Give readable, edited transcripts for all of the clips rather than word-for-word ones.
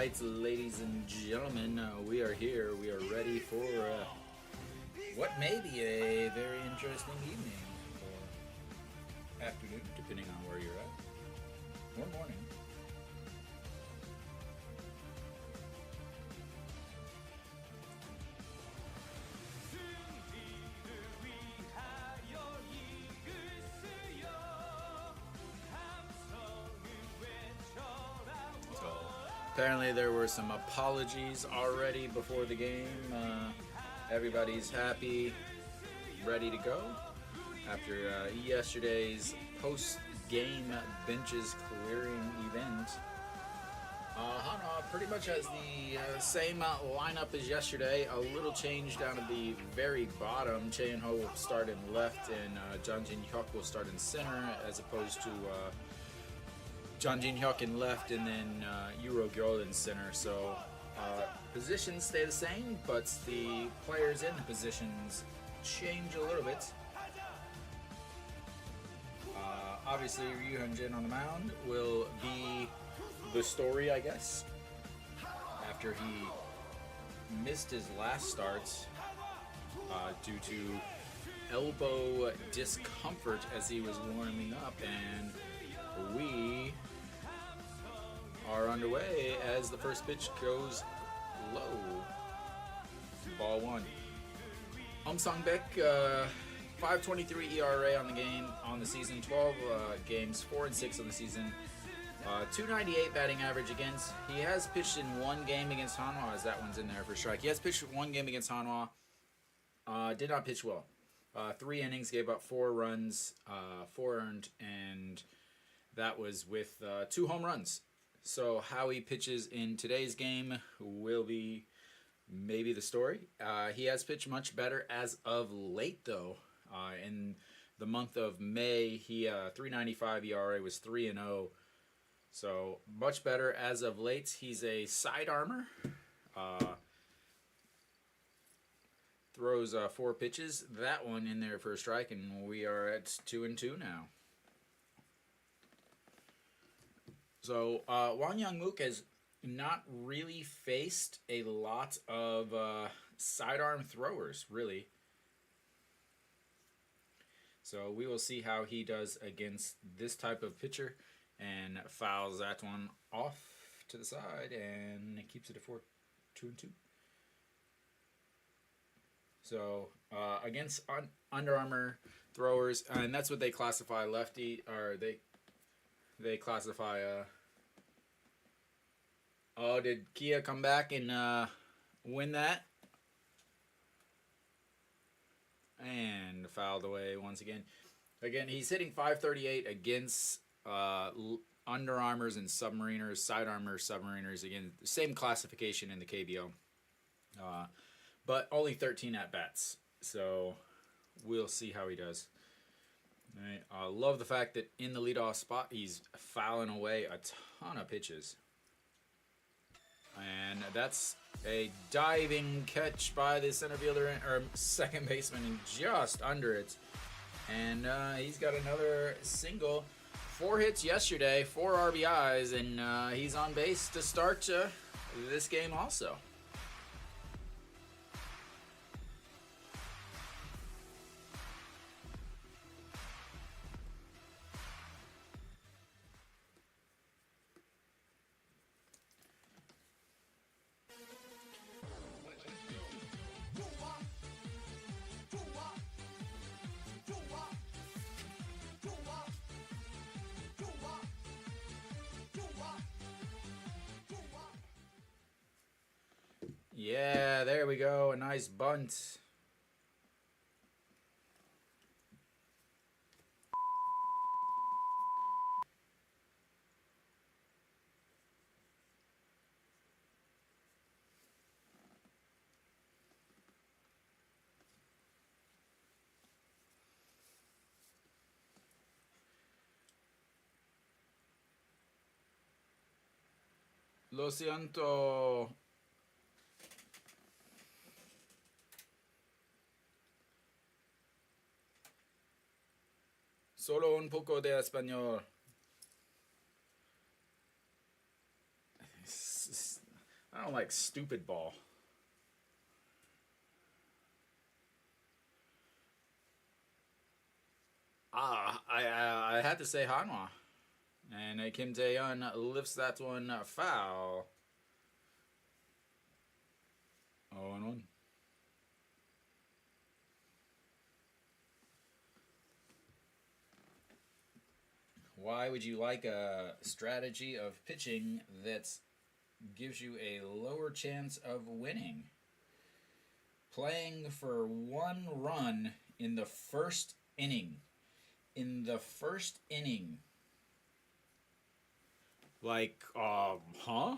right, ladies and gentlemen, we are here. We are ready for what may be a very interesting evening or afternoon, depending on where you're at, or morning. Apparently there were some apologies already before the game. Everybody's happy, ready to go after yesterday's post-game benches clearing event. Hanwha pretty much has the same lineup as yesterday. A little change down at the very bottom. Hanwha will start in left and Jang Jin-hyuk will start in center, as opposed to Jang Jin-hyuk in left and then Euro Gyol in center. So positions stay the same, but the players in the positions change a little bit. Obviously, Ryu Hyun-jin on the mound will be the story, I guess, after he missed his last starts due to elbow discomfort as he was warming up, and we are underway as the first pitch goes low. Ball one. Sang-baek, 5.23 ERA on the game, on the season, 12 games, 4-6 on the season, 298 batting average against. He has pitched in one game against Hanwha, as that one's in there for strike. He has pitched one game against Hanwha, did not pitch well. 3 innings, gave up 4 runs, 4 earned, and that was with 2 home runs. So how he pitches in today's game will be maybe the story. He has pitched much better as of late, though. In the month of May, he 3.95 ERA was 3-0. So much better as of late. He's a side armor. Throws 4 pitches. That one in there for a strike, and we are at 2-2 now. So Wang Young-mook has not really faced a lot of sidearm throwers, really. So we will see how he does against this type of pitcher, and fouls that one off to the side, and it keeps it at 2-2. So against Under Armour throwers, and that's what they classify lefty, or they classify. Oh, did Kia come back and win that? And fouled away once again. Again, he's hitting 538 against Under Armours and Submariners, Side Armor Submariners. Again, the same classification in the KBO. But only 13 at-bats. So we'll see how he does. All right. I love the fact that in the leadoff spot, he's fouling away a ton of pitches. And that's a diving catch by the center fielder, or second baseman, and just under it. And he's got another single. 4 hits yesterday, 4 RBIs, and he's on base to start this game also. Yeah, there we go. A nice bunt. Lo siento. Solo un poco de español. I don't like stupid ball. I had to say Hanwha. And Kim Tae-yeon lifts that one foul. 0-1. Why would you like a strategy of pitching that gives you a lower chance of winning? Playing for 1 run in the first inning. In the first inning. Like, huh?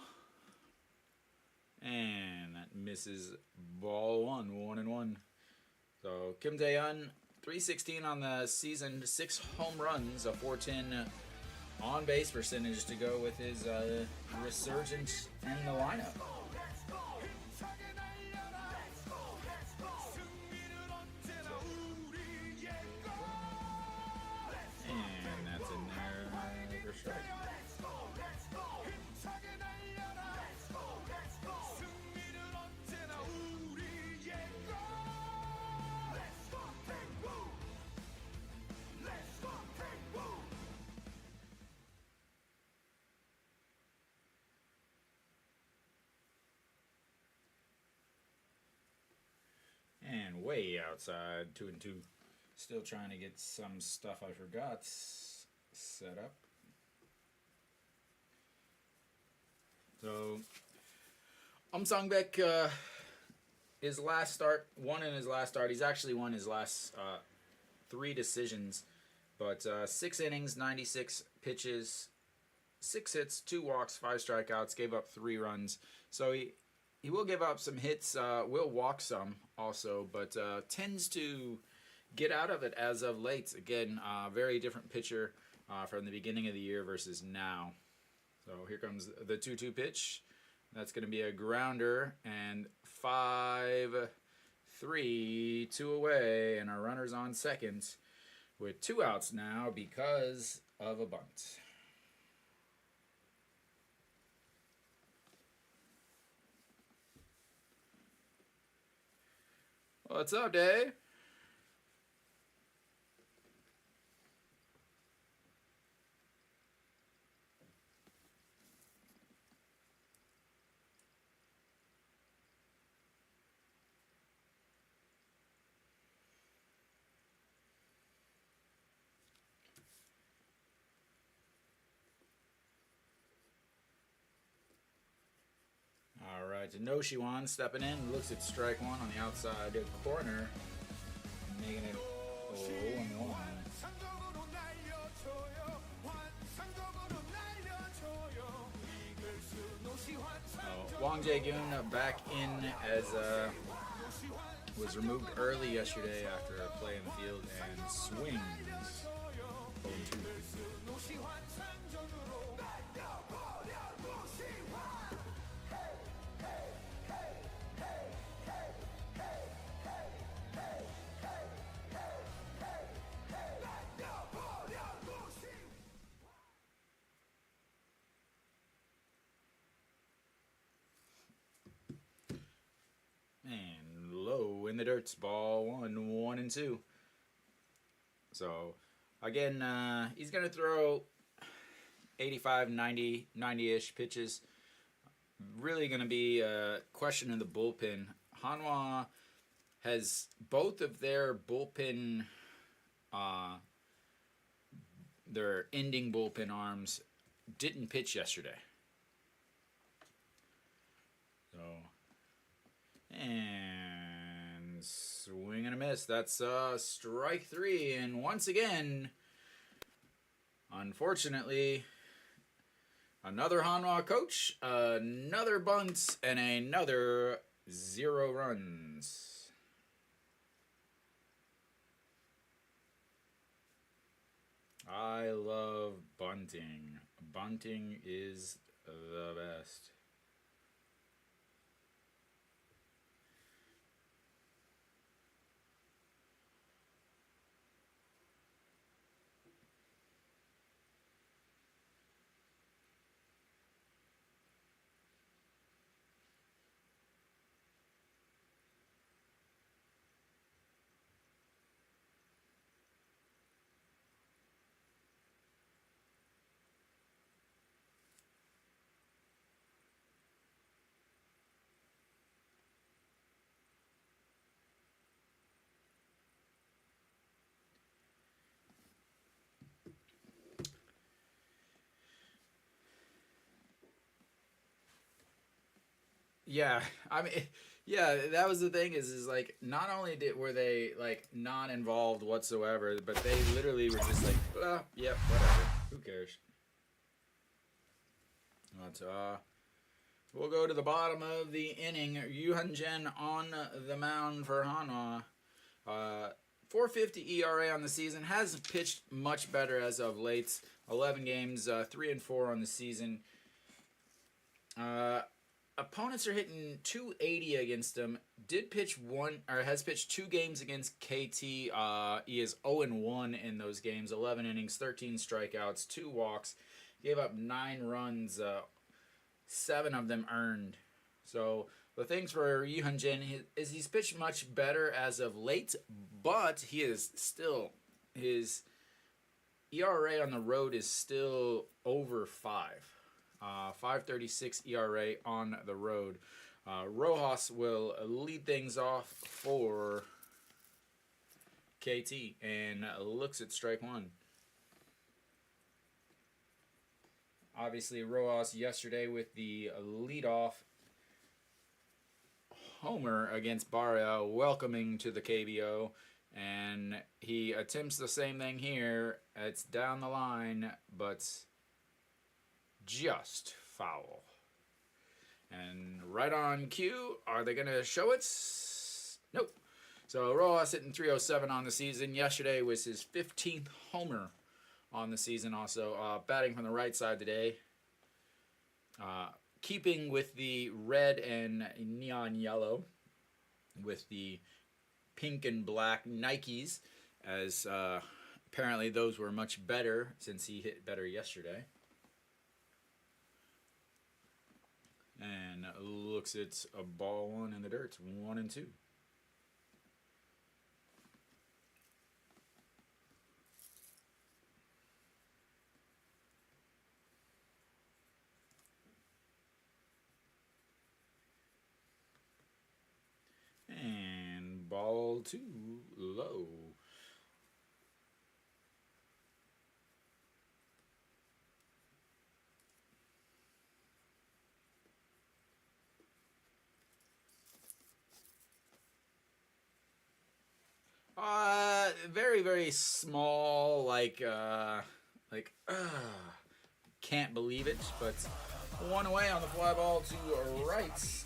And that misses ball 1, 1-1. So Kim Tae-yeon, 316 on the season, 6 home runs, a 410 on base percentage to go with his resurgence in the lineup. And that's in there for strike. And way outside, 2-2. Still trying to get some stuff I forgot set up. So, Sung-baek, his last start, won in his last start. He's actually won his last 3 decisions. But 6 innings, 96 pitches, 6 hits, 2 walks, 5 strikeouts, gave up 3 runs. So he will give up some hits, will walk some also, but tends to get out of it as of late. Again, very different pitcher from the beginning of the year versus now. So here comes the 2-2 pitch. That's going to be a grounder, and 5-3, 2 away, and our runner's on second with 2 outs now because of a bunt. What's up, Dave? All right, Noshiwan stepping in, looks at strike 1 on the outside corner, making it 0-1. Wang Jae-gyun back in as was removed early yesterday after a play in the field and swings 0-2. And low in the dirt's ball 1, 1-2. So, again, he's going to throw 85, 90, 90-ish pitches. Really going to be a question in the bullpen. Hanwha has both of their bullpen, their ending bullpen arms didn't pitch yesterday. So, and swing and a miss. That's strike 3. And once again, unfortunately, another Hanwha coach, another bunt, and another 0 runs. I love bunting. Bunting is the best. Yeah, I mean, yeah, that was the thing is like not only were they like not involved whatsoever, but they literally were just like, yep, whatever, who cares? But we'll go to the bottom of the inning. Yu Jin on the mound for Hanwha. 450 ERA on the season. Has pitched much better as of late. 11 games, 3-4 on the season. Opponents are hitting 280 against him. Did pitch one or has pitched 2 games against KT. He is 0-1 in those games. 11 innings, 13 strikeouts, 2 walks. Gave up 9 runs. 7 of them earned. So the things for Yu Jin is he's pitched much better as of late, but he is still his ERA on the road is still over 5. 5.36 ERA on the road. Rojas will lead things off for KT and looks at strike one. Obviously, Rojas yesterday with the leadoff homer against Barria, welcoming to the KBO. And he attempts the same thing here. It's down the line, but just foul. And right on cue, are they going to show it? Nope. So Rojas hitting 307 on the season. Yesterday was his 15th homer on the season also. Batting from the right side today. Keeping with the red and neon yellow with the pink and black Nikes, as apparently those were much better since he hit better yesterday. And looks at a ball 1 in the dirt. 1-2. And ball 2 low. Very, very small, can't believe it, but 1 away on the fly ball to right.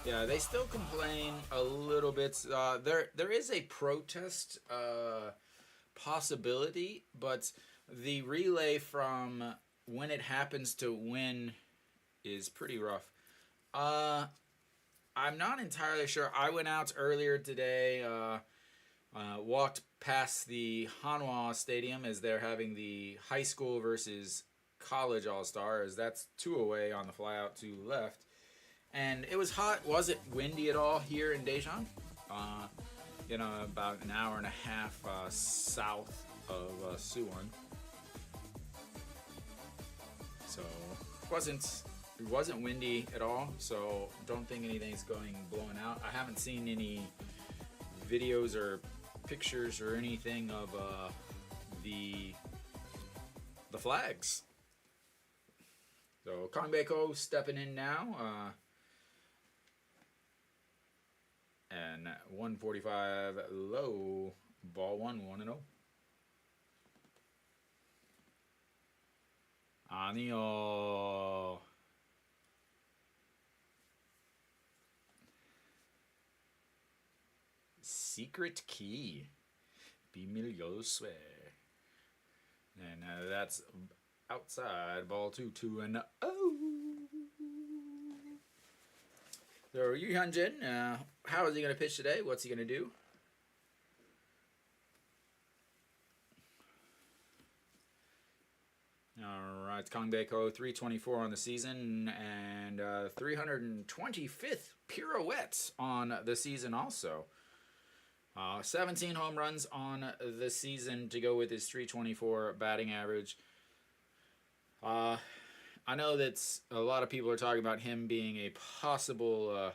Yeah, they still complain a little bit. There is a protest possibility, but the relay from when it happens to when is pretty rough. I'm not entirely sure. I went out earlier today, walked past the Hanwha Stadium as they're having the high school versus college all-star, as that's 2 away on the flyout to left. And it was hot. Wasn't windy at all here in Daejeon. About an hour and a half south of Suwon. So it wasn't windy at all, so don't think anything's going blown out. I haven't seen any videos or pictures or anything of the flags. So Kangbeko stepping in now, and 145 low, ball 1-0. 아니요. Secret key. 비밀 열쇠. And that's outside. Ball 2-0. So Yu Jin, how is he going to pitch today? What's he going to do? All right, Kangbeko 324 on the season and 325th pirouette on the season also. 17 home runs on the season to go with his 324 batting average. I know that a lot of people are talking about him being a possible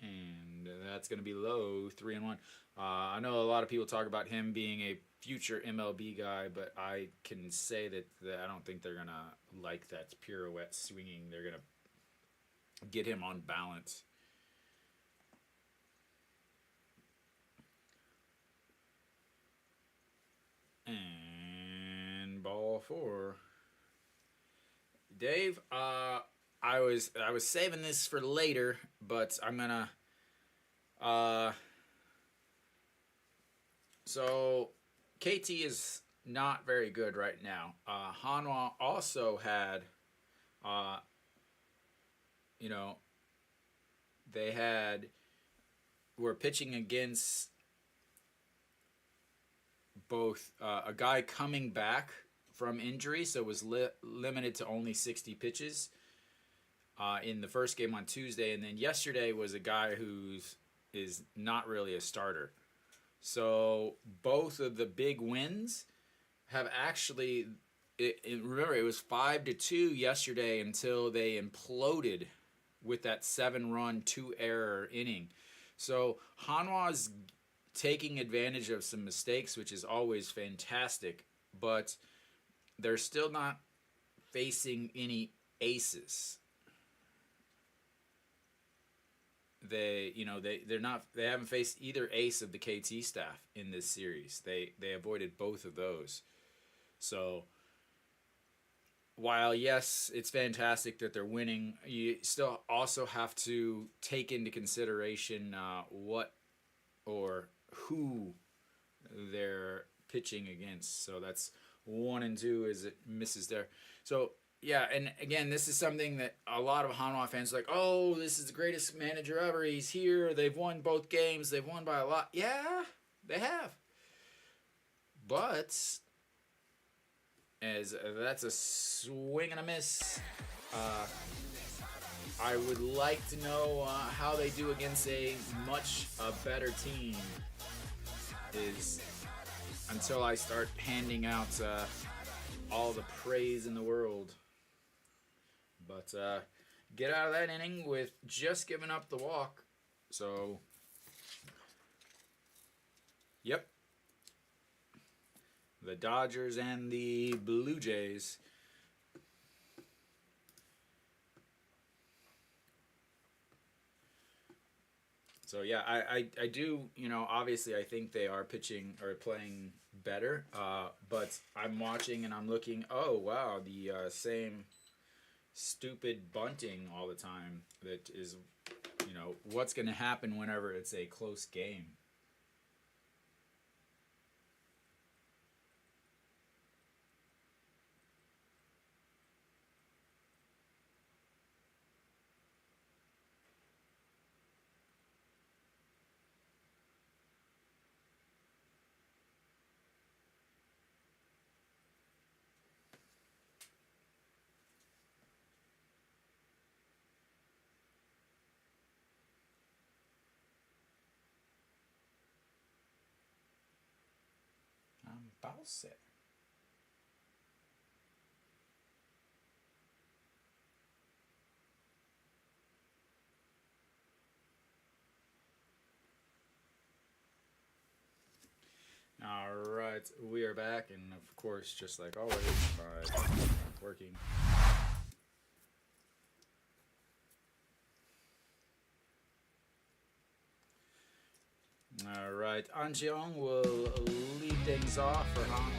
and and that's going to be low, 3-1. I know a lot of people talk about him being a future MLB guy, but I can say that I don't think they're going to like that pirouette swinging. They're going to get him on balance. And ball 4. Dave, I was saving this for later, but I'm gonna so KT is not very good right now. Hanwha also had they were pitching against both a guy coming back from injury, so was limited to only 60 pitches in the first game on Tuesday, and then yesterday was a guy is not really a starter. So both of the big wins have actually, remember, it was 5-2 yesterday until they imploded with that 7-run 2-error inning. So Hanwha's taking advantage of some mistakes, which is always fantastic, but they're still not facing any aces. They haven't faced either ace of the KT staff in this series. They avoided both of those. So while yes, it's fantastic that they're winning, you still also have to take into consideration what or who they're pitching against. So that's 1 and 2 as it misses there. So yeah, and again, this is something that a lot of Hanwha fans are like, oh, this is the greatest manager ever. He's here. They've won both games. They've won by a lot. Yeah, they have. But as that's a swing and a miss. I would like to know how they do against a much better team. Until I start handing out all the praise in the world. But get out of that inning with just giving up the walk. So, yep. The Dodgers and the Blue Jays. So yeah, I do, obviously I think they are pitching or playing better, but I'm watching and I'm looking, oh wow, the same stupid bunting all the time. That is, what's going to happen whenever it's a close game. I'm about set. All right, we are back, and of course, just like always, working. All right, Anjeong will lead things off for Hanwha.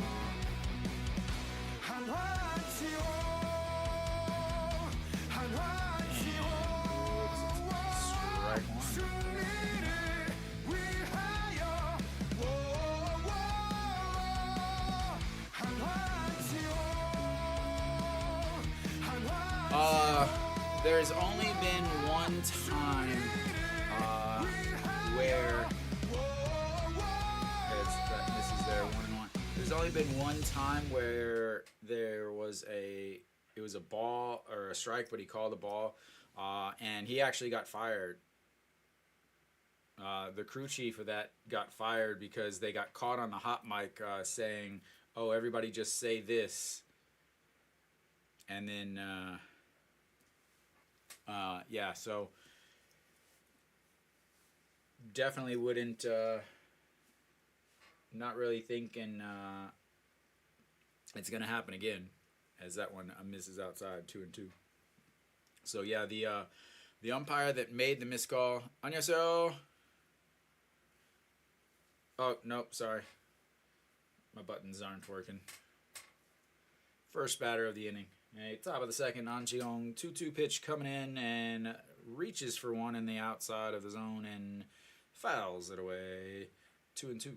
Strike one. There's only been one time where this is their 1-1. There's only been one time where it was a ball or a strike, but he called a ball, and he actually got fired. The crew chief of that got fired because they got caught on the hot mic saying, "Oh, everybody just say this," and then yeah, so definitely wouldn't. Not really thinking it's gonna happen again, as that one misses outside 2-2. So yeah, the umpire that made the missed call, 안녕하세요. Oh nope, sorry, my buttons aren't working. First batter of the inning. Hey, top of the second, An Cheong 2-2 pitch coming in and reaches for one in the outside of the zone and fouls it away. 2-2.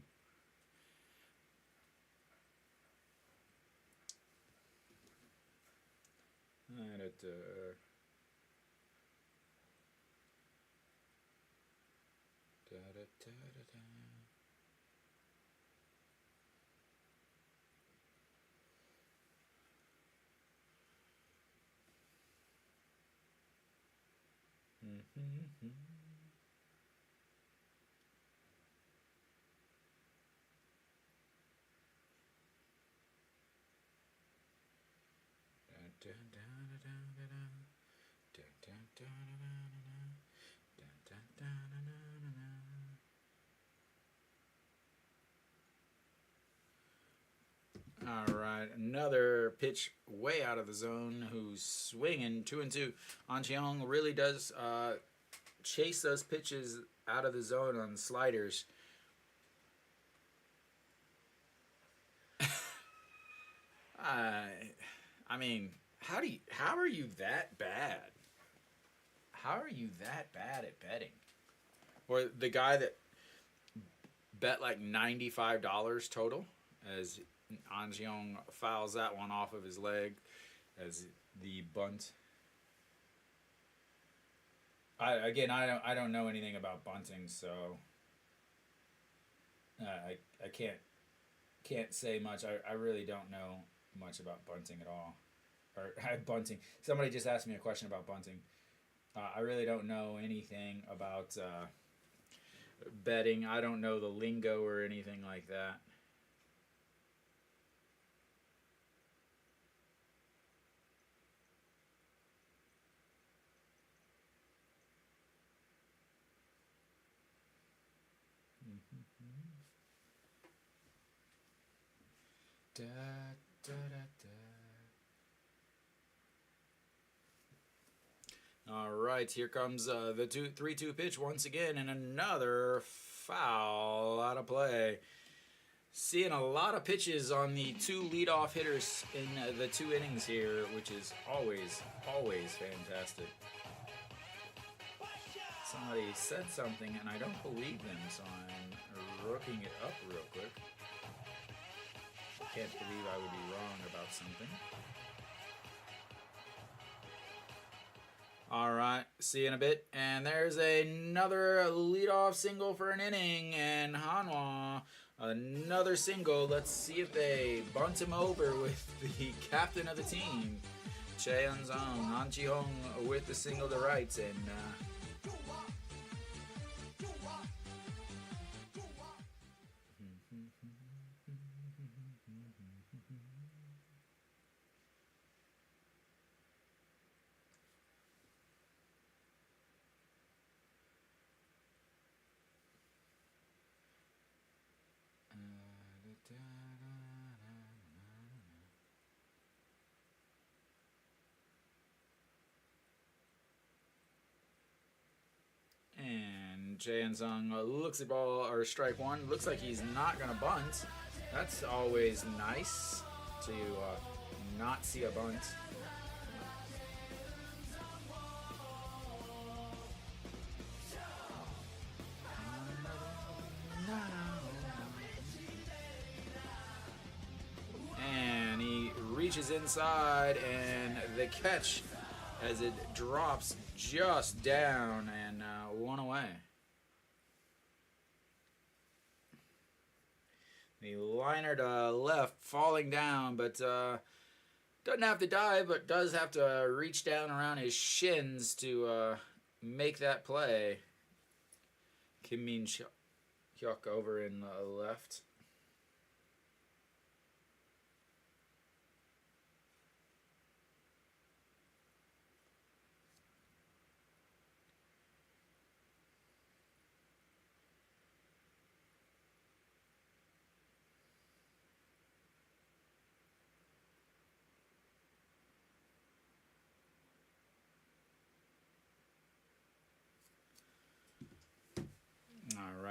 All right, another pitch way out of the zone. Who's swinging 2-2. An Cheong really does chase those pitches out of the zone on sliders. I mean, how are you that bad? How are you that bad at betting? Or the guy that bet like $95 total as An Cheong fouls that one off of his leg as the bunt. I don't know anything about bunting, so I can't say much. I really don't know much about bunting at all. Or bunting. Somebody just asked me a question about bunting. I really don't know anything about betting. I don't know the lingo or anything like that. Da, da, da, da. All right, here comes the 3-2 pitch once again, and another foul out of play. Seeing a lot of pitches on the two leadoff hitters in the 2 innings here, which is always fantastic. Somebody said something, and I don't believe them, so I'm looking it up real quick. Can't believe I would be wrong about something. All right, see you in a bit. And there's another leadoff single for an inning, and Hanwha, another single. Let's see if they bunt him over with the captain of the team, Cheon-sung. An Cheong with the single to right, and Cheon-sung looks at ball or strike one. Looks like he's not gonna bunt. That's always nice to not see a bunt. And he reaches inside, and the catch as it drops just down and one away. The liner to left, falling down, but doesn't have to dive, but does have to reach down around his shins to make that play. Kim Min Hyuk over in the left.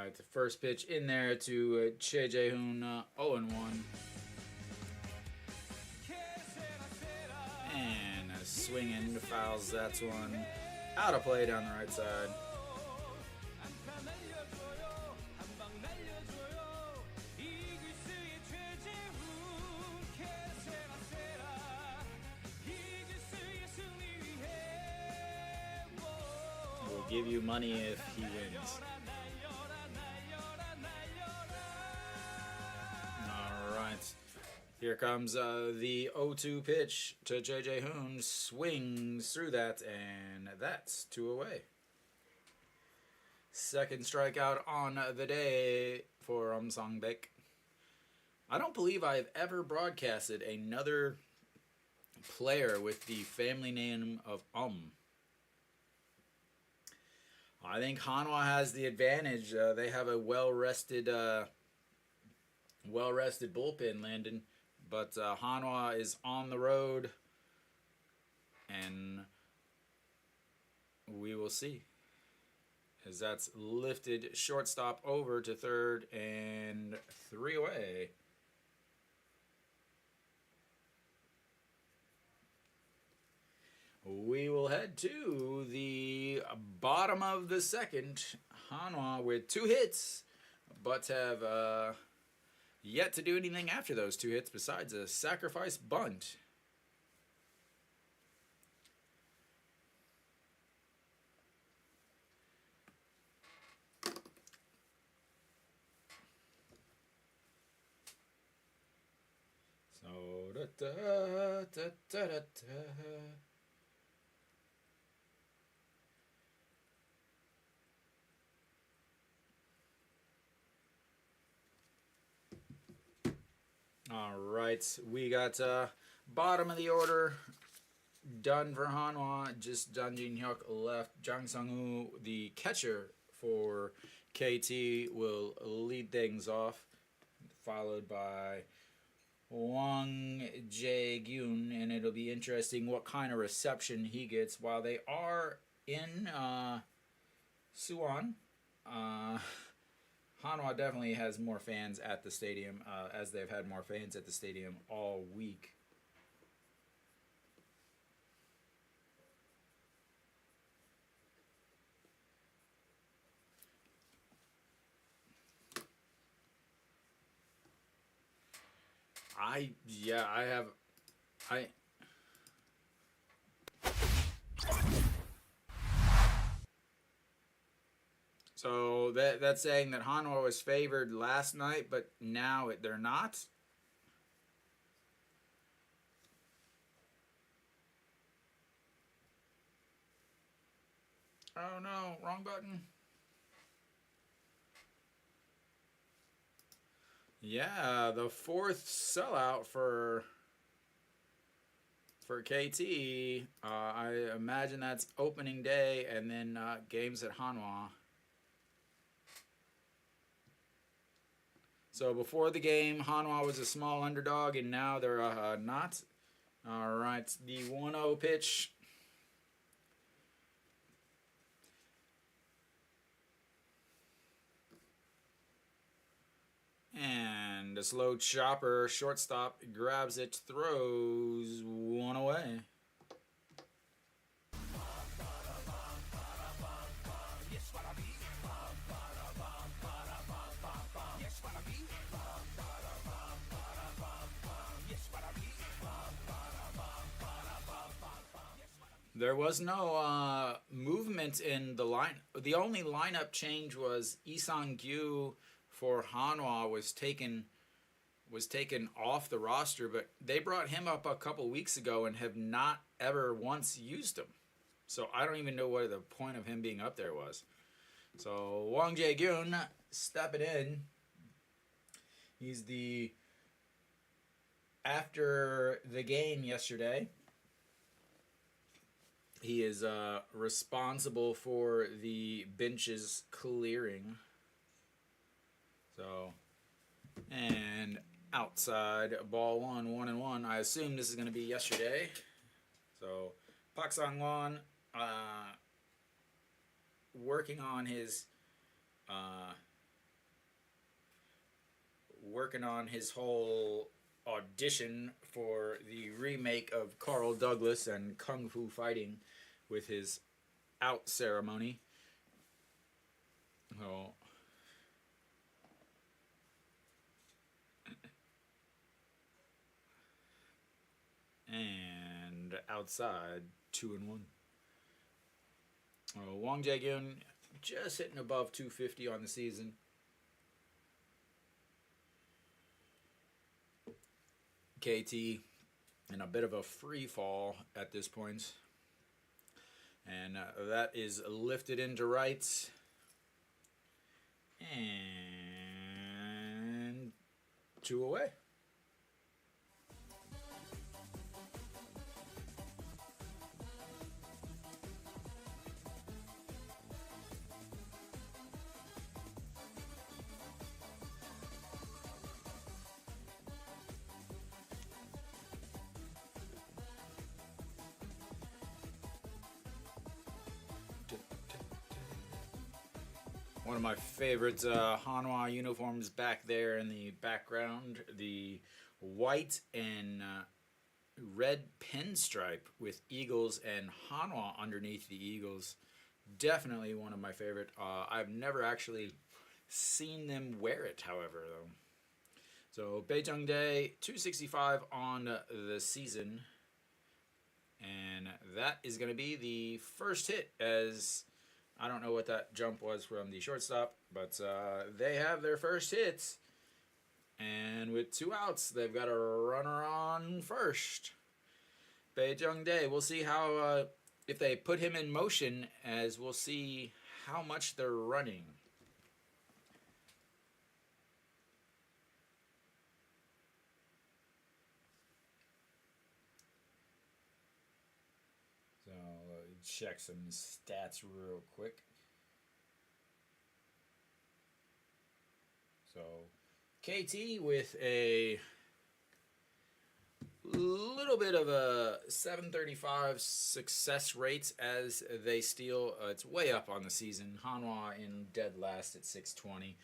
right, the first pitch in there to Che Jae-hoon, 0-1. And a swing and fouls that one. Out of play down the right side. We'll give you money if he wins. Alright. Here comes the 0-2 pitch to Che Jae-hoon. Swings through that, and that's 2 away. Second strikeout on the day for Sang-baek. I don't believe I've ever broadcasted another player with the family name of I think Hanwha has the advantage. They have a well-rested bullpen, Landon. But Hanwha is on the road, and we will see. As that's lifted shortstop over to third, and 3 away. We will head to the bottom of the second. Hanwha with 2 hits, but have yet to do anything after those 2 hits besides a sacrifice bunt. So da. All right, we got bottom of the order done for Hanwha. Just Jang Jin-hyuk left. Jang Sang-woo, the catcher for KT, will lead things off, followed by Wang Jae-gyun, and it'll be interesting what kind of reception he gets while they are in Suwon. Hanwha definitely has more fans at the stadium, as they've had more fans at the stadium all week. I have. So that's saying that Hanwha was favored last night, but now they're not? Oh no, wrong button. Yeah, the 4th sellout for KT. I imagine that's opening day and then games at Hanwha. So before the game, Hanwha was a small underdog, and now they're not. All right, the 1-0 pitch. And a slow chopper, shortstop grabs it, throws 1 away. There was no movement in the line. The only lineup change was Lee Sang-gyu for Hanwha was taken off the roster, but they brought him up a couple weeks ago and have not ever once used him. So I don't even know what the point of him being up there was. So Wang Jae-gyun stepping in. He's after the game yesterday, he is responsible for the benches clearing. So, and outside, ball 1-1. I assume this is going to be yesterday. So, Park Sang-won working on his working on his whole audition for the remake of Carl Douglas and Kung Fu Fighting with his out ceremony. Oh. And outside, 2-1. Wang Jaegyun just hitting above 250 on the season. KT in a bit of a free fall at this point. And that is lifted into rights. And 2 away. One of my favorite Hanwha uniforms back there in the background. The white and red pinstripe with eagles and Hanwha underneath the eagles. Definitely one of my favorite. I've never actually seen them wear it, however, though. So Beijing Day, 265 on the season. And that is going to be the first hit, as I don't know what that jump was from the shortstop, but they have their first hits. And with 2 outs, they've got a runner on first. Beijing Day, we'll see how, if they put him in motion, as we'll see how much they're running. So check some stats real quick. So KT with a little bit of a 735 success rate as they steal. It's way up on the season. Hanwha in dead last at 620.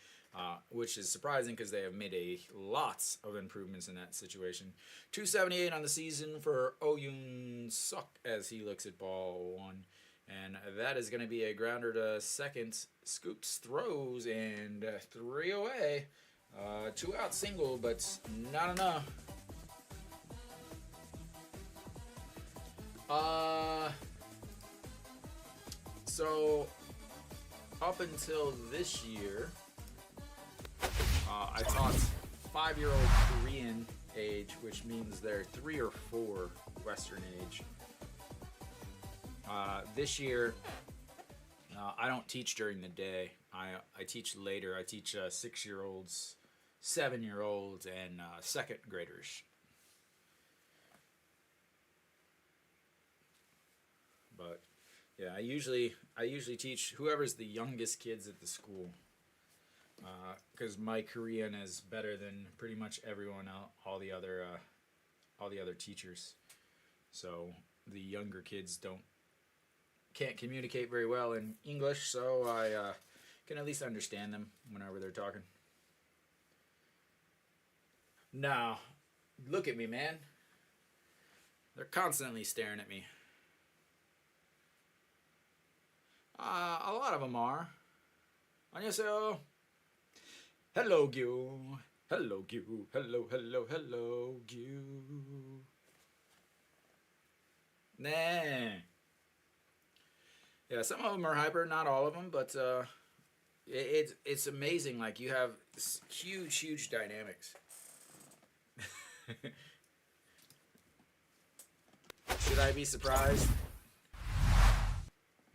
Which is surprising because they have made lots of improvements in that situation. 278 on the season for Oh Yoon Suk as he looks at ball 1. And that is going to be a grounder to second. Scoops, throws, and 3 away. 2 out single, but not enough. So up until this year, I taught 5-year-old Korean age, which means they're 3 or 4 Western age. This year, I don't teach during the day. I teach later. I teach 6-year-olds, 7-year-olds, and 2nd graders. But yeah, I usually teach whoever's the youngest kids at the school. Because my Korean is better than pretty much everyone else, all the other teachers. So the younger kids can't communicate very well in English, so I can at least understand them whenever they're talking. Now, look at me, man. They're constantly staring at me. A lot of them are. 안녕하세요. Hello, Gyu. Hello, Gyu. Hello, hello, hello, Gyu. Nah. Yeah, some of them are hyper, not all of them, but it's amazing. Like, you have huge dynamics. Should I be surprised?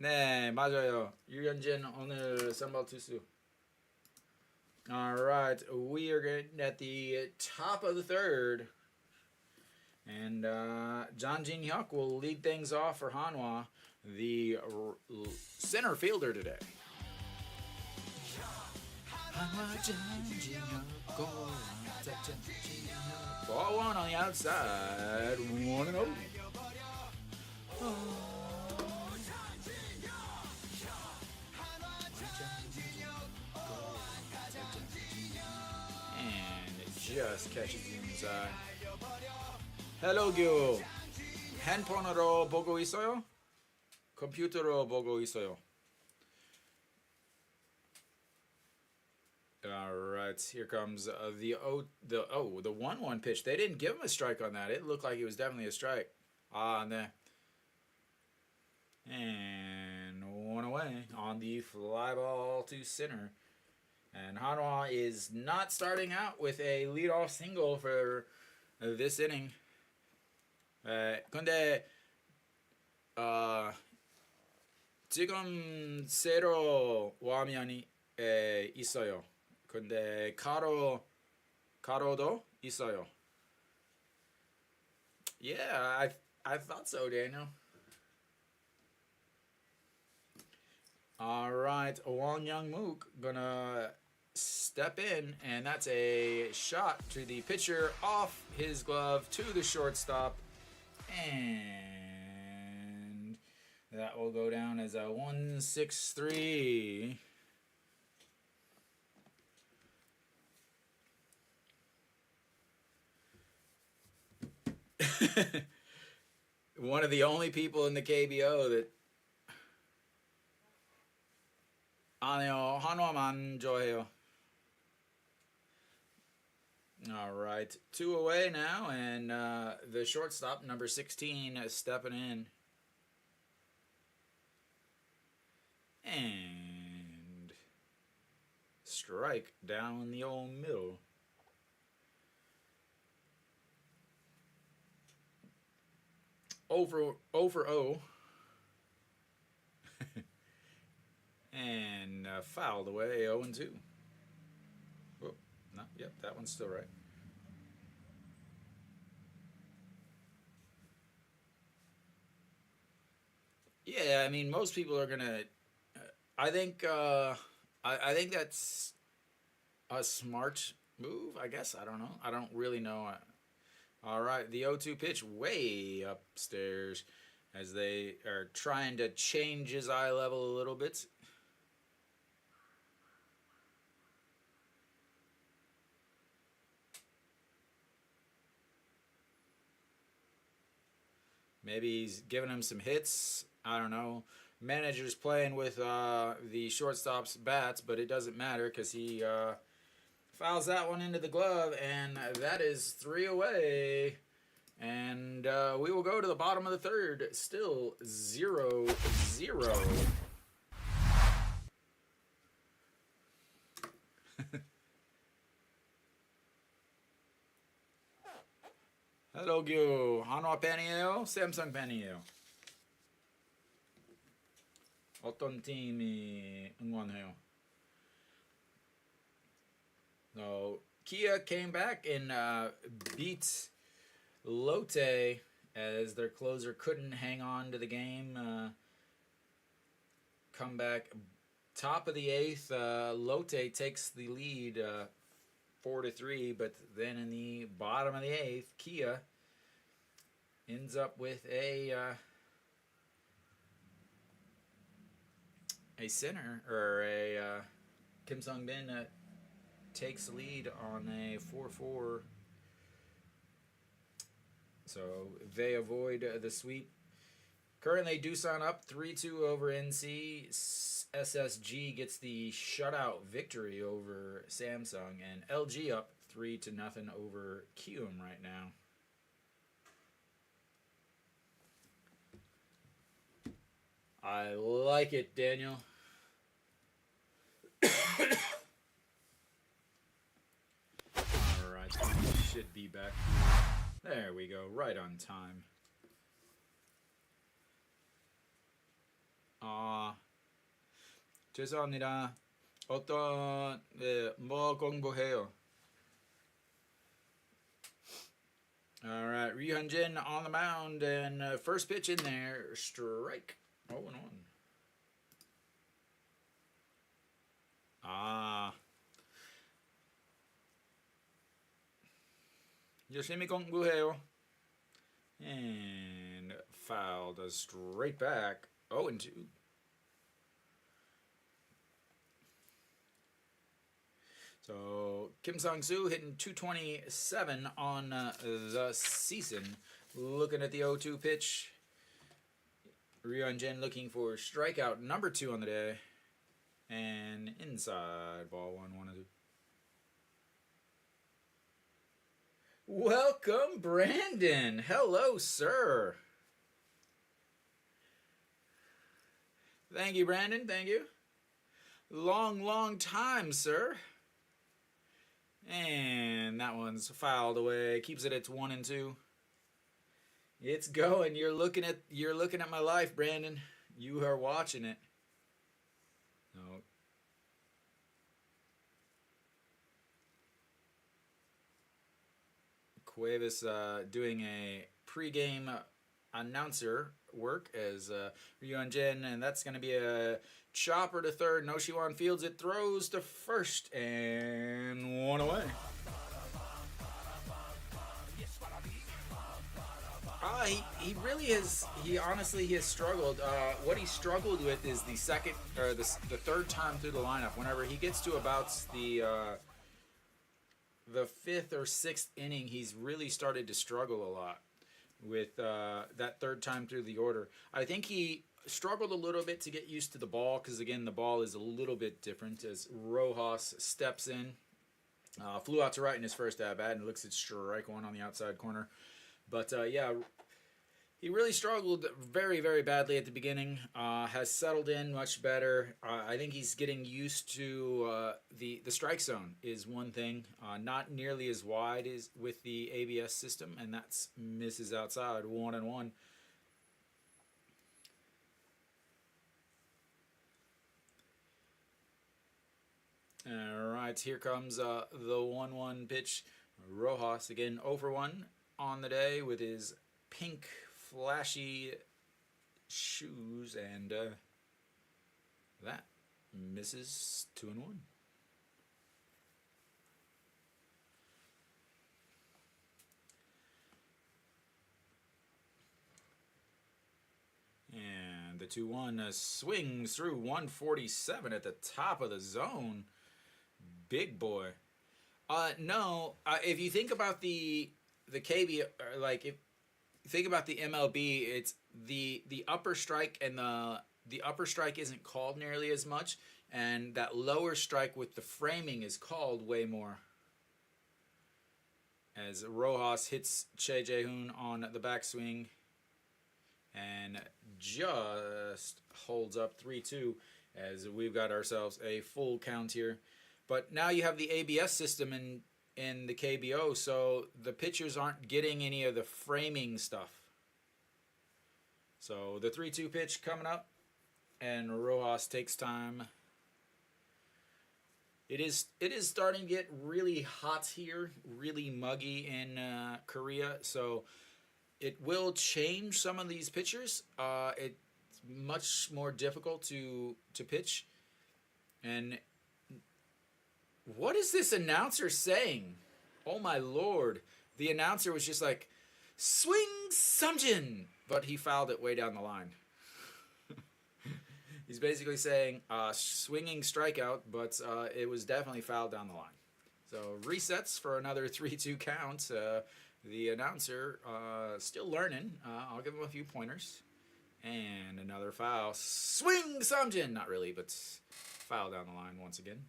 네, 맞아요. 유현진 오늘 선발 투수. All right, we are getting at the top of the 3rd, and John Jin-hyuk will lead things off for Hanwha, the center fielder today. Ball 1 on the outside, 1-0. And just catches the inside. Hello, Gyu. 핸폰으로 보고 있어요? 컴퓨터로 보고 있어요. All right, here comes the 1-1 pitch. They didn't give him a strike on that. It looked like it was definitely a strike. 네. And one away on the fly ball to center. And Hanwha is not starting out with a leadoff single for this inning. 근데 지금 세로 와면이 있어요. 근데 가로도 있어요. Yeah, I thought so, Daniel. All right, Wang Young-mook gonna step in, and that's a shot to the pitcher off his glove to the shortstop, and that will go down as a 1-6-3. One of the only people in the KBO that 아니요, 한화만 좋아해요. All right, 2 away now, and the shortstop, number 16, is stepping in. And strike down the old middle. Over 0. And fouled away 0-2. Oh, no, yep, that one's still right. Yeah, I mean, most people are gonna. I think that's a smart move. I guess I don't know. I don't really know. All right, the 0-2 pitch way upstairs as they are trying to change his eye level a little bit. Maybe he's giving him some hits. I don't know. Manager's playing with the shortstop's bats, but it doesn't matter because he fouls that one into the glove, and that is 3 away. And we will go to the bottom of the third. Still 0-0. Hello, Gyu. 한화 팬이에요? 샘성 팬이에요? 어떤 팀이 응원해요? So, Kia came back and beat Lotte as their closer couldn't hang on to the game. Come back top of the 8th. Lotte takes the lead 4-3, but then in the bottom of the 8th, Kia ends up with a center, or a Kim Sung-bin takes the lead on a 4-4. So they avoid the sweep. Currently, Doosan up 3-2 over NC. SSG gets the shutout victory over Samsung, and LG up 3-0 over Kium right now. I like it, Daniel. Alright, should be back. There we go, right on time. 죄송합니다. 뭐 공부해요? Alright, Ryu Hyun-jin on the mound, and first pitch in there, strike. 0-1. 열심히 공부해요. And fouled straight back. 0-2. So Kim Sung-soo hitting 227 on the season. Looking at the 0-2 pitch. Ryu Hyun-jin looking for strikeout number 2 on the day. And inside, ball 1-2. Welcome, Brandon. Hello, sir. Thank you, Brandon. Thank you. Long time, sir. And that one's fouled away. Keeps it at 1-2. It's going. You're looking at my life, Brandon. You are watching it. No. Cuevas doing a pregame announcer work as Ryu Hyun-jin, and that's going to be a chopper to third. Noshiwan fields it, throws to first, and 1 away. He really has. He honestly has struggled. What he struggled with is the third time through the lineup. Whenever he gets to about the 5th or 6th inning, he's really started to struggle a lot with that third time through the order. I think he struggled a little bit to get used to the ball because, again, the ball is a little bit different as Rojas steps in. Flew out to right in his first at-bat and looks at strike one on the outside corner. But, yeah, he really struggled very, very badly at the beginning. Has settled in much better. I think he's getting used to the strike zone is one thing. Not nearly as wide as with the ABS system, and that's misses outside 1-1. All right, here comes the 1-1 pitch. Rojas again 0-1 on the day with his pink flashy shoes, and that misses 2-1. And the 2-1 swings through 147 at the top of the zone. Big boy. No, if you think about the KBO, like if you think about the MLB, it's the upper strike, and the upper strike isn't called nearly as much, and that lower strike with the framing is called way more. As Rojas hits Che Jae-hoon on the backswing and just holds up 3-2 as we've got ourselves a full count here. But now you have the ABS system in the KBO, so the pitchers aren't getting any of the framing stuff. So the 3-2 pitch coming up, and Rojas takes time. It is starting to get really hot here, really muggy in Korea, so it will change some of these pitchers. It's much more difficult to pitch. And what is this announcer saying? Oh my lord. The announcer was just like, swing Sumjin, but he fouled it way down the line. He's basically saying swinging strikeout, but it was definitely fouled down the line. So resets for another 3-2 count. The announcer still learning. I'll give him a few pointers. And another foul. Swing Sumjin! Not really, but foul down the line once again.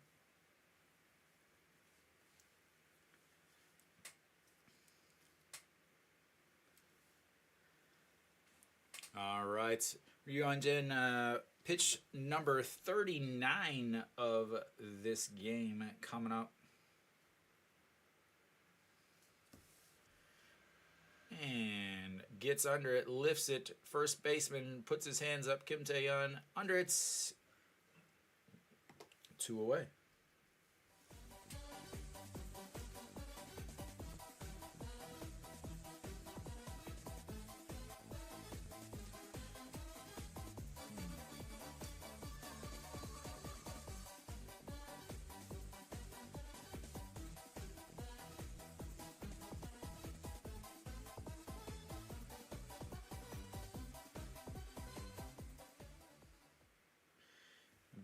All right, Ryu Hyun-jin, pitch number 39 of this game coming up. And gets under it, lifts it. First baseman puts his hands up. Kim Tae-yeon under it. 2 away.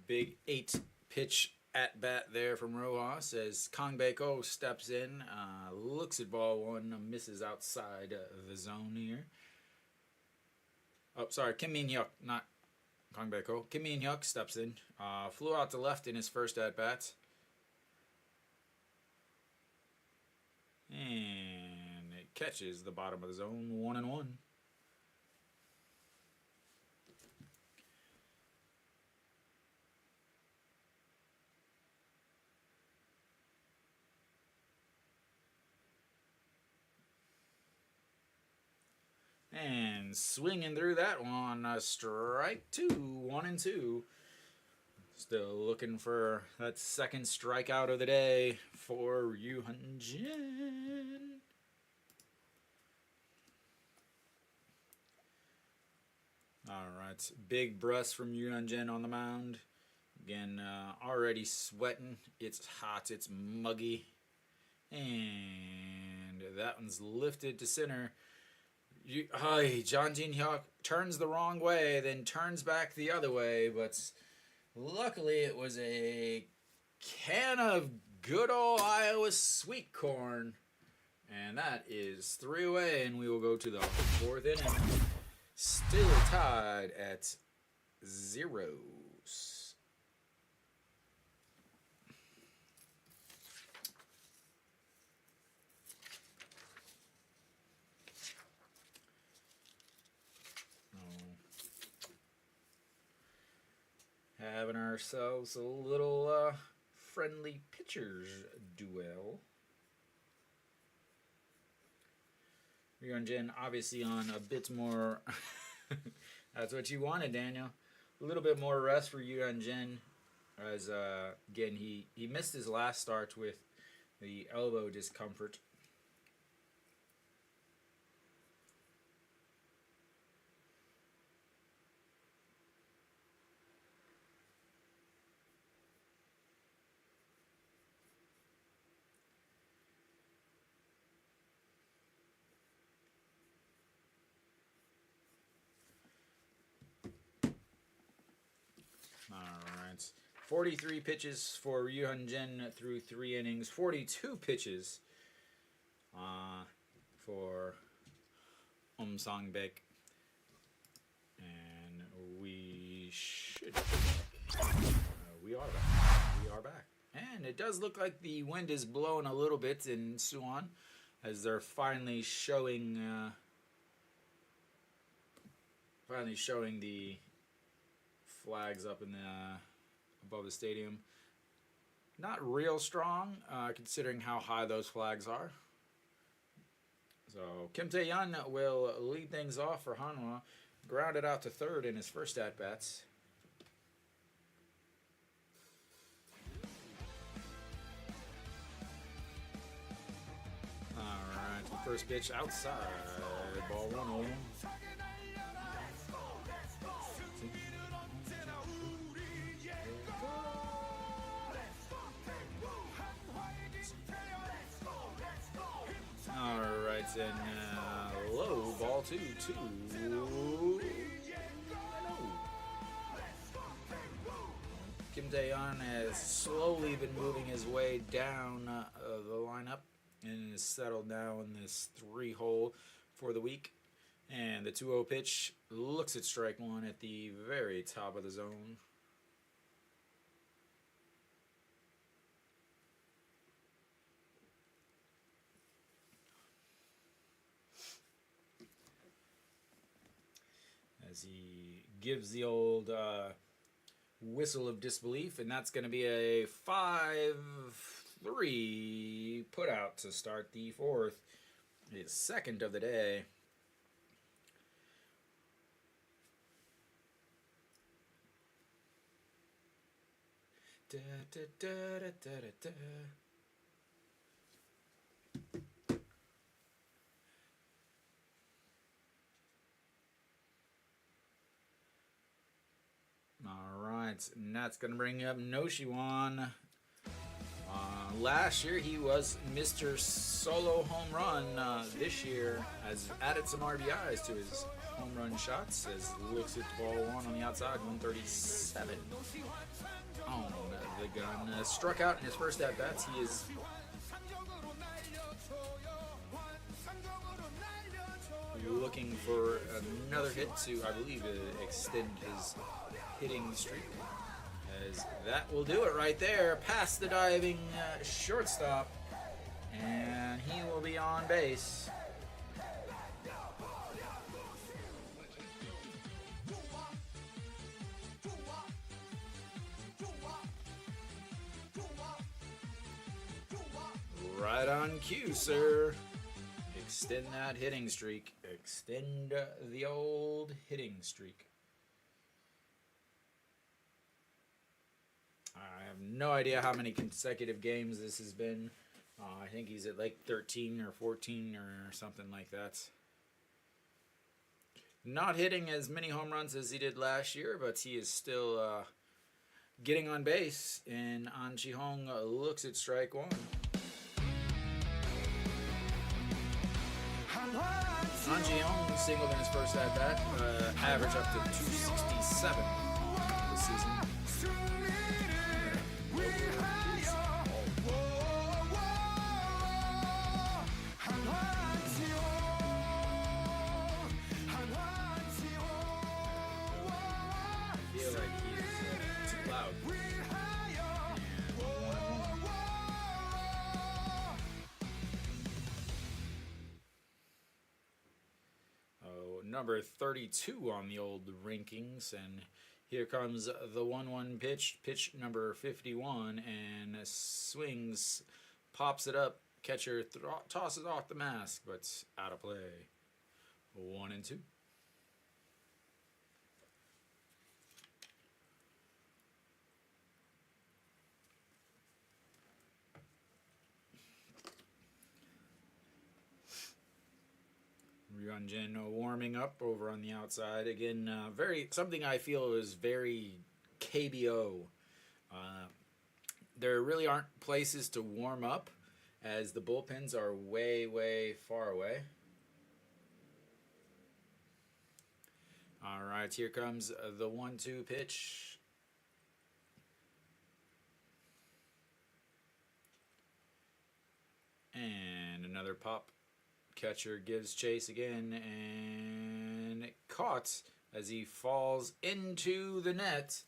Big 8 pitch at bat there from Rojas as Kang Baeko steps in, looks at ball one, misses outside the zone here. Oh, sorry, Kim Min Hyuk, not Kang Baeko. Kim Min Hyuk steps in, flew out to left in his first at bat. And it catches the bottom of the zone, 1-1. And swinging through that one, strike two, 1-2. Still looking for that second strikeout of the day for Yu Jin. Alright, big breaths from Yu Jin on the mound. Again, already sweating. It's hot, it's muggy. And that one's lifted to center. John Jin Hyuk turns the wrong way, then turns back the other way, but luckily it was a can of good old Iowa sweet corn. And that is 3 away, and we will go to the 4th inning. Still tied at 0. Having ourselves a little friendly pitchers duel. Yu Jin obviously on a bit more. That's what you wanted, Daniel. A little bit more rest for Yu Jin, as again he missed his last start with the elbow discomfort. Alright. 43 pitches for Yu Jin through 3 innings. 42 pitches for Sang-baek. And we should be back. We are back. We are back. And it does look like the wind is blowing a little bit in Suwon, as they're finally showing the flags up in the above the stadium. Not real strong, considering how high those flags are. So Kim Tae-yeon will lead things off for Hanwha. Grounded out to third in his first at bats. All right, first pitch outside, ball 1-0. And low, ball 2-2. Kim Tae-yeon has slowly been moving his way down the lineup and is settled now in this 3-hole for the week. And the 2-0 pitch looks at strike 1 at the very top of the zone. As he gives the old whistle of disbelief, and that's going to be a 5-3 put out to start the 4th, his second of the day. Da, da, da, da, da, da. Alright, and that's going to bring up Noshiwan. Last year he was Mr. Solo Home Run. This year has added some RBIs to his home run shots as looks at ball one on the outside, 137 on the gun. Struck out in his first at bats. He is looking for another hit to, I believe, extend his hitting streak. As that will do it right there, past the diving shortstop, and he will be on base. Right on cue, sir. Extend that hitting streak. Extend the old hitting streak. I have no idea how many consecutive games this has been. I think he's at like 13 or 14 or something like that. Not hitting as many home runs as he did last year, but he is still getting on base. And An Ji-hong looks at strike one. An Ji-hong singled in his first at bat, average up to 267 this season. I feel like he's too loud. Number 32 on the old rankings, and here comes the 1-1 pitch number 51, and swings, pops it up, catcher tosses off the mask, but out of play. 1-2. Ryunjin warming up over on the outside again. Something I feel is very KBO. There really aren't places to warm up, as the bullpens are way far away. All right, here comes the 1-2 pitch. And another pop. Catcher gives chase again, and caught as he falls into the net.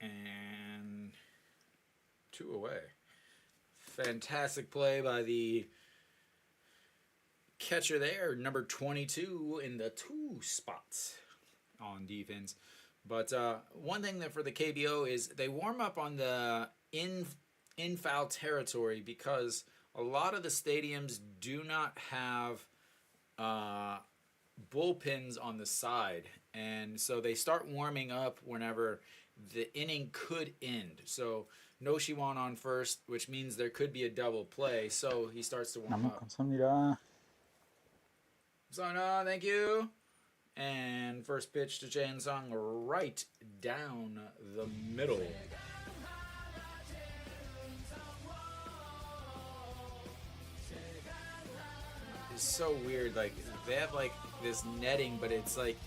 And 2 away. Fantastic play by the catcher there, number 22 in the 2 spots on defense. But one thing that for the KBO is they warm up on the in foul territory, because a lot of the stadiums do not have bullpens on the side, and so they start warming up whenever the inning could end. So Noshiwan on first, which means there could be a double play, so he starts to warm up. 감사합니다. Sona, thank you. And first pitch to Chan Sung, right down the middle. It's so weird. Like, they have like this netting, but it's like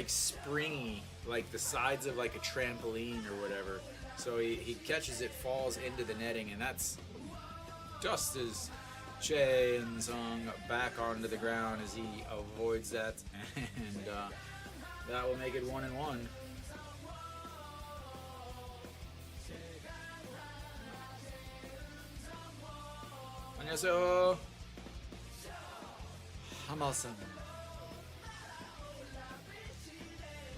springy, like the sides of like a trampoline or whatever. So he catches it, falls into the netting, and that's just as Chae Sung back onto the ground as he avoids that, and that will make it 1-1. 안녕하세요. Hamal-san.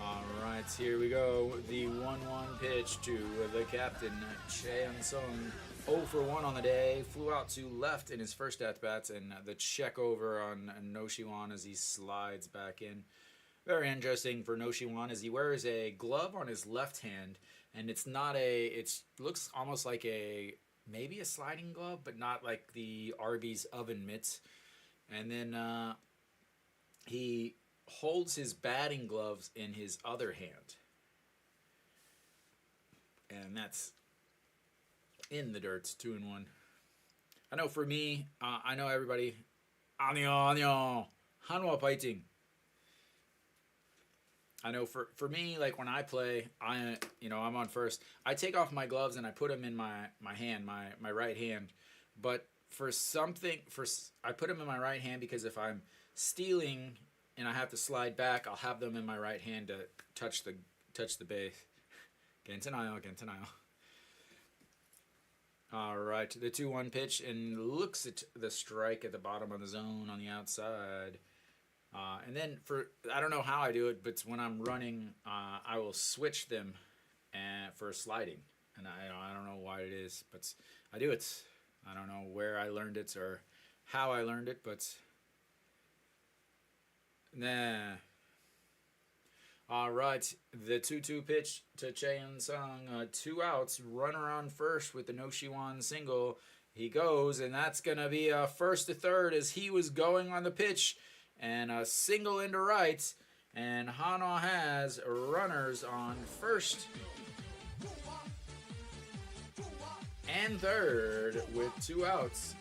Alright, here we go. The 1-1 pitch to the captain, Chae Sung. 0 for 1 on the day. Flew out to left in his first at-bats, and the check over on Noshiwan as he slides back in. Very interesting for Noshiwan as he wears a glove on his left hand, and it's not it looks almost like maybe a sliding glove, but not like the Arby's oven mitts. And then he holds his batting gloves in his other hand. And that's in the dirt. 2-1. I know for me, I know everybody. 안녕. Hanwha fighting. I know for me, like when I play, I'm on first. I take off my gloves and I put them in my hand, my right hand. But I put them in my right hand because if I'm stealing and I have to slide back, I'll have them in my right hand to touch the base. Gentanayo. All right, the 2-1 pitch and looks at the strike at the bottom of the zone on the outside. And then I don't know how I do it, but when I'm running, I will switch them for sliding. And I don't know why it is, but I do it. I don't know where I learned it or how I learned it, but nah. All right, the 2-2 pitch to Chaeyoung Sung. 2 outs, runner on first with the No Shiwan single. He goes, and that's going to be a first to third as he was going on the pitch. And a single into right. And Hanwha has runners on first and third with 2 outs.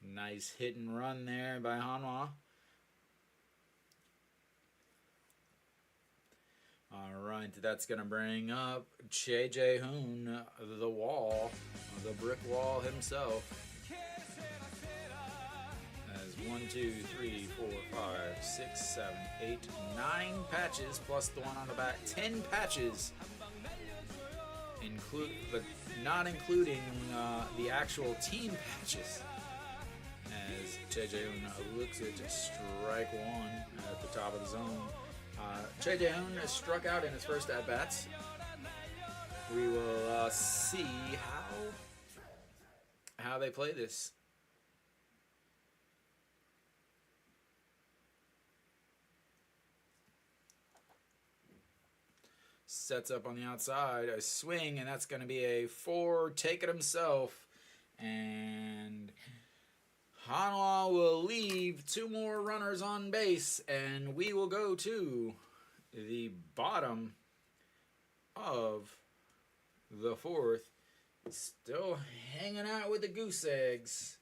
Nice hit and run there by Hanwha. All right, that's going to bring up Che Jae-hoon, the brick wall himself. As 1, 2, 3, 4, 5, 6, 7, 8, 9 patches, plus the one on the back. 10 patches, not including the actual team patches. As Che Jae-hoon looks at strike 1 at the top of the zone. Che Jae-hoon has struck out in his first at-bats. We will see how they play this. Sets up on the outside, a swing, and that's going to be a 4, take it himself. And Hanwha will leave 2 more runners on base, and we will go to the bottom of the 4th. Still hanging out with the goose eggs.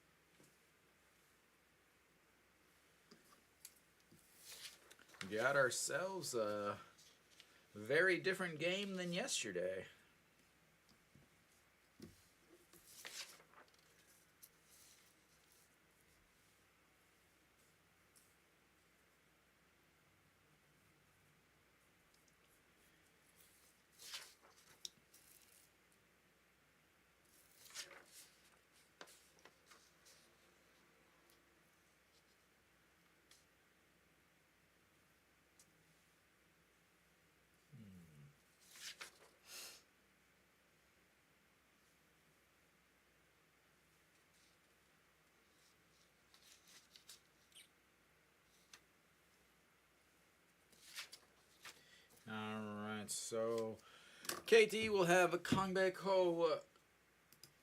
We got ourselves a very different game than yesterday. Alright, so KT will have a Kongbei Ko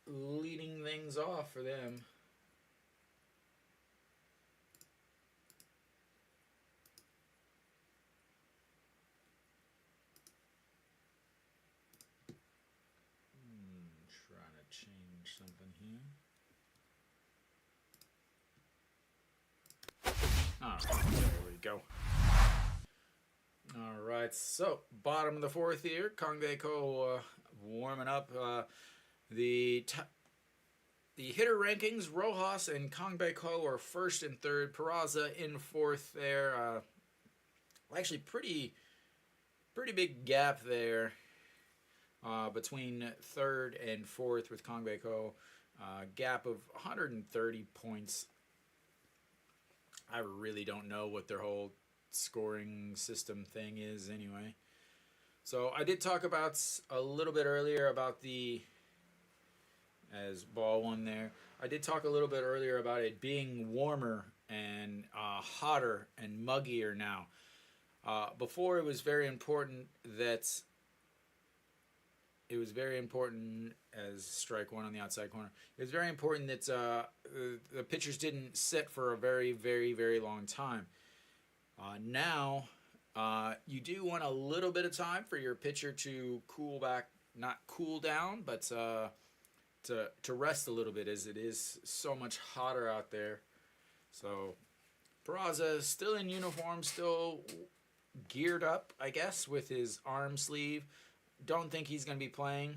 leading things off for them. Trying to change something here. Alright, there we go. Alright, so bottom of the 4th here, Kongbei Ko warming up. The hitter rankings, Rojas and Kongbei Ko are 1st and 3rd. Peraza in 4th there. Actually, pretty big gap there between 3rd and 4th with Kongbei Ko. Gap of 130 points. I really don't know what their whole scoring system thing is anyway. So I did talk about a little bit earlier about as ball 1 there, I did talk a little bit earlier about it being warmer and hotter and muggier now. Before it was very important as strike 1 on the outside corner. It was very important that the pitchers didn't sit for a very, very, very long time. Now, you do want a little bit of time for your pitcher to cool back, not cool down, but to rest a little bit, as it is so much hotter out there. So Peraza is still in uniform, still geared up, I guess, with his arm sleeve. Don't think he's going to be playing.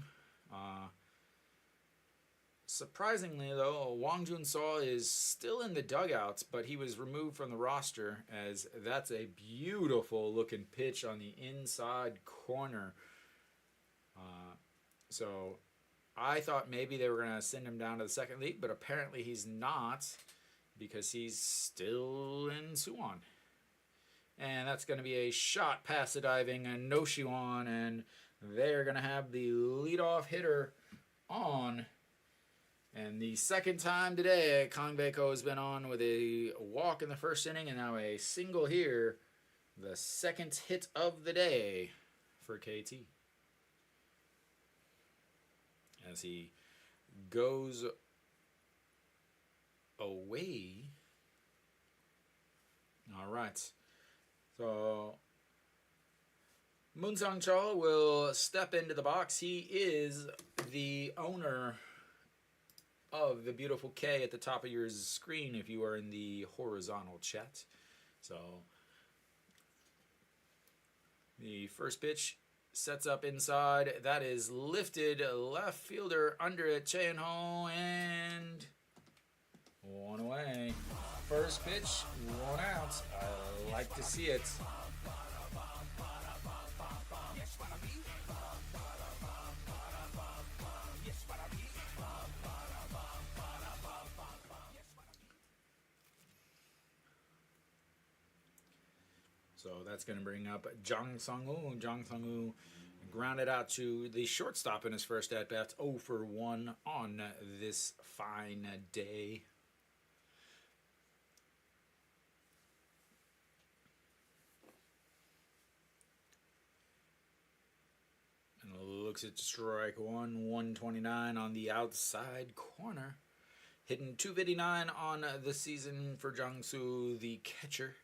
Surprisingly, though, Wang Junso is still in the dugouts, but he was removed from the roster, as that's a beautiful looking pitch on the inside corner. So I thought maybe they were going to send him down to the second league, but apparently he's not, because he's still in Suwon. And that's going to be a shot past the diving and no Shiwan, and they're going to have the leadoff hitter on. And the second time today, Kang Baeko has been on with a walk in the first inning and now a single here. The second hit of the day for KT. As he goes away. All right. So Moon Sang-chul will step into the box. He is the owner of the beautiful K at the top of your screen if you are in the horizontal chat. So the first pitch sets up inside. That is lifted. Left fielder under it. Chae-in-ho, and one away. First pitch, one out. I like to see it. So that's going to bring up Jang Sung-woo. Jang Sung-woo grounded out to the shortstop in his first at-bat. 0 for 1 on this fine day. And looks at strike one, 129 on the outside corner. Hitting 259 on the season for Jang-soo, the catcher.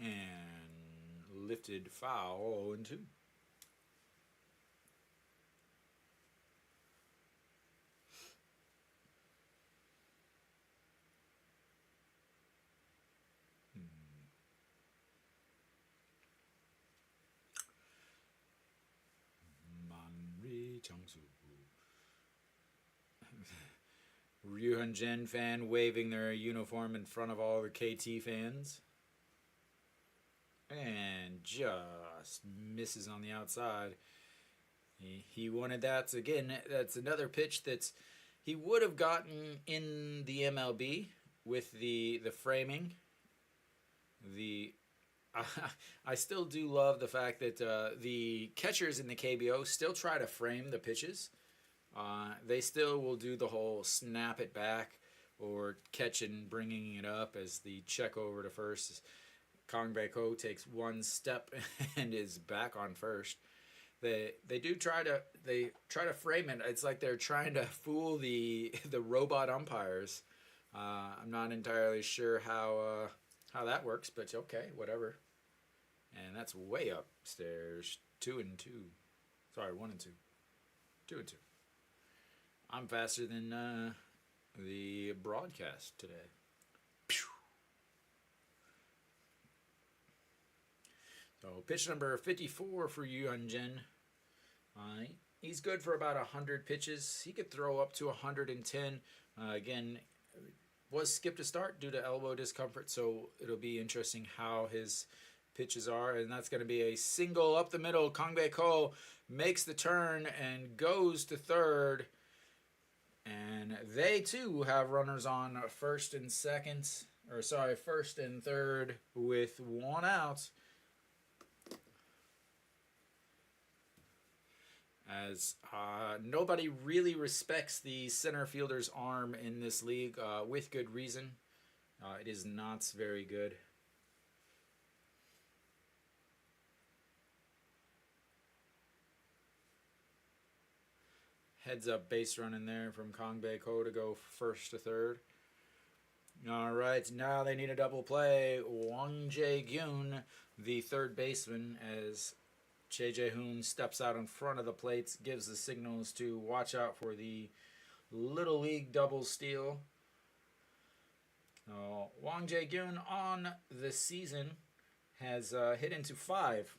And lifted foul, 0-2. Manri Changsu. Ryuhyun Jin fan waving their uniform in front of all the KT fans. And just misses on the outside. He wanted that. Again, that's another pitch that's he would have gotten in the MLB with the framing. I still do love the fact that the catchers in the KBO still try to frame the pitches. They still will do the whole snap it back or catch and bringing it up as the check over to first. Kang Baeko takes one step and is back on first. They try to frame it. It's like they're trying to fool the robot umpires. I'm not entirely sure how that works, but okay, whatever. And that's way upstairs. 2-2. Sorry, 1-2. 2-2. I'm faster than the broadcast today. So pitch number 54 for Ryuhyun Jin. He's good for about 100 pitches. He could throw up to 110. Again, was skipped to start due to elbow discomfort, so it'll be interesting how his pitches are. And that's going to be a single up the middle. Kang Baeko makes the turn and goes to third. And they too have runners on first and third with one out. As nobody really respects the center fielder's arm in this league, with good reason. It is not very good. Heads up base run in there from Kong Bae Ko to go first to third. All right, now they need a double play. Wang Jae-gyun, the third baseman, as Choi Jae-hoon steps out in front of the plates, gives the signals to watch out for the Little League double steal. Wang Jae-gyun on the season has hit into 5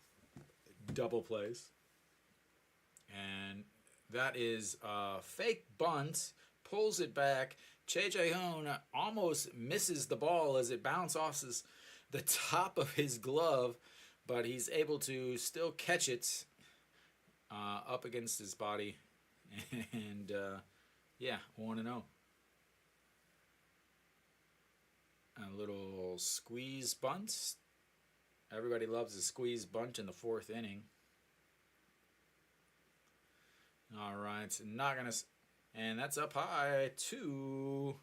double plays. And that is a fake bunt, pulls it back. Choi Jae-hoon almost misses the ball as it bounces off the top of his glove, but he's able to still catch it up against his body. And yeah, 1-0. A little squeeze bunt. Everybody loves a squeeze bunt in the 4th inning. All right, not gonna, and that's up high, 2-0.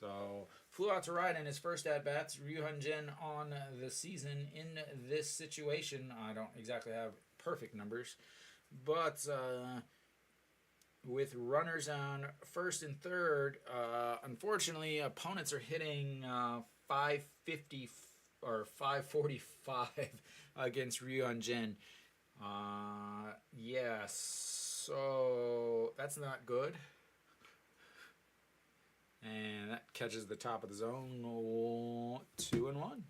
So flew out to right in his first at bats. Ryu Hyun-jin on the season in this situation. I don't exactly have perfect numbers, but with runners on first and third, unfortunately, opponents are hitting 550 or 545 against Ryu Hyun-jin. Yeah, so that's not good. And that catches the top of the zone. 2-1.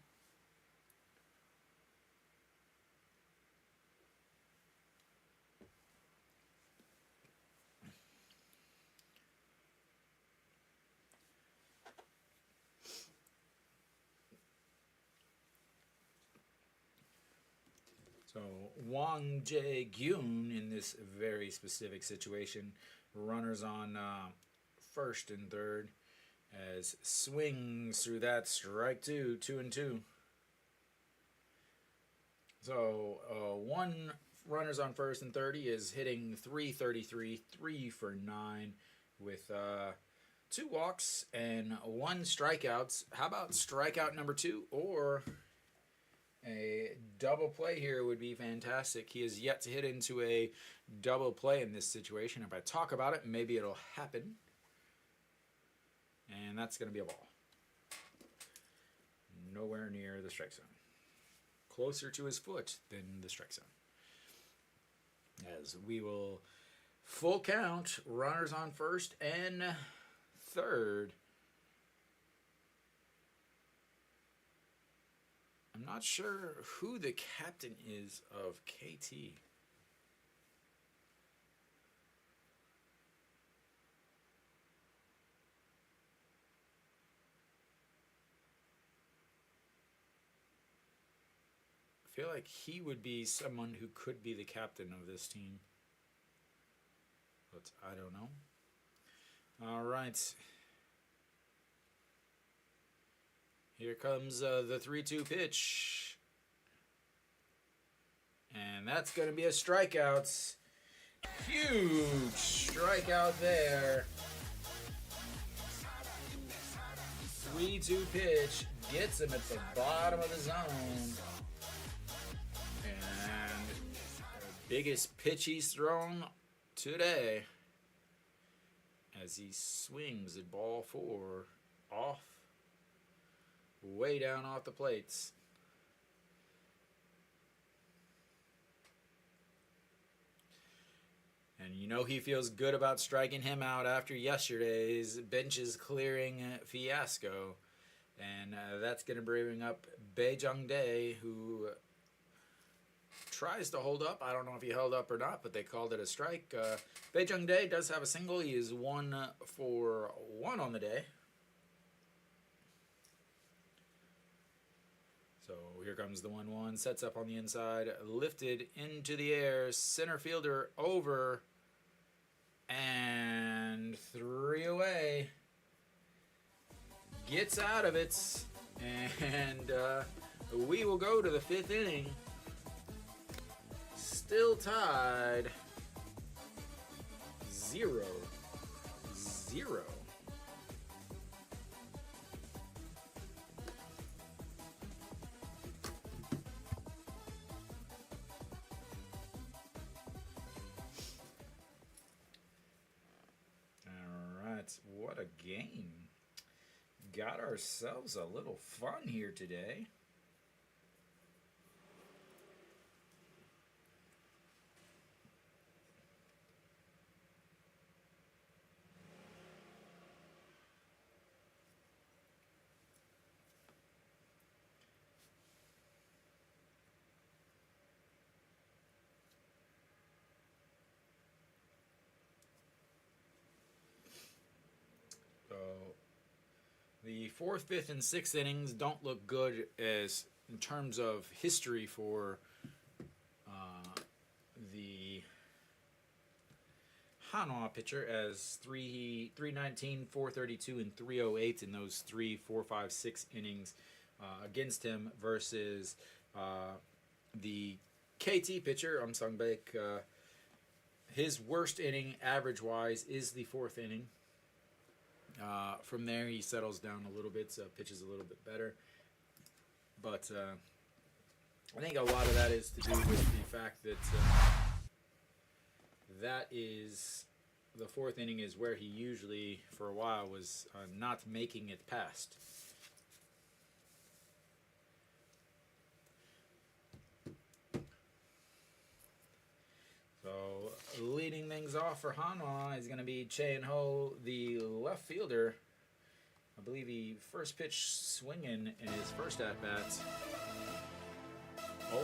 So Wang Jae-gyun in this very specific situation, runners on first and third, as swings through that, strike 2, 2-2. So 1 runners on first and third. He is hitting .333, 3 for 9 with 2 walks and 1 strikeout. How about strikeout number 2, or a double play here would be fantastic. He has yet to hit into a double play in this situation. If I talk about it, maybe it'll happen. And that's going to be a ball. Nowhere near the strike zone. Closer to his foot than the strike zone. As we will full count, runners on first and third. I'm not sure who the captain is of KT. I feel like he would be someone who could be the captain of this team. But I don't know. All right. Here comes the 3-2 pitch. And that's going to be a strikeout. Huge strikeout there. 3-2 pitch gets him at the bottom of the zone. And the biggest pitch he's thrown today as he swings at ball 4 off. Way down off the plates. And you know he feels good about striking him out after yesterday's benches clearing fiasco. And that's going to bring up Bae Jung-dae, who tries to hold up. I don't know if he held up or not, but they called it a strike. Bae Jung-dae does have a single. He is 1 for 1 on the day. So here comes the 1-1, sets up on the inside, lifted into the air, center fielder over, and 3 away. Gets out of it, and we will go to the 5th inning. Still tied, 0-0. what a game. Got ourselves a little fun here today. So the fourth, fifth, and sixth innings don't look good as in terms of history for the Hanwha pitcher, as 319, 432, and 308 in those 3, 4, 5, 6 innings against him versus the KT pitcher, Sung Baek. His worst inning, average-wise, is the fourth inning. From there, he settles down a little bit, so pitches a little bit better. But I think a lot of that is to do with the fact that that is the fourth inning is where he usually, for a while, was not making it past. So, leading things off for Hanwha is going to be Chae-In-Ho, the left fielder. I believe he first pitched swinging in his first at-bat. 0-1,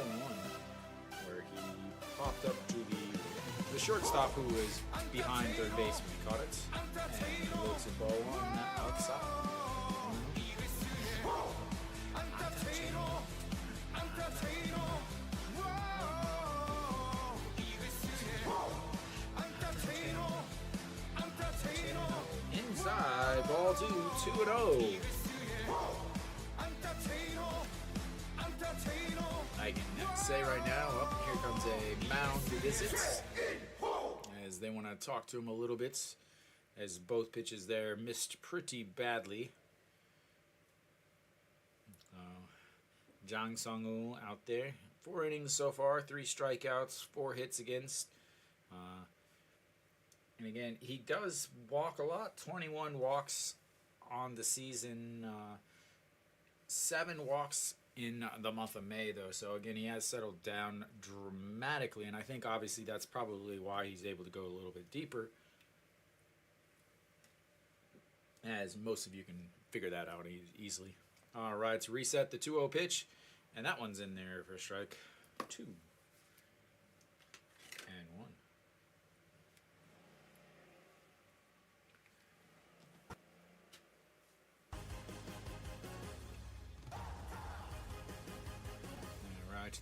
where he popped up to the shortstop, who was behind third base when he caught it. And he looks at ball one outside. Inside, ball two, 2-0. I can say right now, here comes a mound visit, as they want to talk to him a little bit, as both pitches there missed pretty badly. Jang Sung-woo out there. 4 innings so far, 3 strikeouts, 4 hits against. And again, he does walk a lot. 21 walks on the season. 7 walks in the month of May, though. So again, he has settled down dramatically, and I think obviously that's probably why he's able to go a little bit deeper, as most of you can figure that out easily. All right, to reset the 2-0 pitch, and that one's in there for a strike. 2 and 1.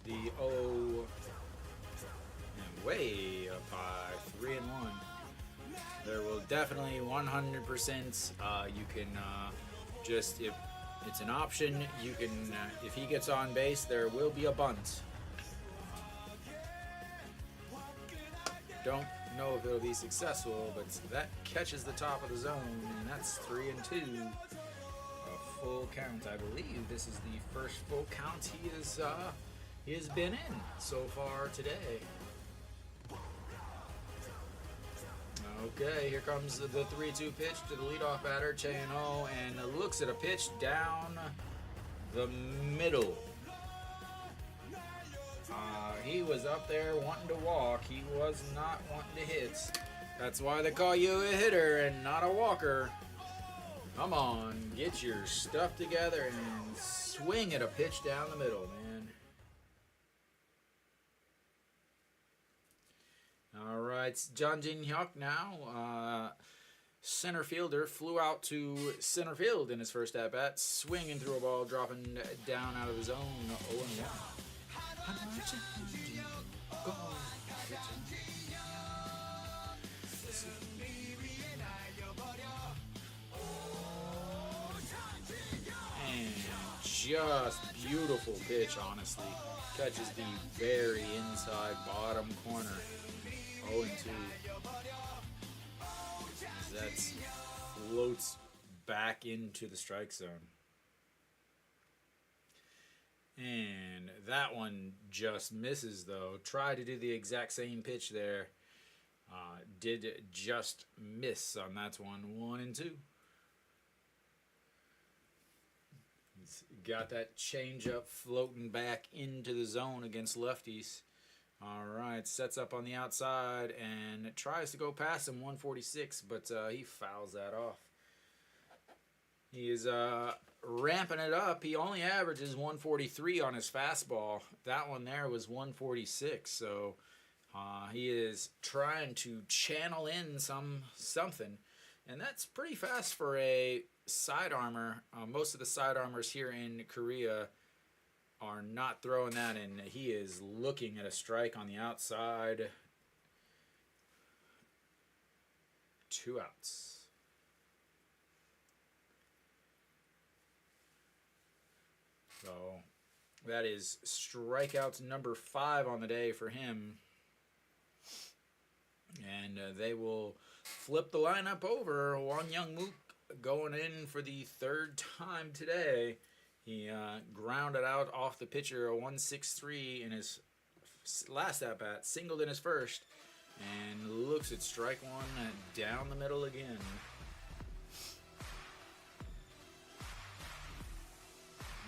The 0 and way up by 3 and 1. There will definitely 100%. You can just, if it's an option, you can. If he gets on base, there will be a bunt. Don't know if it'll be successful, but that catches the top of the zone, and that's 3 and 2. A full count. I believe this is the first full count he has been in so far today. Okay, here comes the 3-2 pitch to the leadoff batter, Chae-In-Ho, and looks at a pitch down the middle. He was up there wanting to walk. He was not wanting to hit. That's why they call you a hitter and not a walker. Come on, get your stuff together and swing at a pitch down the middle, man. All right, Jang Jin-hyuk now. Center fielder flew out to center field in his first at-bat, swinging through a ball, dropping down out of his own 0-1. And just beautiful pitch, honestly. Catches the very inside bottom corner. 0-2. That floats back into the strike zone. And that one just misses, though. Tried to do the exact same pitch there. Did just miss on that one. 1-2. He's got that changeup floating back into the zone against lefties. All right, sets up on the outside and tries to go past him, 146, but he fouls that off. He is ramping it up. He only averages 143 on his fastball. That one there was 146, so he is trying to channel in something, and that's pretty fast for a side armor. Most of the side armors here in Korea are not throwing that, and he is looking at a strike on the outside. 2 outs. So that is strikeouts number 5 on the day for him. And they will flip the lineup over. Won Young Mook going in for the 3rd time today. He grounded out off the pitcher a 163 in his last at bat, singled in his first, and looks at strike 1 down the middle again.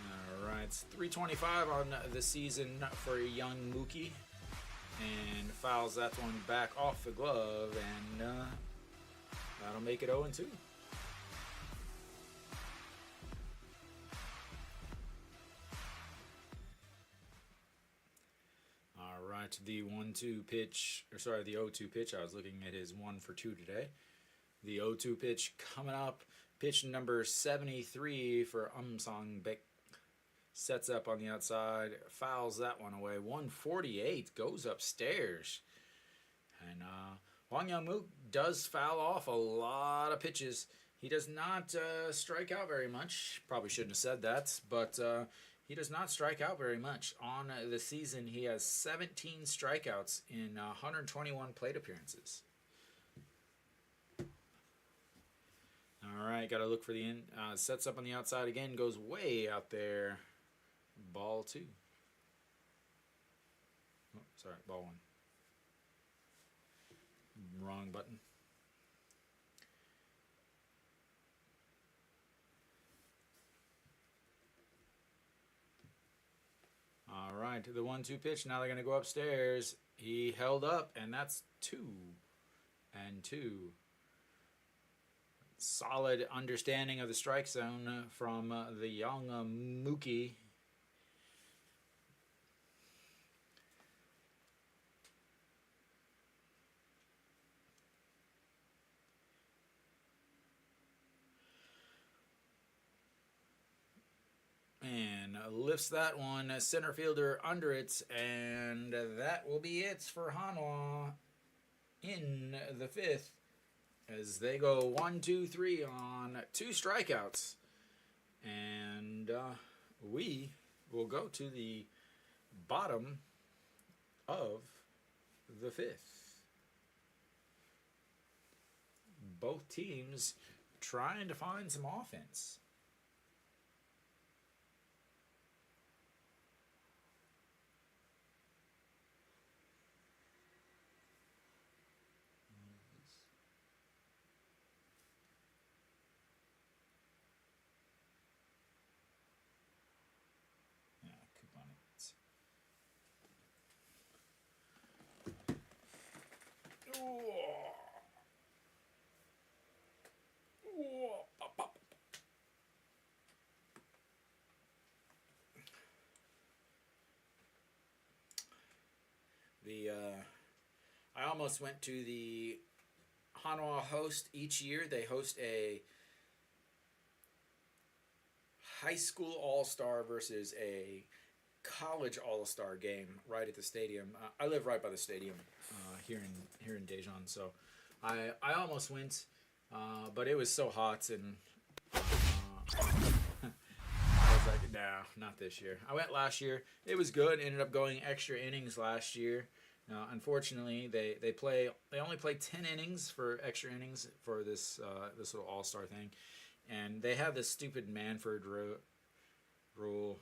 All right, it's 325 on the season for young Mookie, and fouls that one back off the glove, and that'll make it 0-2. The 1-2 pitch, or sorry, the 0-2 pitch. I was looking at his 1 for 2 today. The 0-2 pitch coming up. Pitch number 73 for Song Baek. Sets up on the outside, fouls that one away. 148 goes upstairs. And Won Young Mook does foul off a lot of pitches. He does not strike out very much. Probably shouldn't have said that, but he does not strike out very much. On the season, he has 17 strikeouts in 121 plate appearances. All right, got to look for the in. Sets up on the outside again, goes way out there. Ball 2. Oh, sorry, ball 1. Wrong button. All right, the 1-2 pitch. Now they're going to go upstairs. He held up, and that's 2-2. Solid understanding of the strike zone from the young Mookie. And lifts that one, center fielder under it, and that will be it for Hanwha in the 5th as they go 1, 2, 3 on 2 strikeouts. And we will go to the bottom of the 5th. Both teams trying to find some offense. I almost went to the Hanwha host each year. They host a high school all-star versus a college all-star game right at the stadium. I live right by the stadium here in Daejeon, so I almost went, but it was so hot, and I was like, no, not this year. I went last year. It was good. Ended up going extra innings last year. Unfortunately, they only play 10 innings for extra innings for this little all-star thing, and they have this stupid Manford rule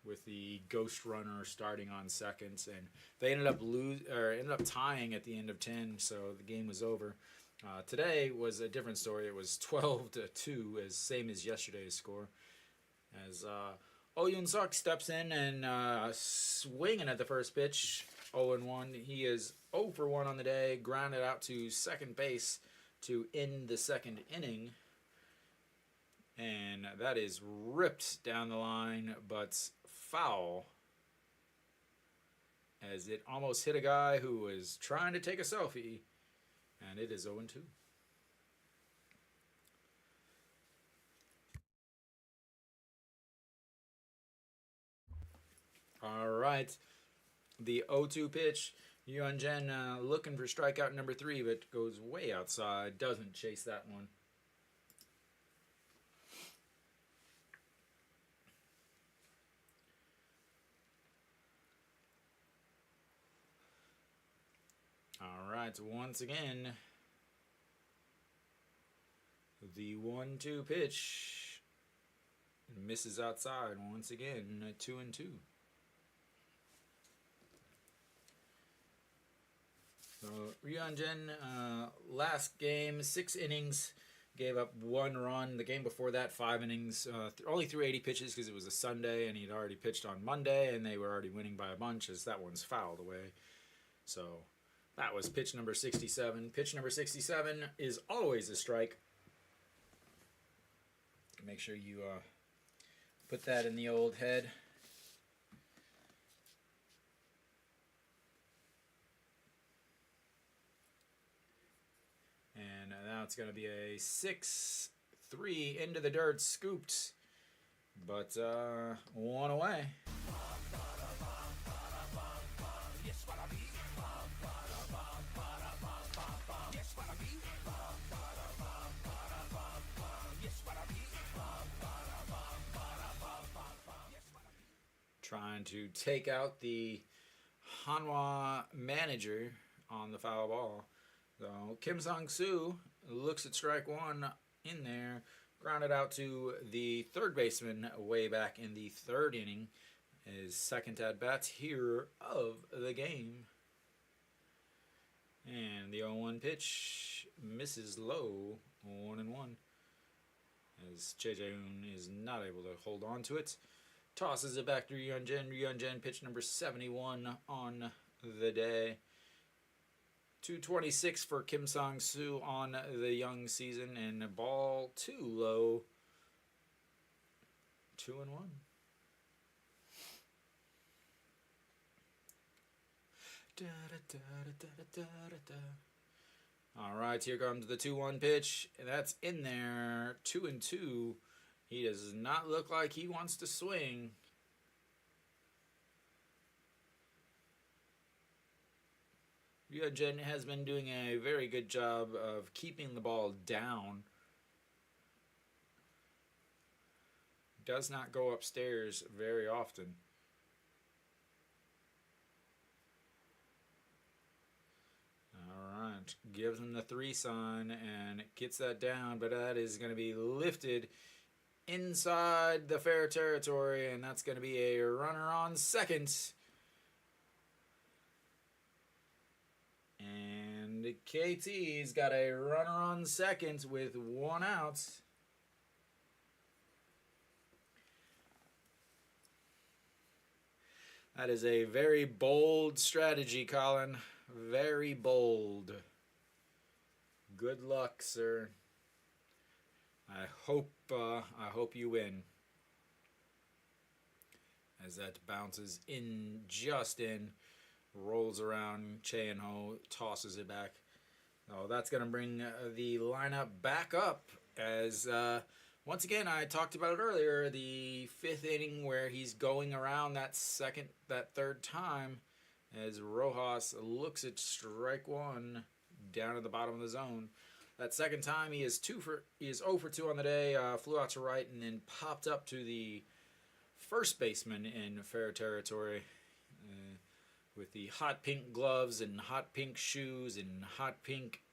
with the ghost runner starting on seconds, and they ended up tying at the end of 10, so the game was over. Today was a different story. It was 12-2, same as yesterday's score. As Oh Yoon-suk steps in and swinging at the first pitch. 0-1. He is 0 for 1 on the day. Grounded out to second base to end the second inning. And that is ripped down the line, but foul. As it almost hit a guy who was trying to take a selfie. And it is 0-2. All right. The 0-2 pitch. Yuan-jen looking for strikeout number 3, but goes way outside. Doesn't chase that one. All right. Once again, the 1-2 pitch misses outside once again. 2-2. So Ryunjin, last game, 6 innings, gave up 1 run. The game before that, 5 innings, only threw 80 pitches because it was a Sunday and he'd already pitched on Monday and they were already winning by a bunch as that one's fouled away. So that was pitch number 67. Pitch number 67 is always a strike. Make sure you put that in the old head. And now it's going to be a 6-3 into the dirt, scooped, but 1 away. Trying to take out the Hanwha manager on the foul ball. So Kim Sang-soo looks at strike 1 in there, grounded out to the third baseman way back in the 3rd inning. His second at bat here of the game. And the 0-1 pitch misses low, 1-1. As Choi Jae-hoon is not able to hold on to it. Tosses it back to Ryunjin. Ryunjin, pitch number 71 on the day. 226 for Kim Sang-soo on the young season, and ball 2 low. 2-1. All right, here comes the 2-1 pitch. That's in there. 2-2. He does not look like he wants to swing. Ryujin has been doing a very good job of keeping the ball down. Does not go upstairs very often. Alright, gives him the 3 sign and gets that down, but that is going to be lifted inside the fair territory, and that's going to be a runner on second. And KT's got a runner on second with 1 out. That is a very bold strategy, Colin. Very bold. Good luck, sir. I hope you win. As that bounces in, just in, rolls around, Chae-in-ho tosses it back. Oh, that's going to bring the lineup back up as, once again, I talked about it earlier, the 5th inning where he's going around that 3rd time as Rojas looks at strike 1 down at the bottom of the zone. That 2nd time, he is 0 for 2 on the day, flew out to right, and then popped up to the first baseman in fair territory with the hot pink gloves and hot pink shoes and hot pink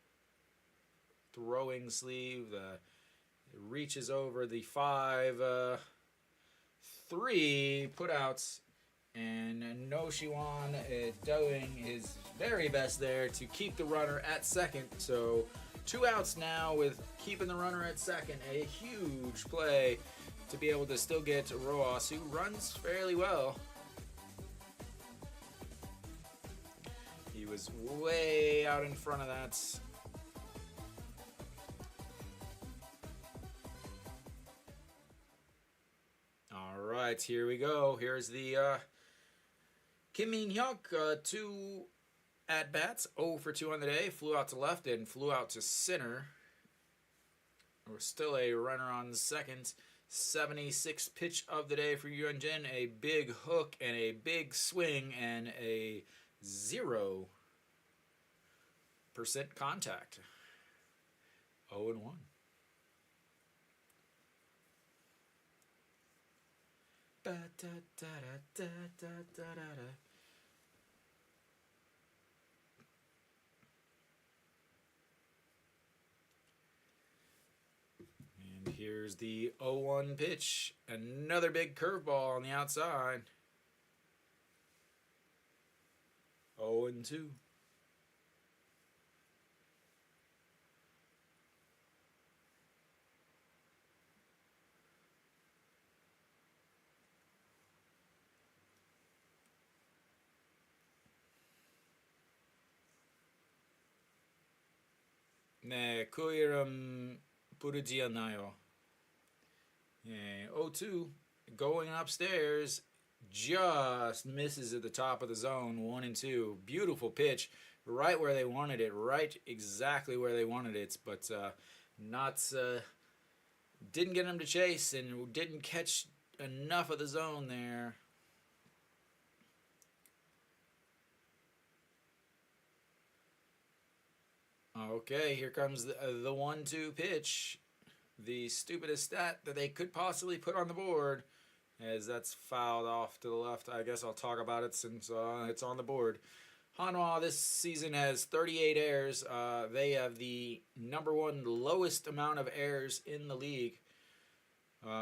throwing sleeve. Reaches over the 5-3 putouts, and No Shiwan is doing his very best there to keep the runner at second. So 2 outs now with keeping the runner at second. A huge play to be able to still get Roas, who runs fairly well. He was way out in front of that. All right, here we go. Here's the Kim Min-hyuk, 2 at-bats, 0 for 2 on the day. Flew out to left and flew out to center. We're still a runner on second. 76th pitch of the day for Hyunjin. A big hook and a big swing and a 0% contact. 0-1. And here's the 0-1 pitch. Another big curveball on the outside. 0-2. 네, 그 이름 부르지 않아요. 예, 0-2, going upstairs, just misses at the top of the zone, 1-2. Beautiful pitch, right where they wanted it, right exactly where they wanted it, but didn't get him to chase and didn't catch enough of the zone there. Okay, here comes the 1-2 pitch. The stupidest stat that they could possibly put on the board, as that's fouled off to the left. I guess I'll talk about it since it's on the board. Hanwha this season has 38 errors. They have the #1 lowest amount of errors in the league,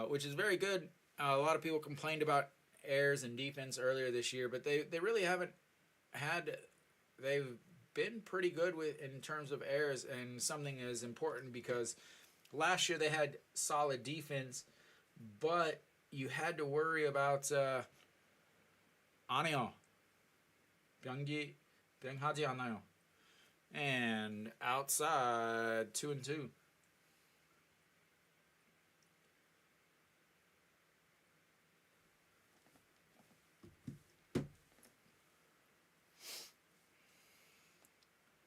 which is very good. A lot of people complained about errors in defense earlier this year, but they really haven't had. They've been pretty good in terms of errors, and something is important because last year they had solid defense, but you had to worry about 아니요. 병하지 않아요. And outside 2-2.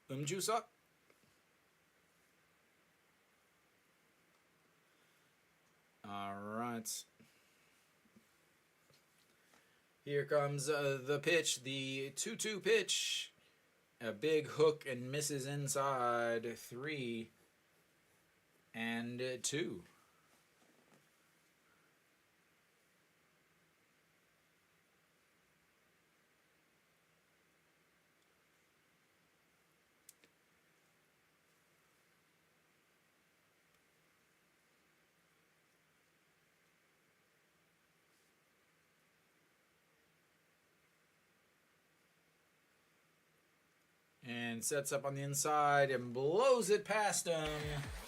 음주석. All right. Here comes the pitch, the 2-2 pitch. A big hook and misses inside 3-2. And sets up on the inside and blows it past him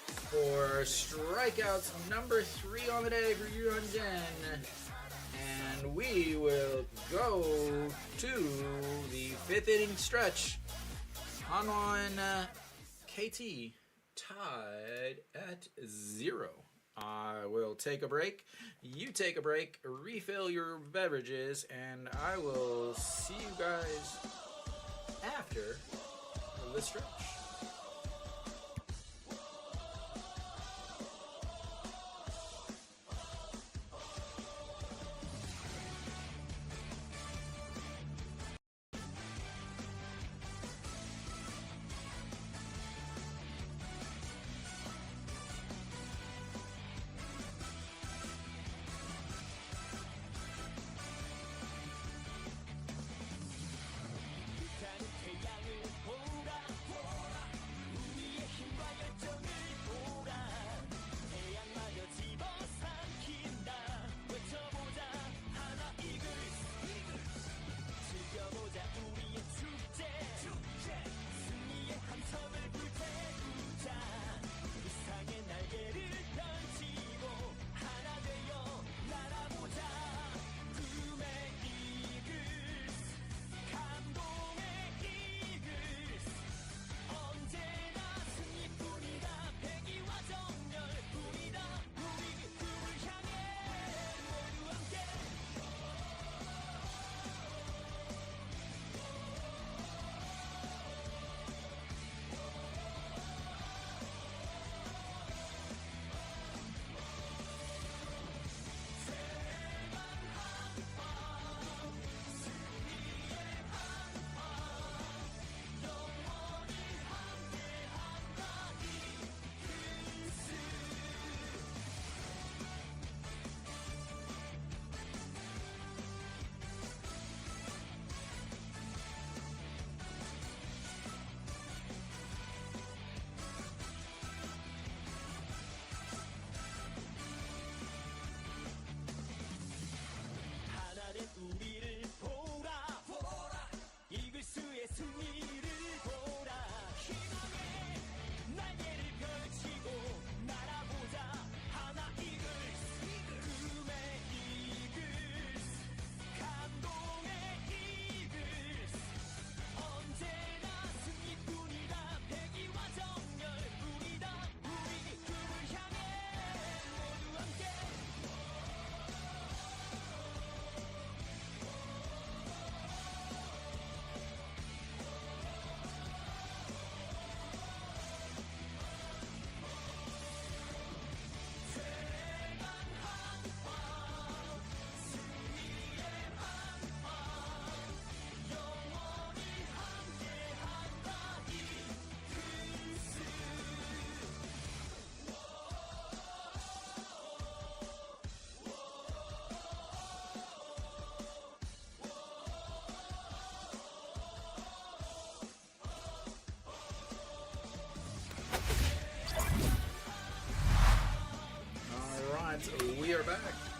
for strikeouts #3 on the day for Hyunjin. And we will go to the 5th inning stretch. Hanwha and KT tied at 0. I will take a break. You take a break, refill your beverages, and I will see you guys after the stretch.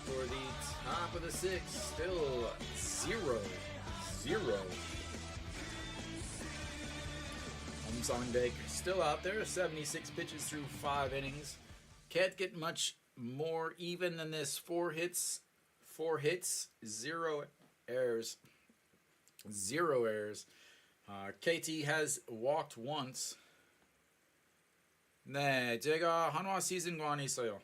For the top of the sixth, still 0-0. Songbeck still out there, 76 pitches through 5 innings. Can't get much more even than this. 4 hits, 0 errors. 0 errors. KT has walked once. 네, 제가 한화 시즌관이 있어요.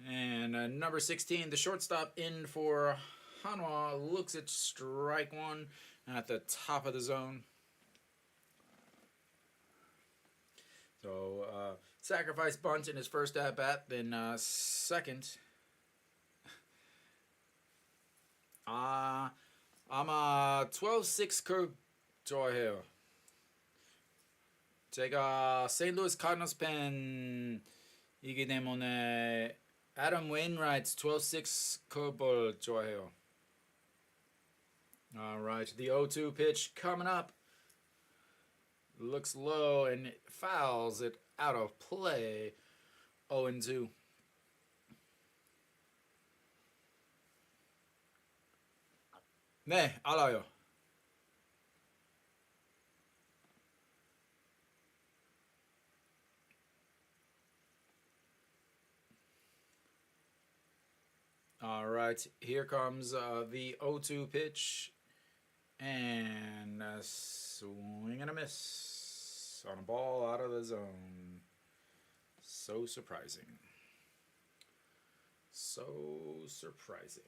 And number 16, the shortstop in for Hanwha, looks at strike 1 at the top of the zone. So, sacrifice bunt in his first at-bat, then second. 아마 12-6 curve 좋아해요. 제가 세인트루이스 카디널스 팬이기 때문에 Adam Wainwright's 12-6 curveball 좋아해요. Alright, the 0-2 pitch coming up. Looks low and fouls it out of play. 0-2. 네, 알아요. All right, here comes the 0-2 pitch. And a swing and a miss on a ball out of the zone. So surprising. So surprising.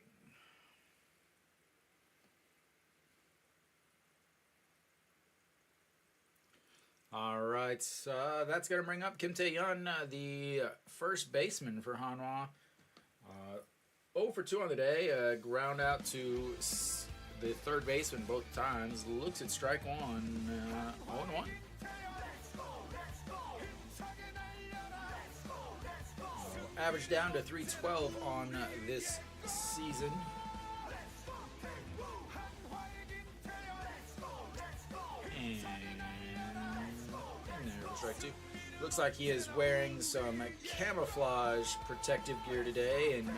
All right, that's going to bring up Kim Tae-yeon, the first baseman for Hanwha. 0 for 2 on the day, ground out to the third baseman both times. Looks at strike 1, 0-1. Average down to 312 on this season. And there's strike 2. Looks like he is wearing some camouflage protective gear today in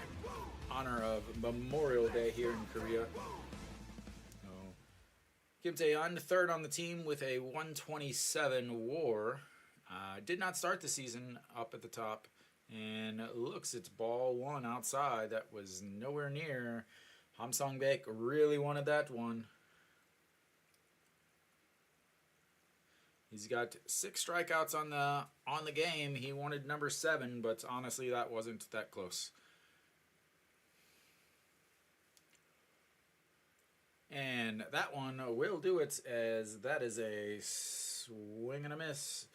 honor of Memorial Day here in Korea. Kim Tae-yeon, third on the team with a 127 WAR. Did not start the season up at the top. And looks, it's ball 1 outside. That was nowhere near. Ham Song-baek really wanted that one. He's got 6 strikeouts on the game. He wanted number 7, but honestly, that wasn't that close. And that one will do it, as that is a swing and a miss.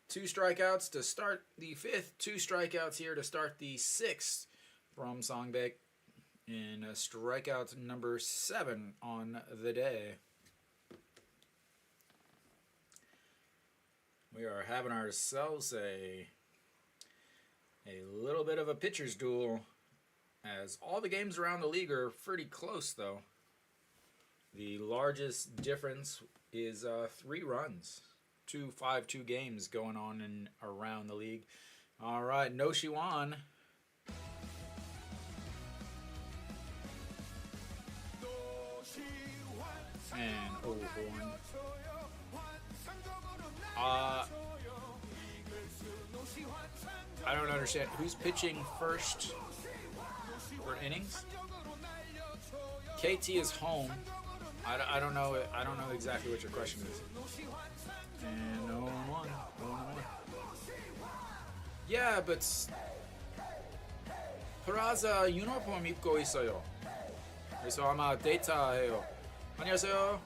2 strikeouts to start the 5th, 2 strikeouts here to start the 6th from Song-baek. And strikeout number 7 on the day. We are having ourselves a little bit of a pitcher's duel, as all the games around the league are pretty close, though. The largest difference is 3 runs. 2 5-2 games going on in around the league. All right, No Shiwan. And 0 for 1. I don't understand. Who's pitching first for innings? KT is home. I don't know. I don't know exactly what your question is. And 0-1. 0-1. Yeah, but Peraza 유니폼 입고 있어요. 그래서 아마 데이터예요. 안녕하세요.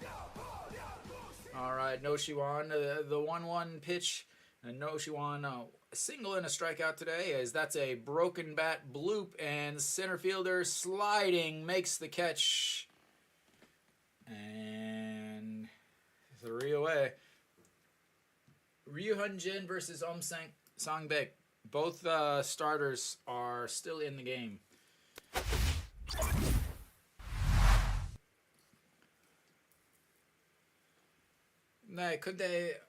All right, No Shiwan, the 1-1 pitch, and No Shiwan, a single and a strikeout today, as that's a broken bat bloop, and center fielder sliding makes the catch, and 3 away. Ryu Hyun-jin versus Song-baek. Both starters are still in the game. 네, 근데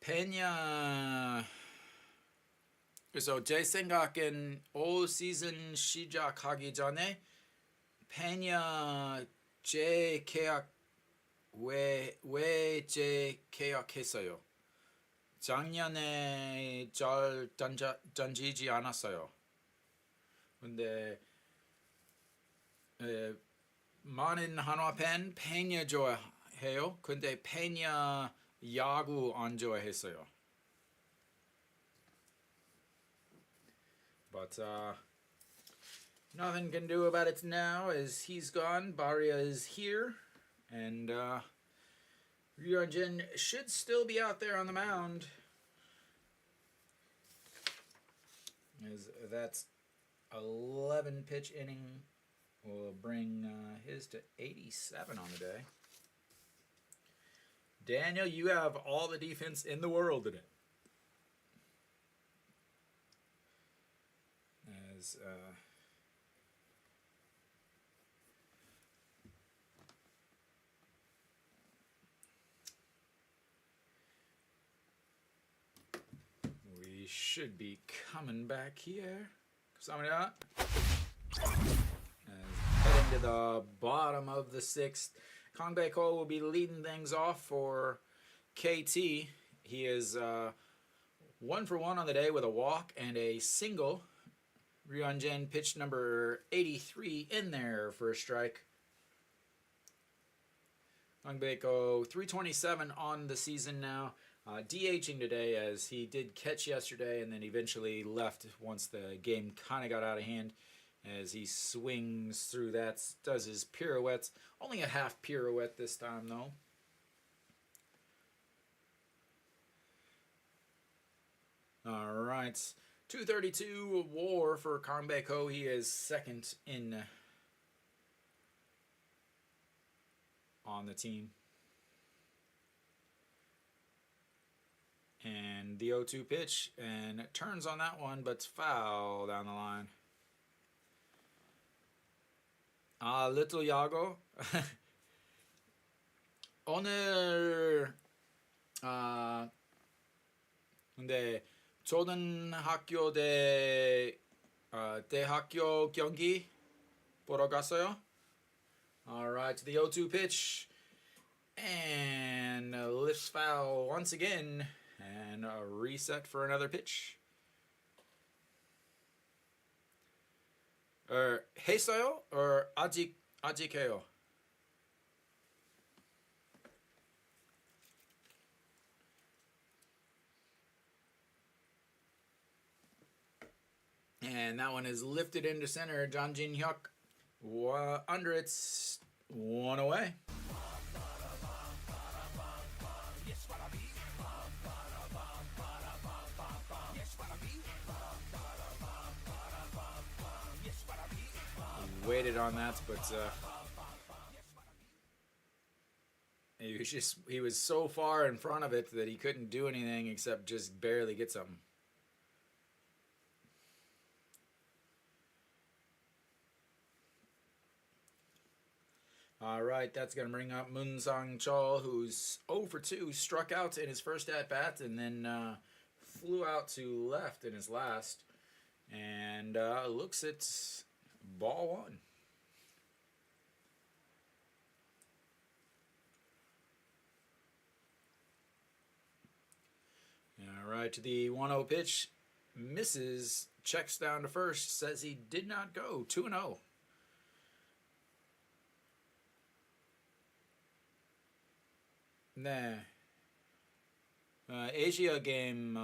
페냐 그래서 제 생각엔 올 시즌 시작하기 전에 페냐 재계약 왜 재계약했어요? 작년에 잘 던지지 않았어요. 근데 많은 한화 팬 페냐 좋아해요. 근데 페냐 야구 안 좋아했어요. But nothing can do about it now as he's gone. Barria is here. And Ryujin should still be out there on the mound. As that's 11 pitch inning will bring his to 87 on the day. Daniel, you have all the defense in the world today. As we should be coming back here. 감사합니다. Heading to the bottom of the sixth. Kang Bae-ko will be leading things off for KT. He is 1 for 1 on the day with a walk and a single. Ryujin pitched number 83 in there for a strike. Kang Bae-ko 327 on the season now. DHing today as he did catch yesterday and then eventually left once the game kind of got out of hand as he swings through that, does his pirouettes. Only a half pirouette this time though. Alright, 232 WAR for Kang Bae-ko. He is second in on the team. And the 0-2 pitch, and it turns on that one, but it's foul down the line. Little Yago. 오늘 근데 초등학교 대학교 경기 보러 갔어요. Alright, to the 0-2 pitch, and lifts foul once again. And a reset for another pitch. 했어요? or 아직해요? And that one is lifted into center. John Jin Hyuk under it's one away. Waited on that, but he was so far in front of it that he couldn't do anything except just barely get something. All right, that's going to bring up Moon Sang-chul, who's 0 for 2, struck out in his first at-bat and then flew out to left in his last. And looks at ball one. All right, to the 1-0 pitch. Misses, checks down to first, says he did not go. 2-0. 네. Asia game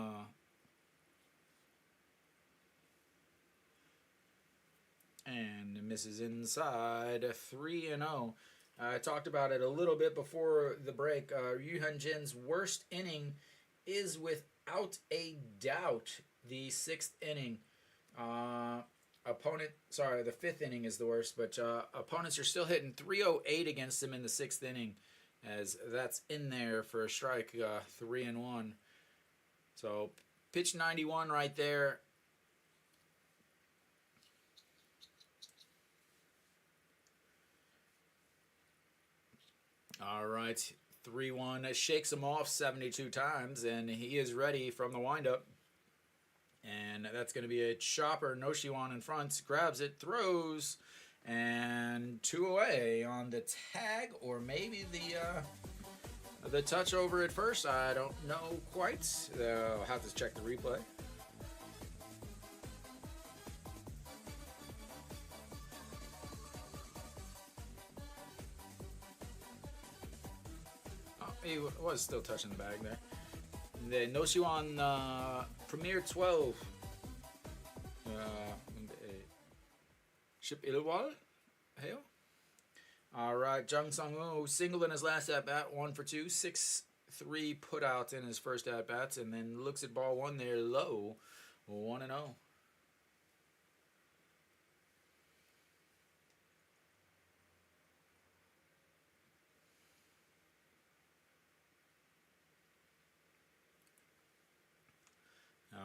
and misses inside. 3-0. I talked about it a little bit before the break. Ryujin's worst inning is without a doubt the 6th inning. The 5th inning is the worst, but opponents are still hitting 308 against him in the 6th inning, as that's in there for a strike. 3-1. So pitch 91 right there. All right, 3-1. Shakes him off 72 times, and he is ready from the windup. And that's going to be a chopper. Noshiwan in front, grabs it, throws, and 2 away on the tag, or maybe the touch over at first. I don't know quite. I'll have to check the replay. Oh, he was still touching the bag there. The Noshiwan Premier 12. Ship Ilwal. Hail. Alright, Jung Sung-woo singled in his last at-bat, 1 for 2, 6-3 put out in his first at-bats, and then looks at ball 1 there low, 1-0.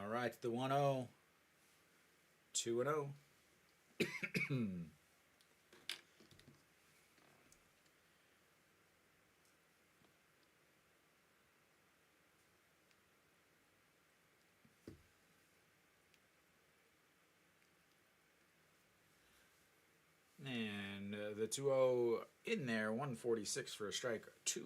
Alright, the 1-0, 2-0. And the 2-0 in there, 146 for a strike, 2-1.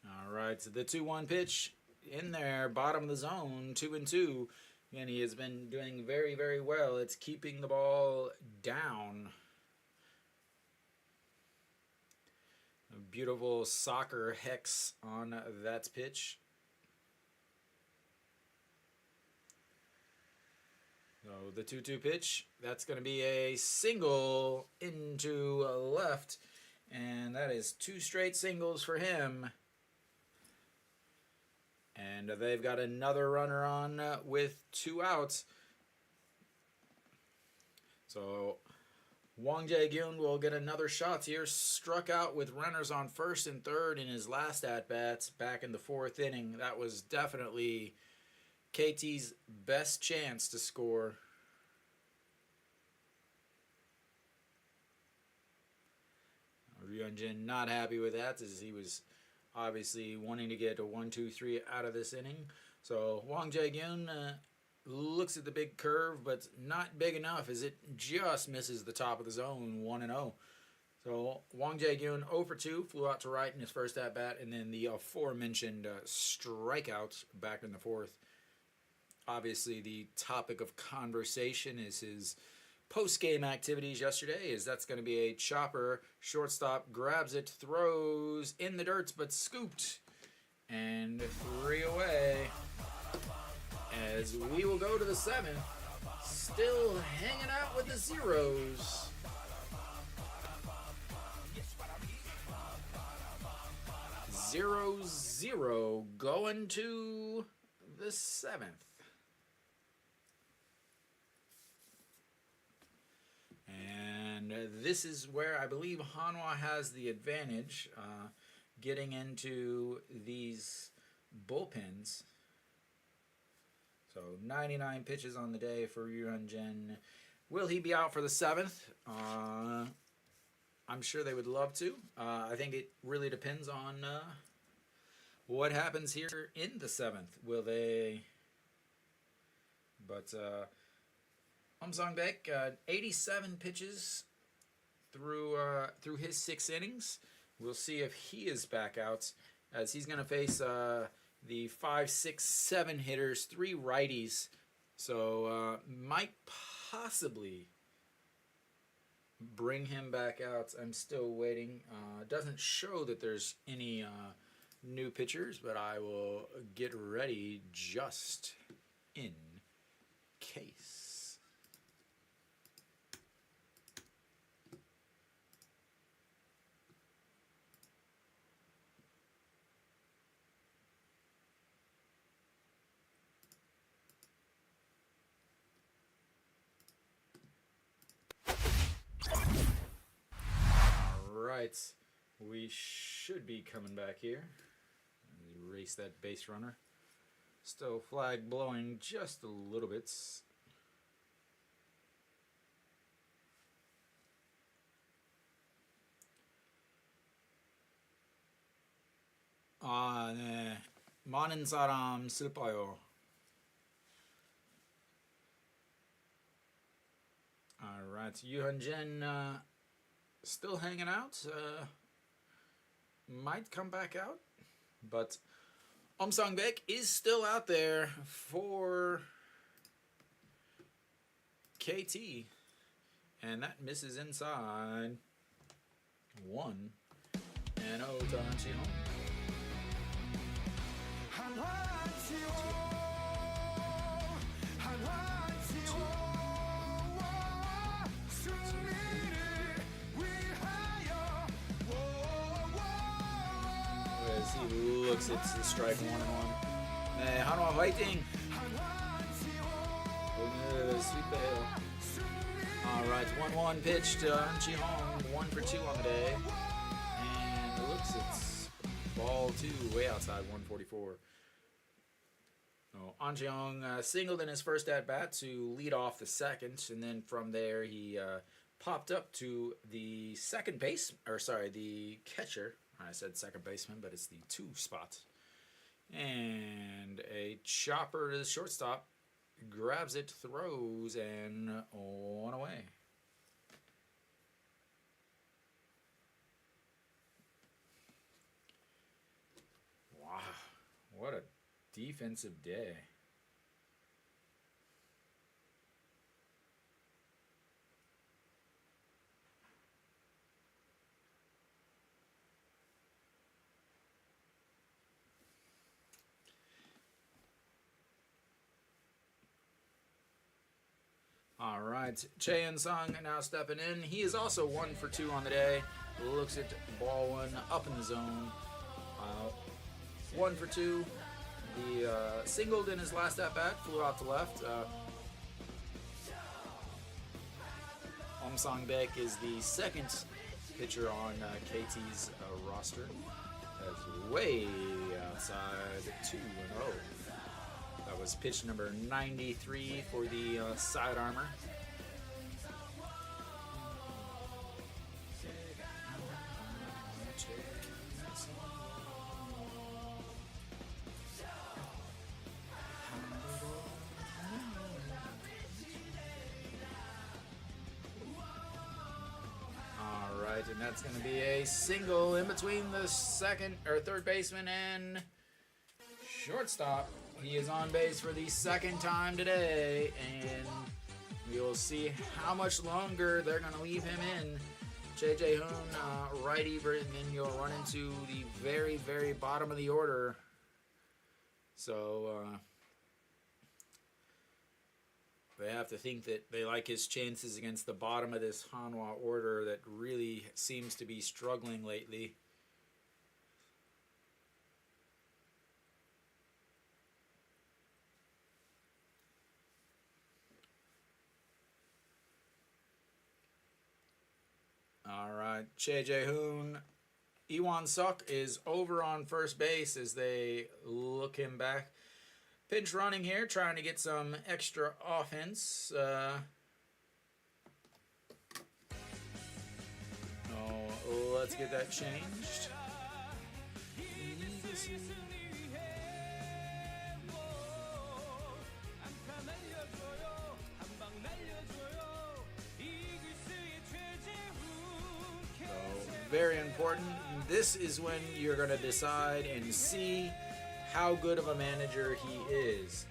All right, so the 2-1 pitch in there, bottom of the zone, 2-2. And he has been doing very, very well. It's keeping the ball down. A beautiful soccer hex on that pitch. So the 2-2 pitch, that's going to be a single into left. And that is 2 straight singles for him. And they've got another runner on with 2 outs. So Wang Jae-gyun will get another shot here. Struck out with runners on first and third in his last at-bats back in the 4th inning. That was definitely KT's best chance to score. Ryunjin not happy with that, as he was obviously wanting to get a 1-2-3 out of this inning. So Wang Jae-gyun looks at the big curve, but not big enough as it just misses the top of the zone, 1-0. So Wang Jae-gyun 0 for 2, flew out to right in his first at-bat, and then the aforementioned strikeout back in the 4th. Obviously, the topic of conversation is his post-game activities yesterday, as that's going to be a chopper. Shortstop grabs it, throws in the dirt, but scooped. And 3 away. As we will go to the 7th. Still hanging out with the zeros. Zero, 0 going to the 7th. And this is where I believe Hanwha has the advantage, getting into these bullpens. So 99 pitches on the day for Ryunjin. Will he be out for the 7th? I'm sure they would love to. I think it really depends on what happens here in the 7th. Will they... But... Sang-baek, 87 pitches through his 6 innings. We'll see if he is back out, as he's going to face the 5, 6, 7 hitters, 3 righties. So might possibly bring him back out. I'm still waiting. Doesn't show that there's any new pitchers, but I will get ready just in case. Right, we should be coming back here. Erase that base runner. Still flag blowing just a little bit. 아, 네. 많은 사람 슬퍼요. Alright, Yu Jin still hanging out. Might come back out. But Sang-baek is still out there for KT. And that misses inside. 1. And oh, to Hanwha. As he looks at the strike 1-1. 네, Hanwha fighting. Sweep the hill. Alright, 1-1 pitch to Hanwha. 1 for 2 on the day. And looks it's ball 2 way outside 144. Oh, An Ji-hong singled in his first at bat to lead off the second, and then from there he popped up to the second base, or sorry, the catcher. I said second baseman, but it's the 2 spot. And a chopper to the shortstop, grabs it, throws, and 1 away. Wow, what a defensive day. All right, Che In-sung now stepping in. He is also 1 for 2 on the day. Looks at ball 1 up in the zone. 1 for 2. He singled in his last at bat, flew out to left. Sang-baek is the second pitcher on KT's roster. That's way outside 2-0. That was pitch number 93 for the side armor. All right, and that's going to be a single in between the second or third baseman and shortstop. He is on base for the second time today, and we will see how much longer they're going to leave him in. J.J. Hoon, righty, and then you'll run into the very, very bottom of the order. So they have to think that they like his chances against the bottom of this Hanwha order that really seems to be struggling lately. All right, Che Jae-hoon. Iwan Suk is over on first base as they look him back. Pinch running here, trying to get some extra offense. Let's get that changed. Very important. This is when you're going to decide and see how good of a manager he is.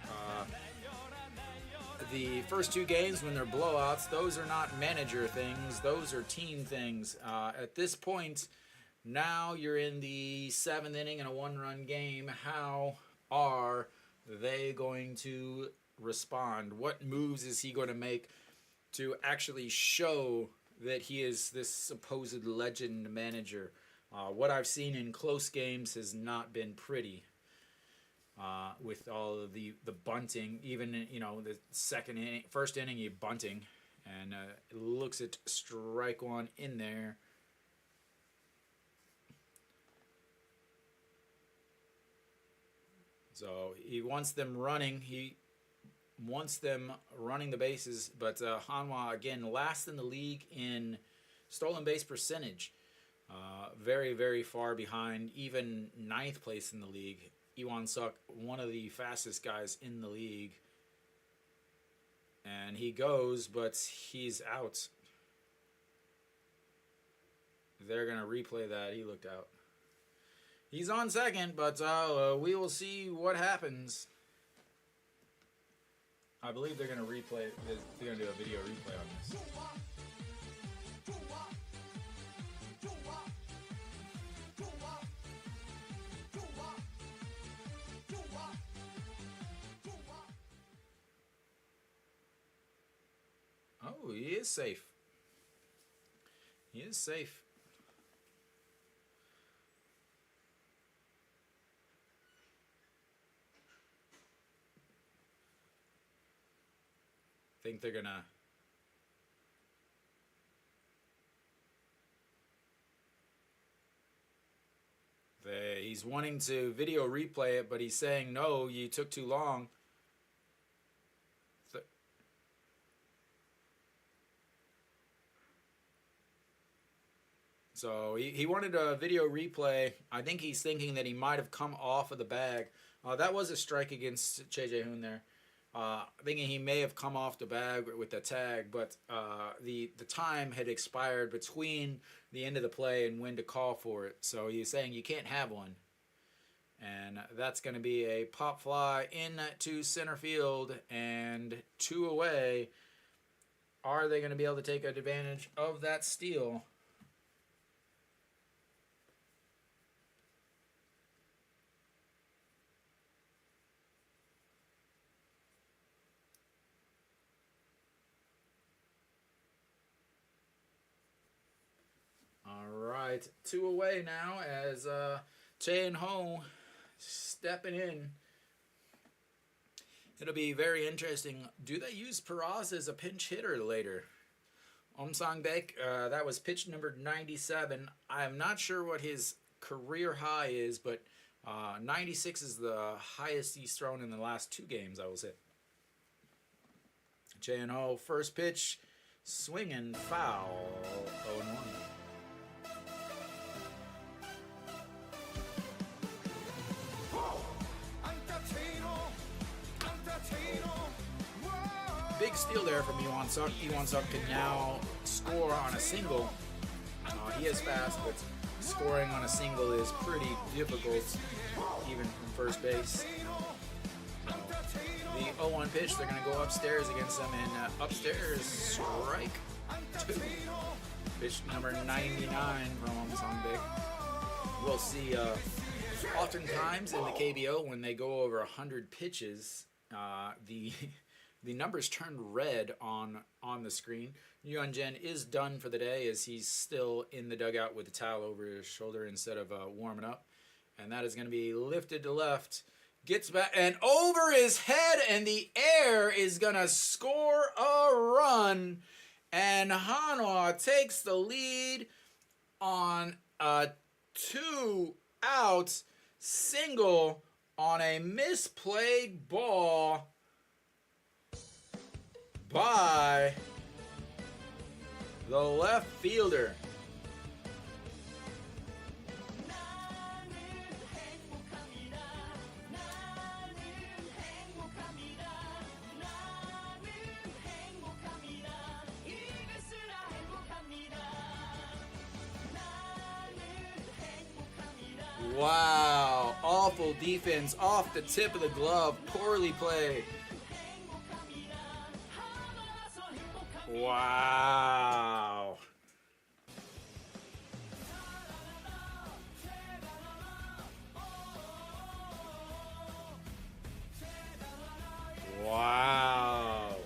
The first 2 games when they're blowouts, those are not manager things, those are team things. At this point, now you're in the 7th inning in a 1-run game. How are they going to respond? What moves is he going to make to actually show that he is this supposed legend manager? What I've seen in close games has not been pretty. With all of the bunting, even the first inning, he bunting, and looks at strike 1 in there. So he wants them running. He wants them running the bases. But Hanwha, again, last in the league in stolen base percentage. Very, very far behind, even 9th place in the league. Iwan Suk, one of the fastest guys in the league. And he goes, but he's out. They're going to replay that. He looked out. He's on second, but we will see what happens. I believe they're going to replay. They're going to do a video replay on this. Oh, he is safe. He is safe. I think they're gonna. He's wanting to video replay it, but he's saying, no, you took too long. So he wanted a video replay. I think he's thinking that he might have come off of the bag. That was a strike against JJ Hoon there. Thinking he may have come off the bag with the tag, but the time had expired between the end of the play and when to call for it. So he's saying you can't have one. And that's going to be a pop fly into center field and 2 away. Are they going to be able to take advantage of that steal? All right, 2 away now as Che and Ho stepping in. It'll be very interesting. Do they use Peraz as a pinch hitter later? Sang-baek, that was pitch number 97. I'm not sure what his career high is, but 96 is the highest he's thrown in the last 2 games, I will say. Che and Ho, first pitch, swinging, foul, 0-1. Big steal there from Iwan Suk. Iwan Suk can now score on a single. He is fast, but scoring on a single is pretty difficult, even from first base. The 0-1 pitch, they're going to go upstairs against them, and upstairs, strike 2. Pitch number 99 from Sang-baek. We'll see oftentimes in the KBO when they go over 100 pitches, the numbers turn red on the screen. Yuan-jin is done for the day as he's still in the dugout with the towel over his shoulder instead of warming up. And that is going to be lifted to left. Gets back and over his head, and the air is going to score a run. And Hanwha takes the lead on a 2-out single on a misplayed ball by the left fielder. Wow, awful defense off the tip of the glove, poorly played. Wow. Wow.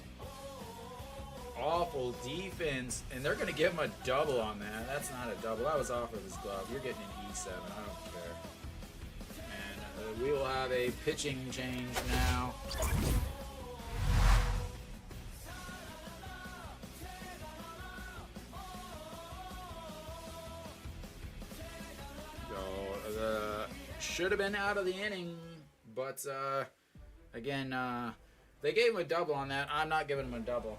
Awful defense. And they're going to give him a double on that. That's not a double. That was off of his glove. You're getting an E7. I don't care. And we will have a pitching change now. Should have been out of the inning, But again, they gave him a double on that. I'm not giving him a double.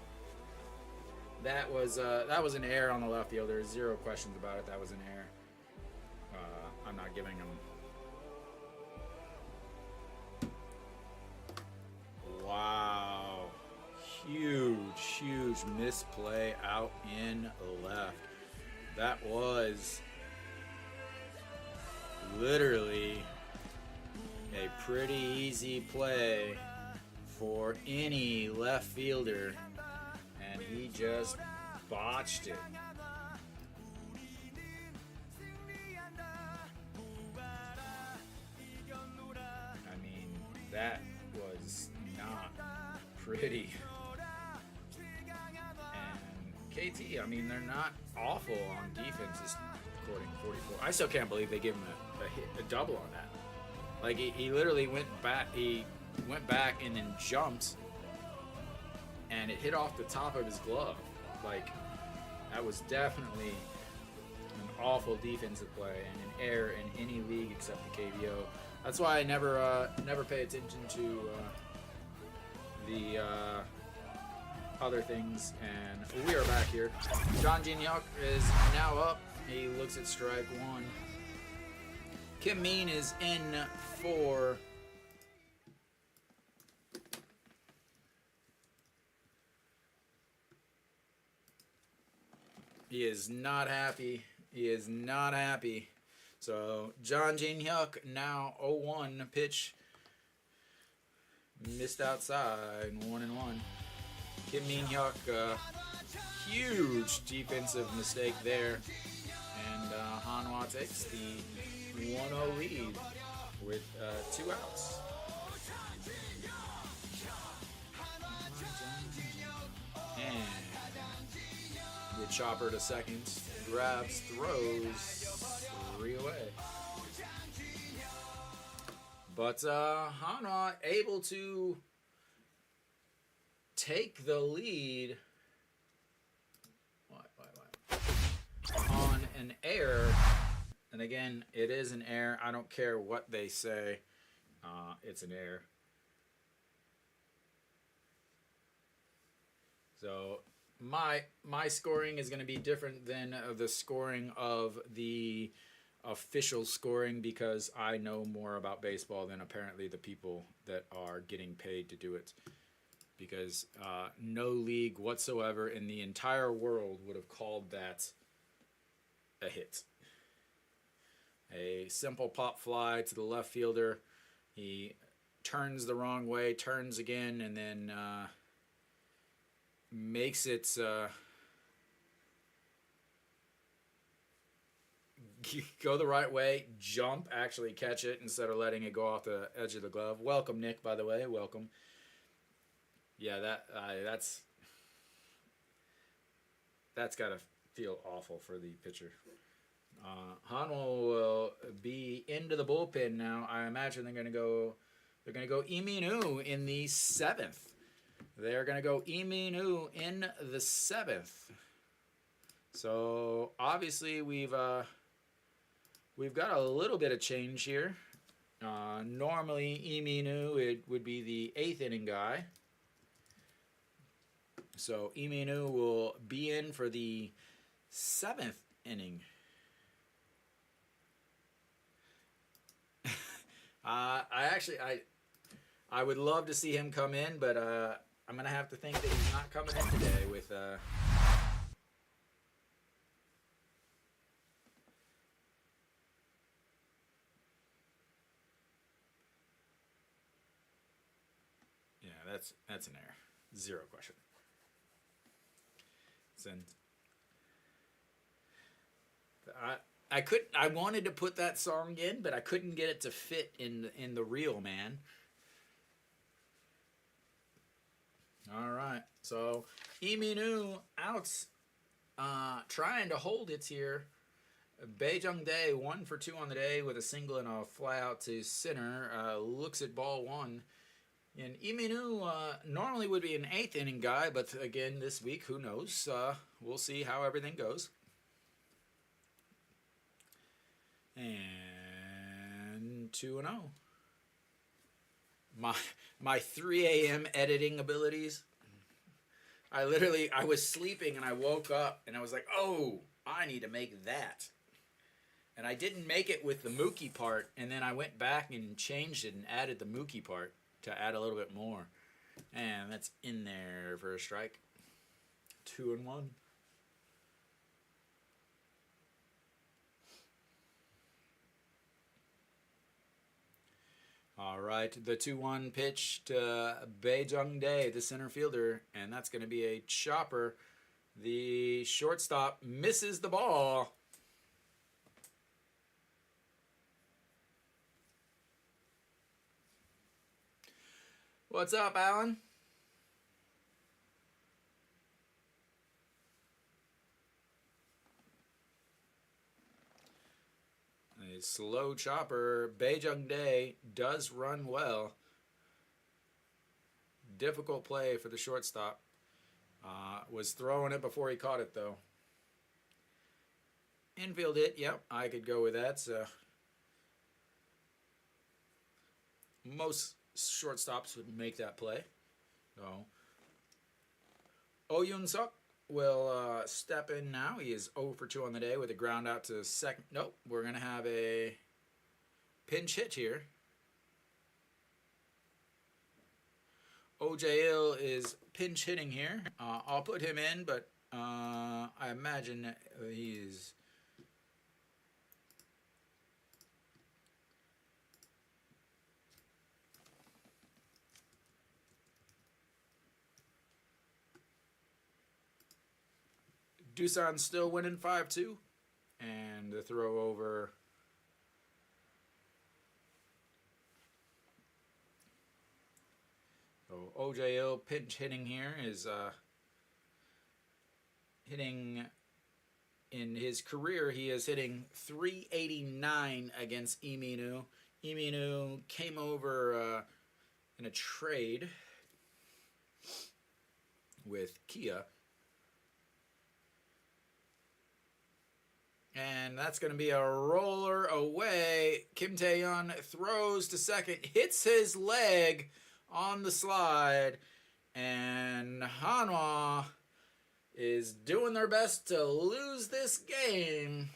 That was an error on the left field. There's zero questions about it. That was an error. I'm not giving him. Wow. Huge misplay out in left. That was literally a pretty easy play for any left fielder, and he just botched it. I mean, that was not pretty. And KT, I mean, they're not awful on defense, according to 44. I still can't believe they gave him a double on that. Like, he literally went back. He went back and then jumped, and it hit off the top of his glove. Like, that was definitely an awful defensive play and an error in any league except the KBO. That's why I never pay attention to the other things. And we are back here. John Jin-hyuk is now up. He looks at strike one. Kim Min is in for he is not happy. He is not happy. So John Jin-hyuk now 0-1 pitch. Missed outside, 1-1. Kim Min-hyuk, huge defensive mistake there. And Hanwha takes the 1-0 lead with 2 outs. And the chopper to second, grabs, throws 3 away. But Hanwha able to take the lead on an error. And again, it is an error. I don't care what they say. It's an error. So my scoring is going to be different than the scoring of the official scoring, because I know more about baseball than apparently the people that are getting paid to do it. Because no league whatsoever in the entire world would have called that a hit. A simple pop fly to the left fielder. He turns the wrong way, turns again, and then makes it go the right way, jump, actually catch it instead of letting it go off the edge of the glove. Welcome, Nick, by the way. Welcome. Yeah, that's got to feel awful for the pitcher. Hanwha will be into the bullpen now. I imagine they're going to go Iminu in the 7th. They're going to go Iminu in the 7th. So obviously we've got a little bit of change here. Normally Iminu, it would be the 8th inning guy. So Iminu will be in for the 7th inning. I would love to see him come in, but I'm gonna have to think that he's not coming in today with yeah, that's an error. Zero question. And I wanted to put that song in, but I couldn't get it to fit in the reel, man. All right, so Iminu outs, trying to hold it here. Baejung Dae 1 for 2 on the day with a single and a fly out to center. Looks at ball 1. And Iminu normally would be an 8th inning guy, but again this week, who knows? We'll see how everything goes. And 2-0. my my 3 a.m. editing abilities. I was sleeping and I woke up and I was like, oh, I need to make that. And I didn't make it with the Mookie part, and then I went back and changed it and added the Mookie part to add a little bit more. And that's in there for a strike. 2-1. All right, the 2-1 pitch to Bae Jung Dae, the center fielder, and that's going to be a chopper. The shortstop misses the ball. What's up, Alan? A slow chopper. Bae Jung Dae does run well. Difficult play for the shortstop. Was throwing it before he caught it, though. Infield hit. Yep, I could go with that. So most shortstops would make that play. So Oh Yoon Suk will step in now. He is 0 for 2 on the day with a ground out to second. Nope, we're going to have a pinch hit here. OJL is pinch hitting here. I'll put him in, but I imagine he's... Doosan's still winning 5-2. And the throw over... So OJL pinch hitting here is hitting... In his career, he is hitting .389 against Iminu. Iminu came over in a trade with Kia. And that's going to be a roller away. Kim Tae-yeon throws to second, hits his leg on the slide, and Hanwha is doing their best to lose this game.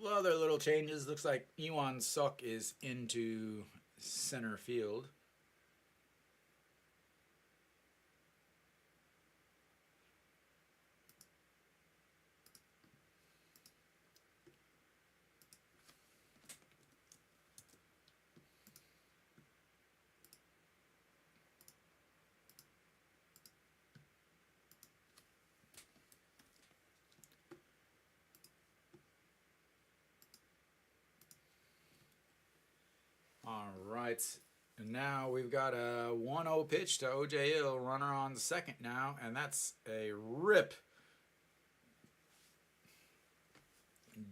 Other little changes. Looks like Iwan Suk is into center field. All right, and now we've got a 1-0 pitch to OJL, runner on second now, and that's a rip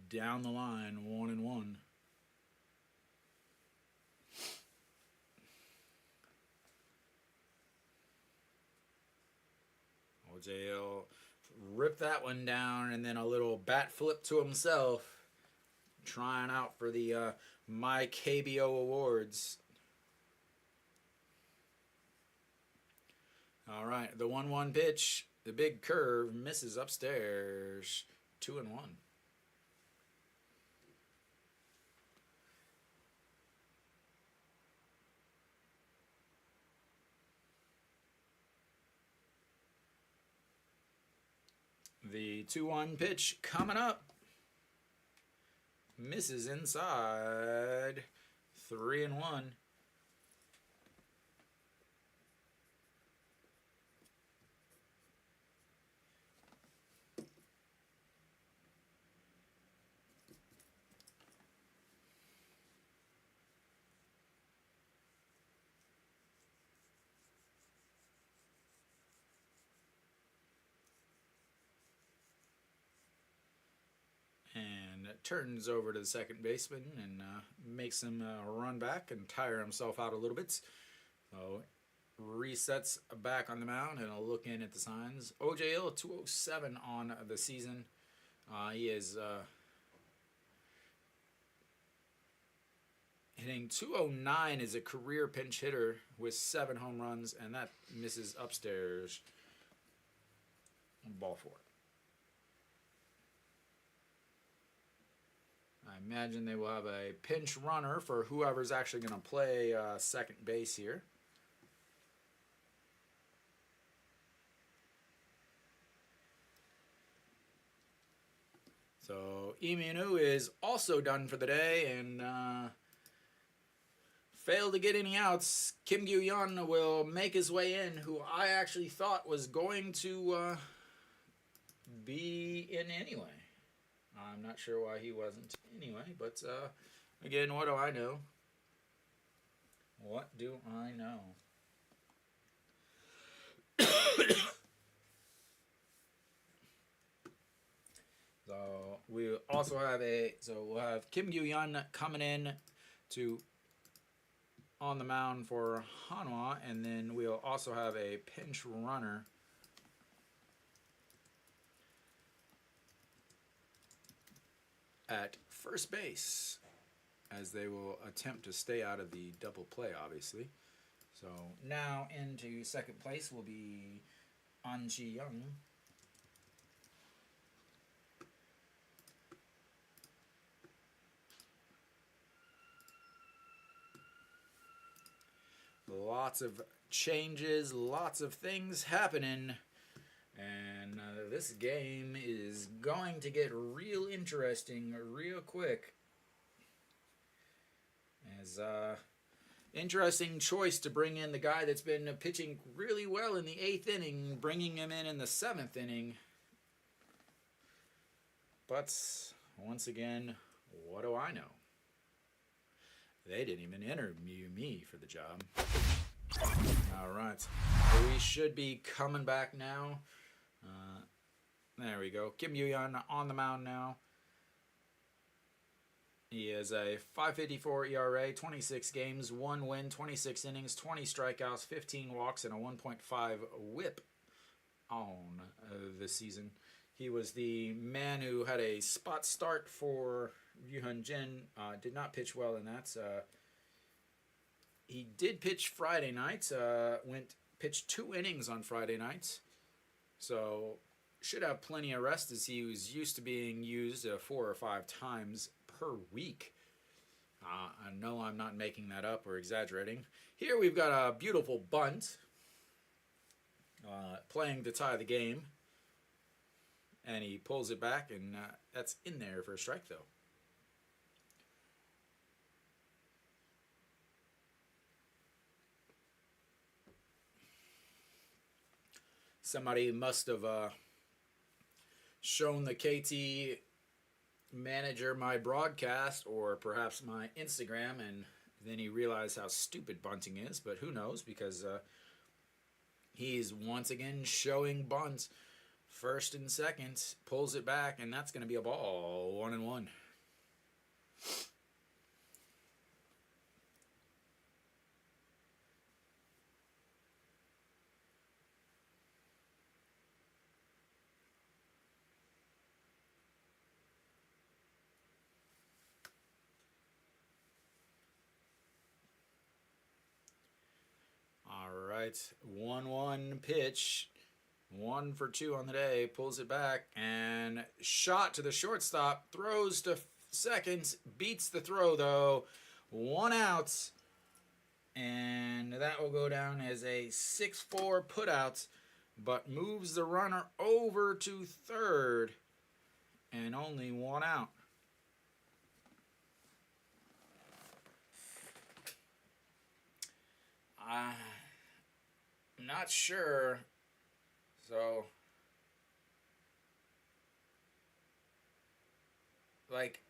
down the line, 1-1. OJL ripped that one down, and then a little bat flip to himself, trying out for the My KBO Awards. All right, the 1-1 pitch, the big curve, misses upstairs, 2-1. The 2-1 pitch coming up. Misses inside. 3-1. and turns over to the second baseman and makes him run back and tire himself out a little bit. So resets back on the mound, and I'll look in at the signs. OJ Hill, 207 on the season. He is hitting 209 as a career pinch hitter with 7 home runs, and that misses upstairs. Ball 4. I imagine they will have a pinch runner for whoever's actually going to play second base here. So Imunu is also done for the day and failed to get any outs. Kim Gyu-yeon will make his way in, who I actually thought was going to be in anyway. I'm not sure why he wasn't anyway, but again, what do I know? What do I know? So we also have we'll have Kim Gyu-yeon coming in to on the mound for Hanwha, and then we'll also have a pinch runner at first base, as they will attempt to stay out of the double play, obviously. So now into second place will be An Ji-young. Lots of changes, lots of things happening, and this game is going to get real interesting real quick. As interesting choice to bring in the guy that's been pitching really well in the 8th inning, bringing him in the 7th inning. But once again, what do I know? They didn't even interview me for the job. All right, we should be coming back now. There we go. Kim Gyu-yeon on the mound now. He has a 5.54 ERA, 26 games, 1 win, 26 innings, 20 strikeouts, 15 walks, and a 1.5 WHIP on the season. He was the man who had a spot start for Ryuhyun Jin. Did not pitch well in that. He did pitch Friday night. Pitched 2 innings on Friday night. So should have plenty of rest, as he was used to being used 4 or 5 times per week. I know I'm not making that up or exaggerating. Here we've got a beautiful bunt. Playing to tie the game. And he pulls it back, and that's in there for a strike, though. Somebody must have shown the KT manager my broadcast, or perhaps my Instagram, and then he realized how stupid bunting is. But who knows, because he's once again showing bunts. First and second, pulls it back, and that's going to be a ball. 1-1. All right, 1-1 pitch. 1 for 2 on the day, pulls it back, and shot to the shortstop, throws to second, beats the throw though, 1 out, and that will go down as a 6-4 putout, but moves the runner over to third, and only 1 out. I'm not sure. So, like,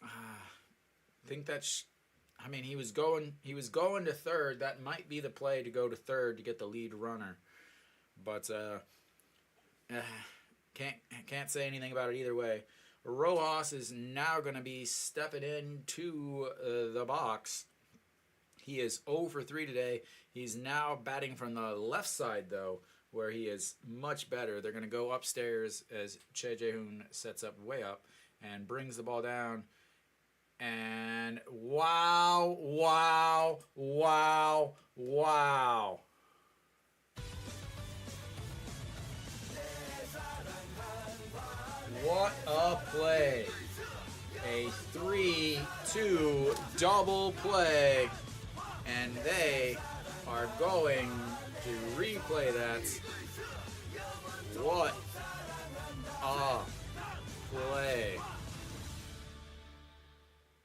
I think that's, I mean, he was going to third. That might be the play to go to third to get the lead runner. But can't say anything about it either way. Rojas is now going to be stepping into the box. He is 0 for 3 today. He's now batting from the left side, though, where he is much better. They're going to go upstairs as Che Jae-hoon sets up way up and brings the ball down. And wow, wow, wow, wow. What a play. A 3-2 double play. And they are going to replay that. What a play.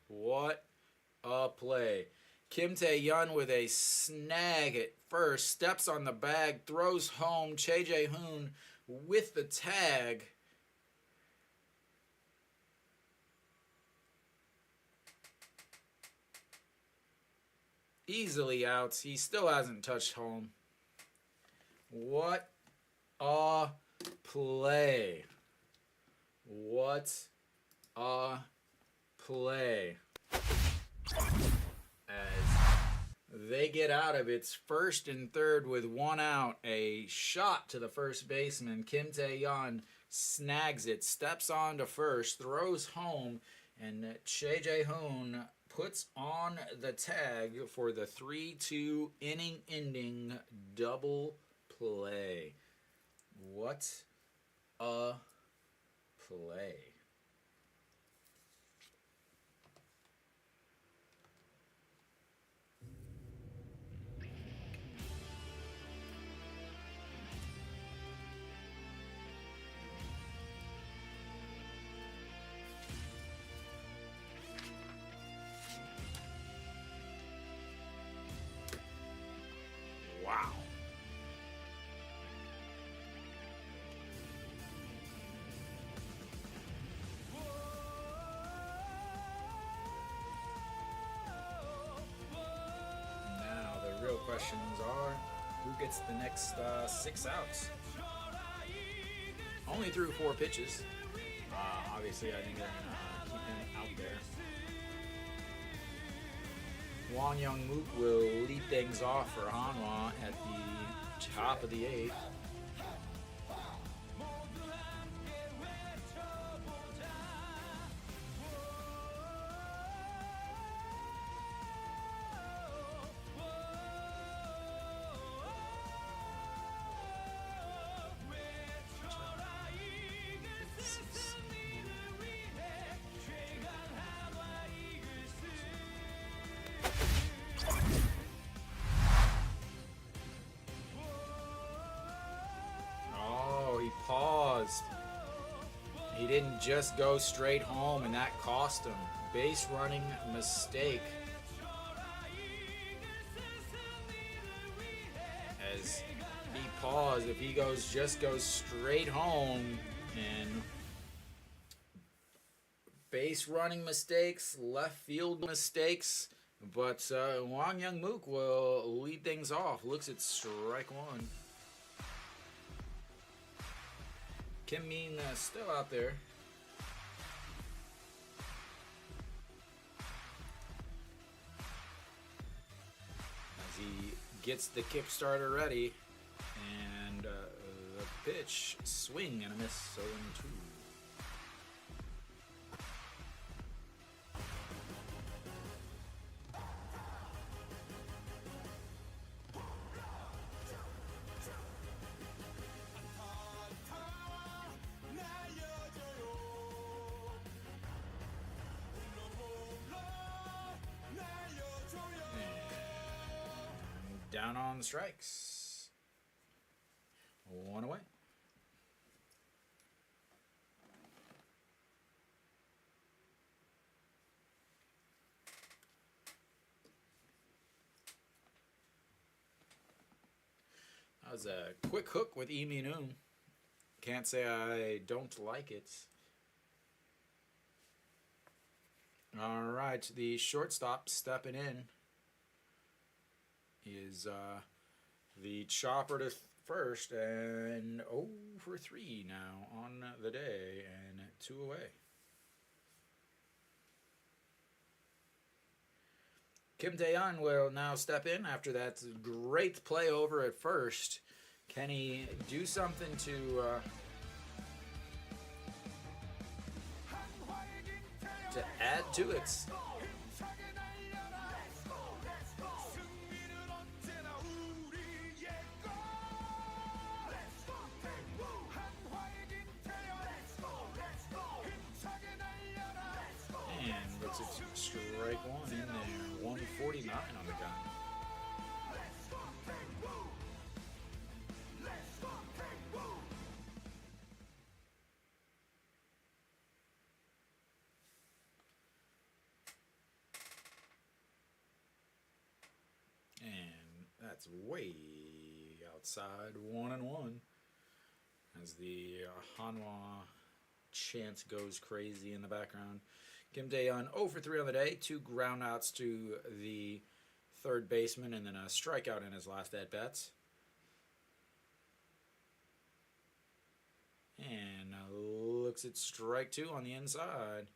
What a play. Kim Tae-yeon with a snag at first. Steps on the bag. Throws home. Che Jae-hoon with the tag. Easily out. He still hasn't touched home. What a play. What a play. As they get out of it, first and third with one out. A shot to the first baseman. Kim Tae-yeon snags it, steps on to first, throws home, and Che Jae-hoon puts on the tag for the 3-2 inning-ending double play. What a play. Wow. Now the real questions are, who gets the next 6 outs? Only threw 4 pitches. Obviously, I think they're going to keep him out there. Won Young-mook will lead things off for Hanwha at the top of the 8th. Paused. He didn't just go straight home, and that cost him. Base running mistake. As he paused, if he just goes straight home, and base running mistakes, left field mistakes, but Won Young-mook will lead things off. Looks at strike 1. Kim Min still out there. As he gets the Kickstarter ready. And the pitch, swing and a miss, 0-2. Down on the strikes. 1 away. That was a quick hook with Lee Min-hoon. Can't say I don't like it. All right, the shortstop stepping in is the chopper to first, and 0 for 3 now on the day, and 2 away. Kim Tae-yeon will now step in after that great play over at first. Can he do something to add to it? And looks at strike one in there. 149 on the gun. And that's way outside. 1-1 as the Hanwha chant goes crazy in the background. Kim Tae-yeon 0 for 3 on the day. 2 groundouts to the third baseman, and then a strikeout in his last at-bats. And looks at strike 2 on the inside.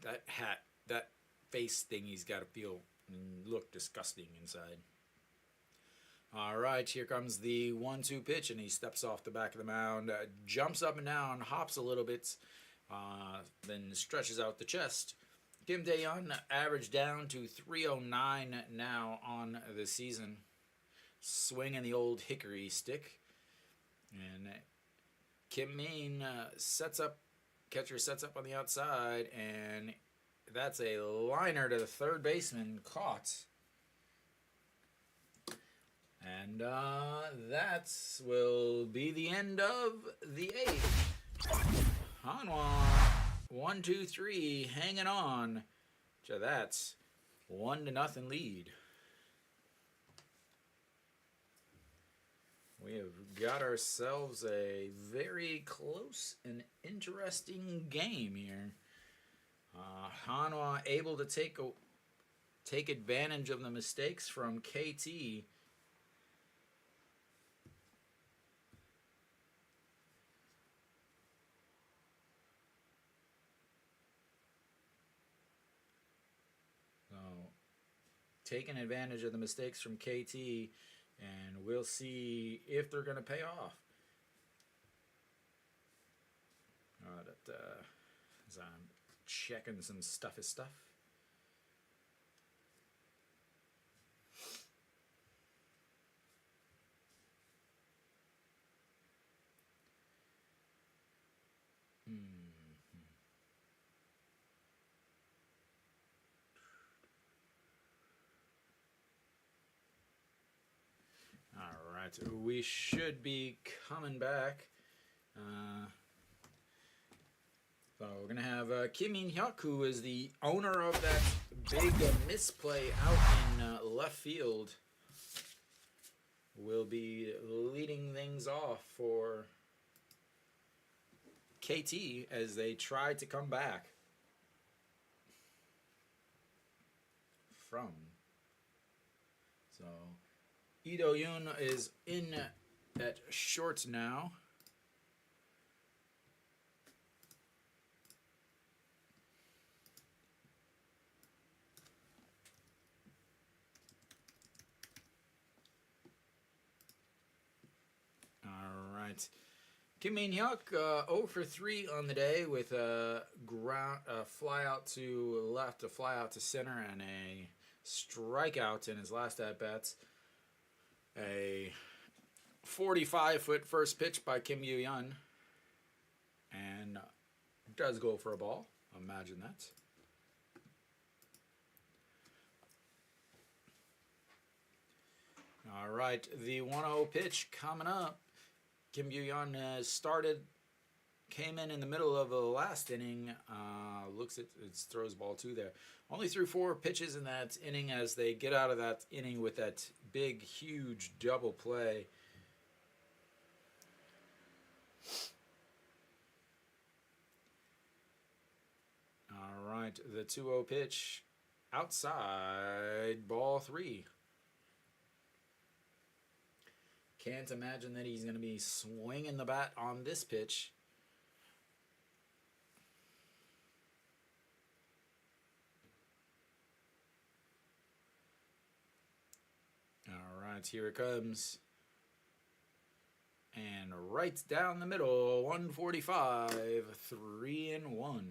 That hat, that face thing, he's got to feel and look disgusting inside. All right, here comes the 1-2 pitch, and he steps off the back of the mound, jumps up and down, hops a little bit, then stretches out the chest. Kim Tae-yeon average down to 309 now on the season. Swinging the old hickory stick. And Kim Min sets up, catcher sets up on the outside, and that's a liner to the third baseman, caught. And that will be the end of the 8th. Hanwha, 1-2-3, hanging on to that 1-0 lead. We have got ourselves a very close and interesting game here. Hanwha able to take advantage of the mistakes from KT. So, taking advantage of the mistakes from KT, and we'll see if they're going to pay off. As I'm checking some stuff. All right, we should be coming back. So we're going to have Kim In-hyuk, who is the owner of that big misplay out in left field, will be leading things off for KT as they try to come back from. So Lee Do-yoon is in at short now. Kim In-hyuk 0 for 3 on the day with a fly out to left, a fly out to center, and a strikeout in his last at-bats. A 45-foot first pitch by Kim Yoo-yeon, and does go for a ball. Imagine that. All right, the 1-0 pitch coming up. Kim Yoo-yeon came in the middle of the last inning, looks at it's throws ball 2 there. Only threw 4 pitches in that inning as they get out of that inning with that big, huge double play. All right, the 2-0 pitch outside, ball 3. Can't imagine that he's going to be swinging the bat on this pitch. All right, here it comes. And right down the middle, 145, 3-1.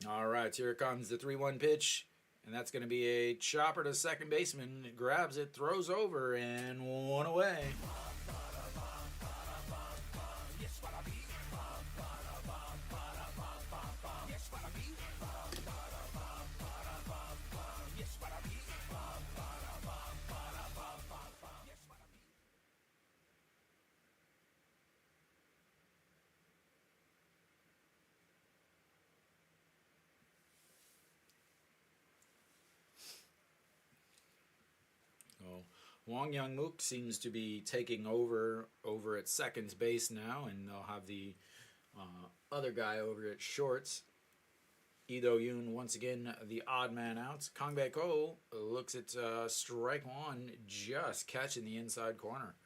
All right, here comes the 3-1 pitch, and that's going to be a chopper to second baseman. Grabs it, throws over, and 1 away. Wong Young Mook seems to be taking over at second base now, and they'll have the other guy over at shorts. Ido Yoon once again the odd man out. Kang Bae Ko looks at strike 1, just catching the inside corner.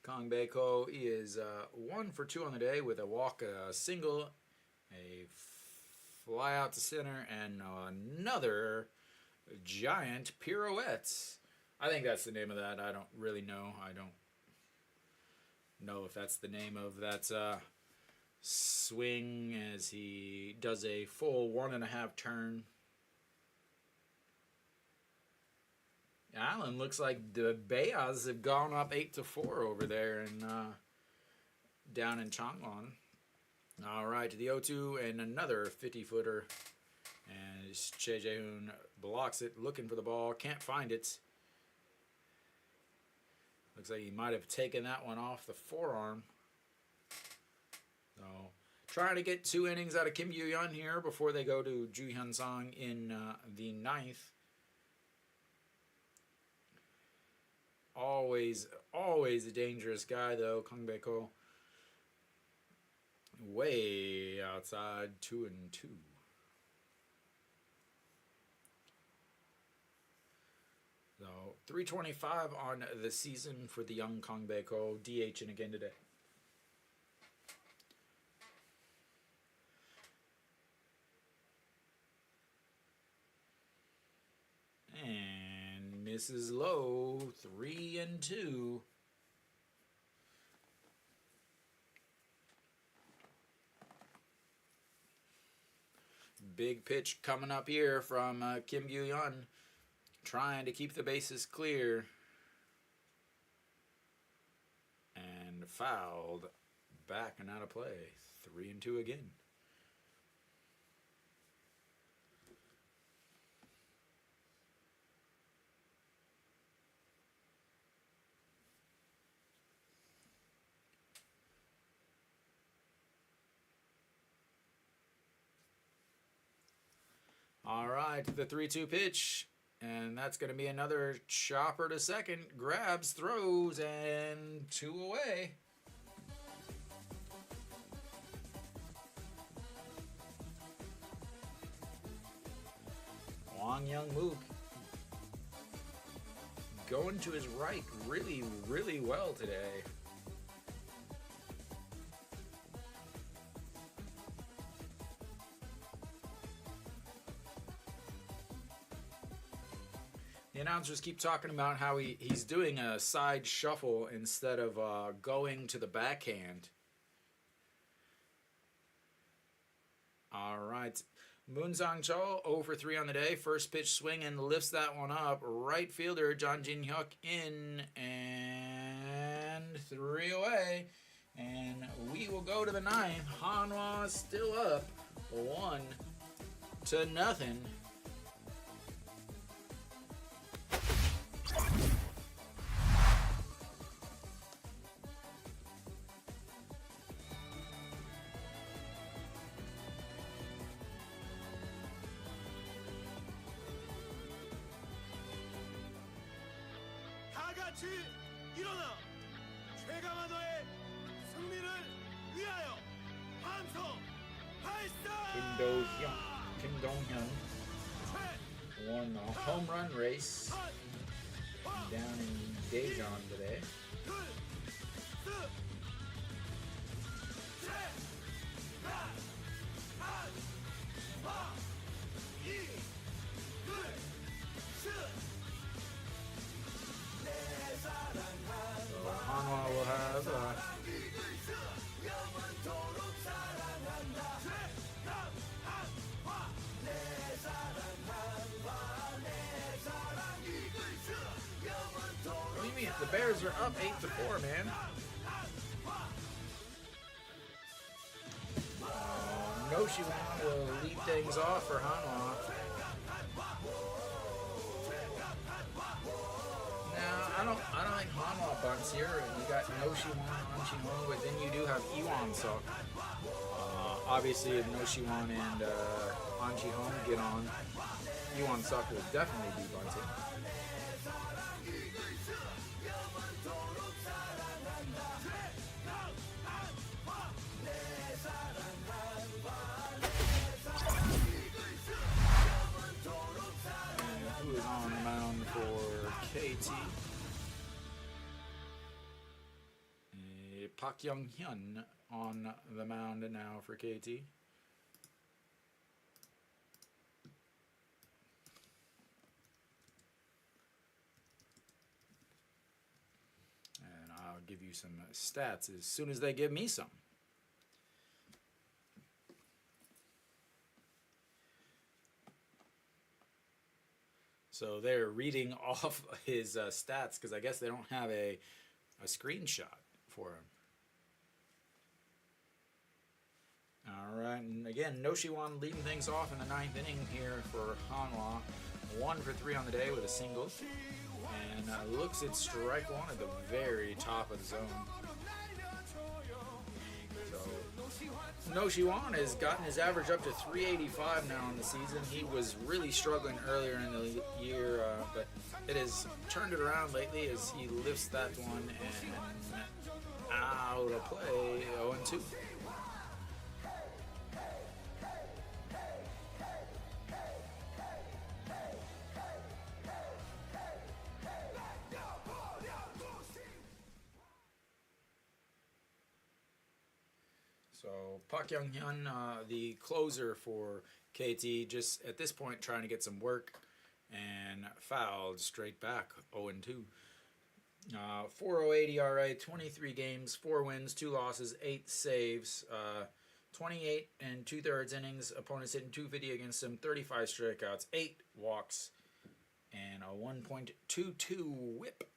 Kang Bae Ko is 1 for 2 on the day with a walk, a single, a fly out to center, and another giant pirouette. I think that's the name of that. I don't really know. I don't know if that's the name of that swing as he does a full 1.5 turn. Allen looks like the Bayas have gone up 8-4 over there and down in Changwon. All right, to the 0-2 and another 50-footer. And Che Jae-hoon blocks it, looking for the ball, can't find it. Looks like he might have taken that one off the forearm. So, trying to get 2 innings out of Kim Gyu-yeon here before they go to Ju Hyun-sung in the 9th. Always a dangerous guy, though, Kang Bae Ko. Way outside, 2-2. So, 325 on the season for the young Kang Bae Ko, DHing again today. And misses low, 3-2. Big pitch coming up here from Kim Gyu-yeon, trying to keep the bases clear. And fouled, back and out of play. 3-2 again. All right, the 3-2 pitch, and that's going to be another chopper to second. Grabs, throws, and 2 away. Wong Young Mook going to his right really, really well today. The announcers keep talking about how he's doing a side shuffle instead of going to the backhand. All right. Moon Sang-chul 0 for 3 on the day. First pitch swing and lifts that one up. Right fielder John Jin-hyuk in and 3 away. KT will go to the ninth. Hanwha still up 1-0. 같이 일어나 최강한화의 승리를 위하여 함성 발사! Kim Do-hyun won a home run race down in Daejeon today. Hanwha will have what do you mean? The Bears are up 8-4, man. Noshiwan will lead things off for Hanwha. Now, I don't think Hanwha bunts here. You got Noshiwan, Anchi-hong, but then you do have Iwan Suk. Obviously, if Noshiwan and Anchi-hong get on, Iwan Suk will definitely be bunting. And who is on the mound for KT? Park Young-hyun on the mound now for KT. And I'll give you some stats as soon as they give me some. So they're reading off his stats because I guess they don't have a screenshot for him. All right, and again, Noshiwan leading things off in the ninth inning here for Hanwha. 1 for 3 on the day with a single. And looks at strike one at the very top of the zone. So Noshiwan has gotten his average up to 385 now in the season. He was really struggling earlier in the year, but it has turned it around lately as he lifts that one and out of play, 0-2. So Park Young-hyun, the closer for KT, just at this point trying to get some work and fouled straight back, 0-2. 4.08 ERA, 23 games, 4 wins, 2 losses, 8 saves, 28 and 2/3 innings. Opponents hitting 250 against him, 35 strikeouts, 8 walks, and a 1.22 whip.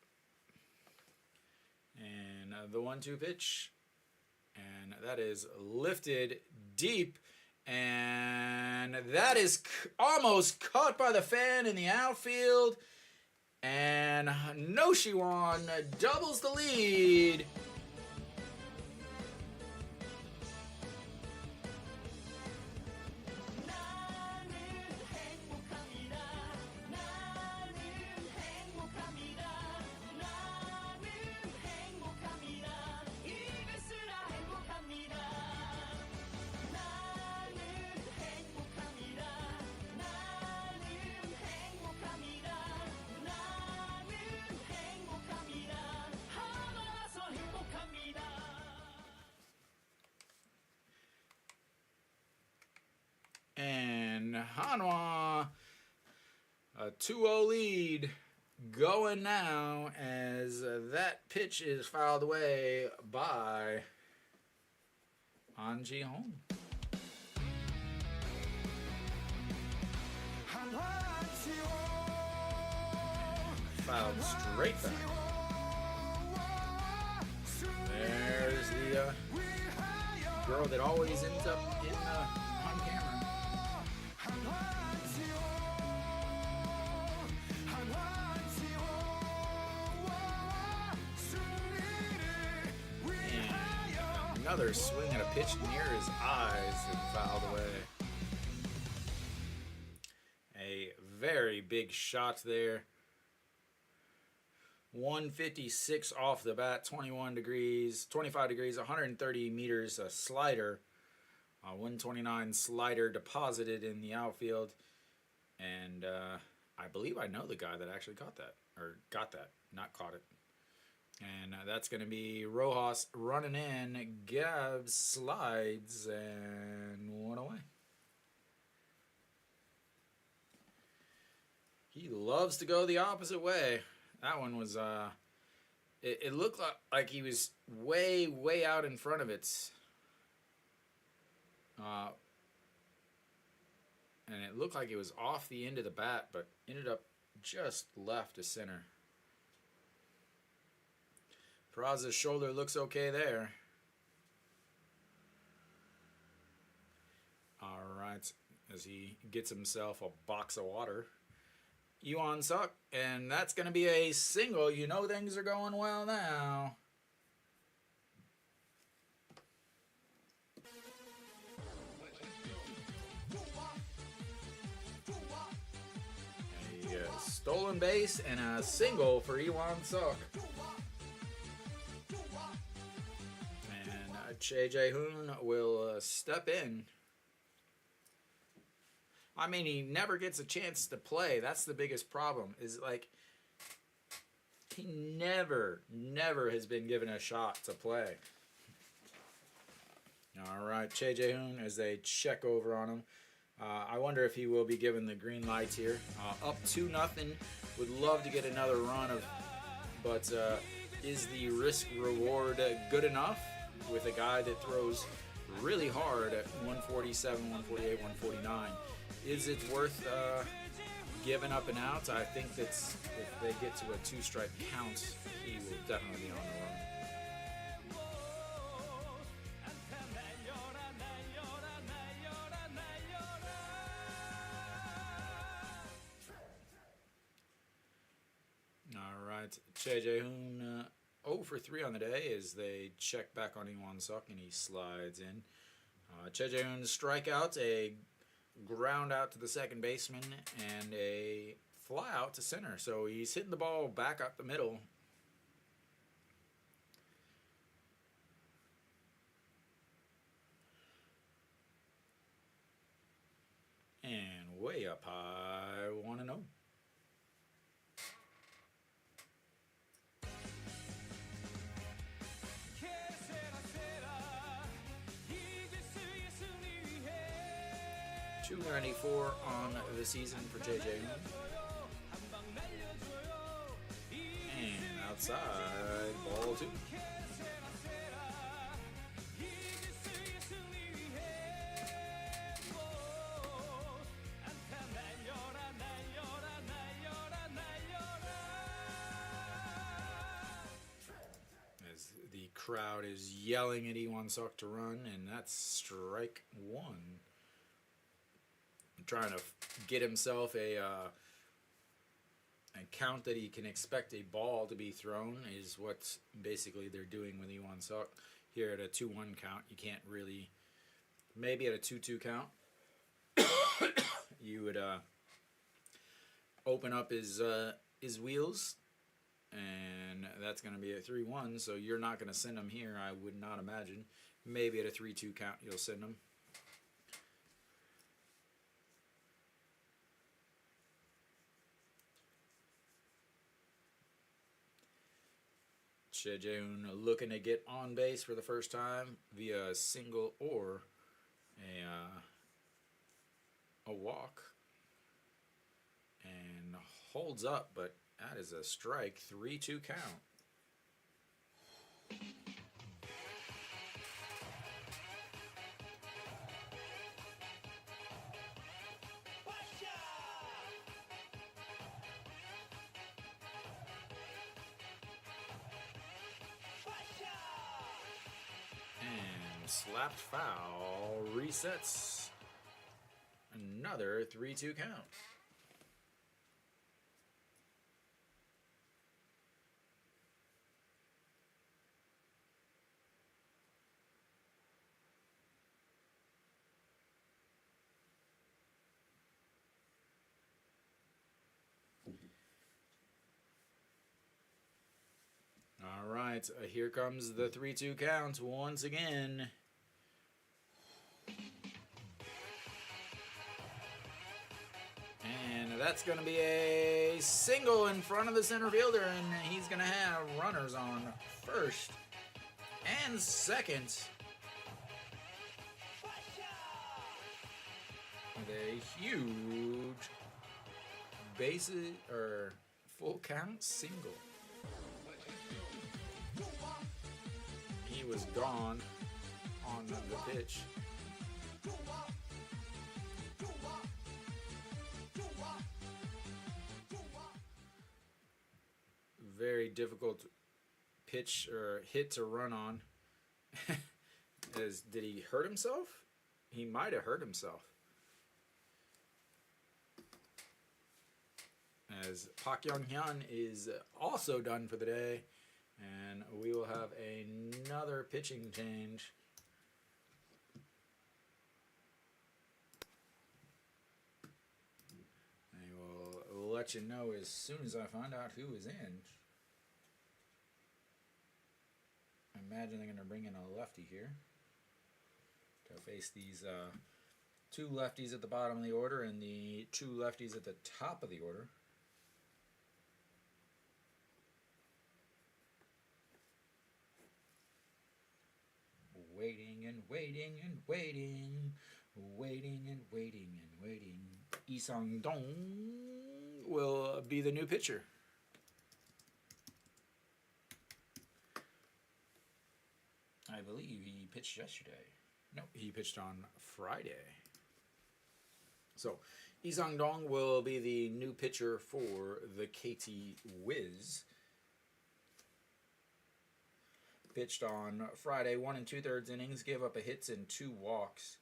And the 1-2 pitch. And that is lifted deep, and that is almost caught by the fan in the outfield, and Noshiwan doubles the lead. And Hanwha, a 2-0 lead going now as that pitch is fouled away by Anchi-hong. Fouled straight back. There's the girl that always ends up on camera. And another swing at a pitch near his eyes and fouled away. A very big shot there. 156 off the bat, 25 degrees, 130 meters, a slider. 129 slider deposited in the outfield. And I believe I know the guy that actually caught that. Or got that, not caught it. And that's going to be Rojas running in. Gabs slides and one away. He loves to go the opposite way. That one was, it looked like he was way, way out in front of it. And it looked like it was off the end of the bat, but ended up just left to center. Peraza's shoulder looks okay there. All right, as he gets himself a box of water. Yuan Suk, and that's going to be a single. You know things are going well now. A stolen base and a single for Yuan Suk. And Che Jae-hoon will step in. I mean, he never gets a chance to play. That's the biggest problem. Is like he never has been given a shot to play. All right, Che Jae-hoon as they check over on him. I wonder if he will be given the green lights here. Up 2-0. Would love to get another run of, but is the risk reward good enough with a guy that throws really hard at 147, 148, 149? Is it worth giving up and out? I think that if they get to a 2-strike count, he will definitely be on the run. All right, Che Jae-hoon 0 for 3 on the day as they check back on Yuan Suk and he slides in. Che Jae-hoon strikeout, a ground out to the second baseman, and a fly out to center. So he's hitting the ball back up the middle. And way up high, 1-0. .294 on the season for Che Jae-hoon. And outside, ball 2. As the crowd is yelling at Yuan Suk to run, and that's strike 1. Trying to get himself a count that he can expect a ball to be thrown is what basically they're doing with Yuan Suk. Here at a 2-1 count, you can't really, maybe at a 2-2 count, you would open up his wheels, and that's going to be a 3-1, so you're not going to send him here, I would not imagine. Maybe at a 3-2 count you'll send him. Che Jae-hoon looking to get on base for the first time via a single or a walk, and holds up, but that is a strike. 3-2 count. And slapped foul. Resets. Another 3-2 count. All right, here comes the 3-2 count once again. And that's going to be a single in front of the center fielder, and he's going to have runners on first and second. With a huge bases or full count single. He was gone on the pitch. Very difficult pitch or hit to run on. Did he hurt himself? He might have hurt himself. As Park Young-hyun is also done for the day, and we will have another pitching change. I will let you know as soon as I find out who is in. I imagine they're going to bring in a lefty here to face these two lefties at the bottom of the order and the two lefties at the top of the order. Waiting and waiting and waiting, waiting and waiting and waiting. Lee Sang-dong will be the new pitcher. I believe he pitched yesterday. No, he pitched on Friday. So, Lee Sang-dong will be the new pitcher for the KT Wiz. Pitched on Friday, 1 2/3 innings, gave up a hit and 2 walks.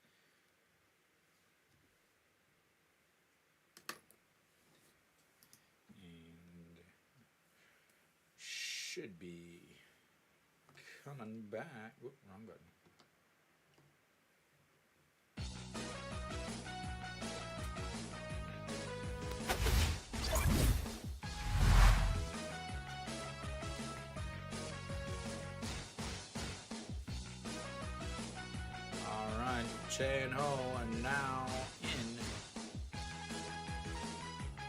And should be coming back. Whoop, wrong button. Chan-ho and now in.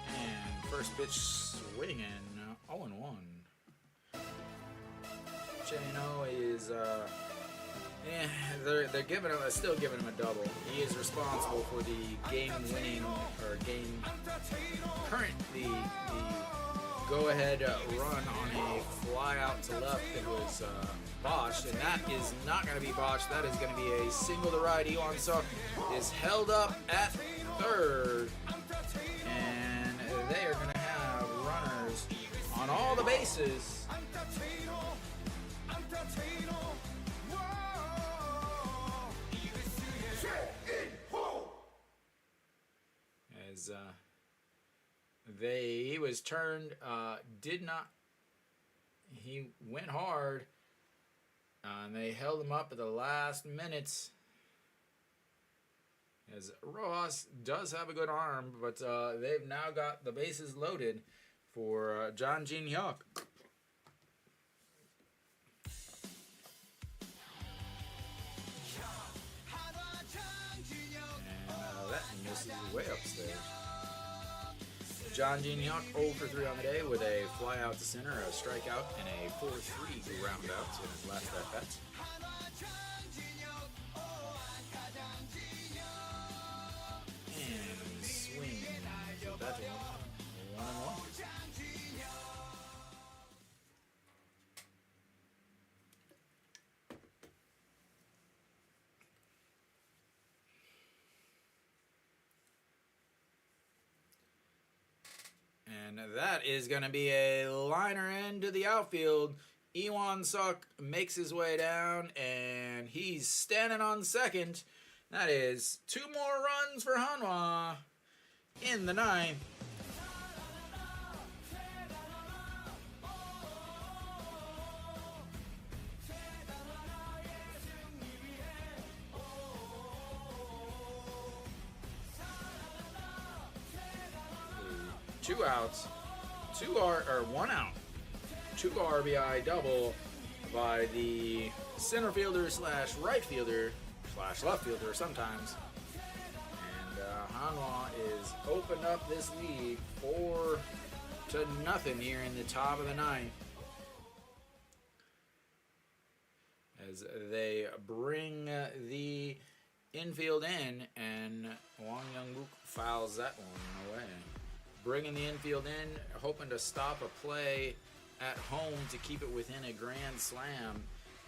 And first pitch swinging 0-1. Chan-ho is they're giving him still giving him a double. He is responsible for the game-winning or the go-ahead run on a fly out to left that was botched, and that is not going to be botched. That is going to be a single to right. Iwan Suk is held up at third, and they are going to have runners on all the bases. As he was turned, he went hard, and they held him up at the last minutes. As Rojas does have a good arm, but they've now got the bases loaded for John Jin-hyuk. And that misses way upstairs. John Jin-hyuk 0 for 3 on the day with a fly out to center, a strikeout, and a 4-3 to round out in his last at bat. And swing. So that's 1-1. And that is going to be a liner into the outfield. Iwan Suk makes his way down, and he's standing on second. That is 2 more runs for Hanwha in the 9th. Two outs, one out, 2 RBI double by the center fielder slash right fielder slash left fielder sometimes. And Hanwha is opened up this lead 4-0 here in the top of the 9th. As they bring the infield in, and Wang Youngbuk fouls that one away. Bringing the infield in, hoping to stop a play at home to keep it within a grand slam,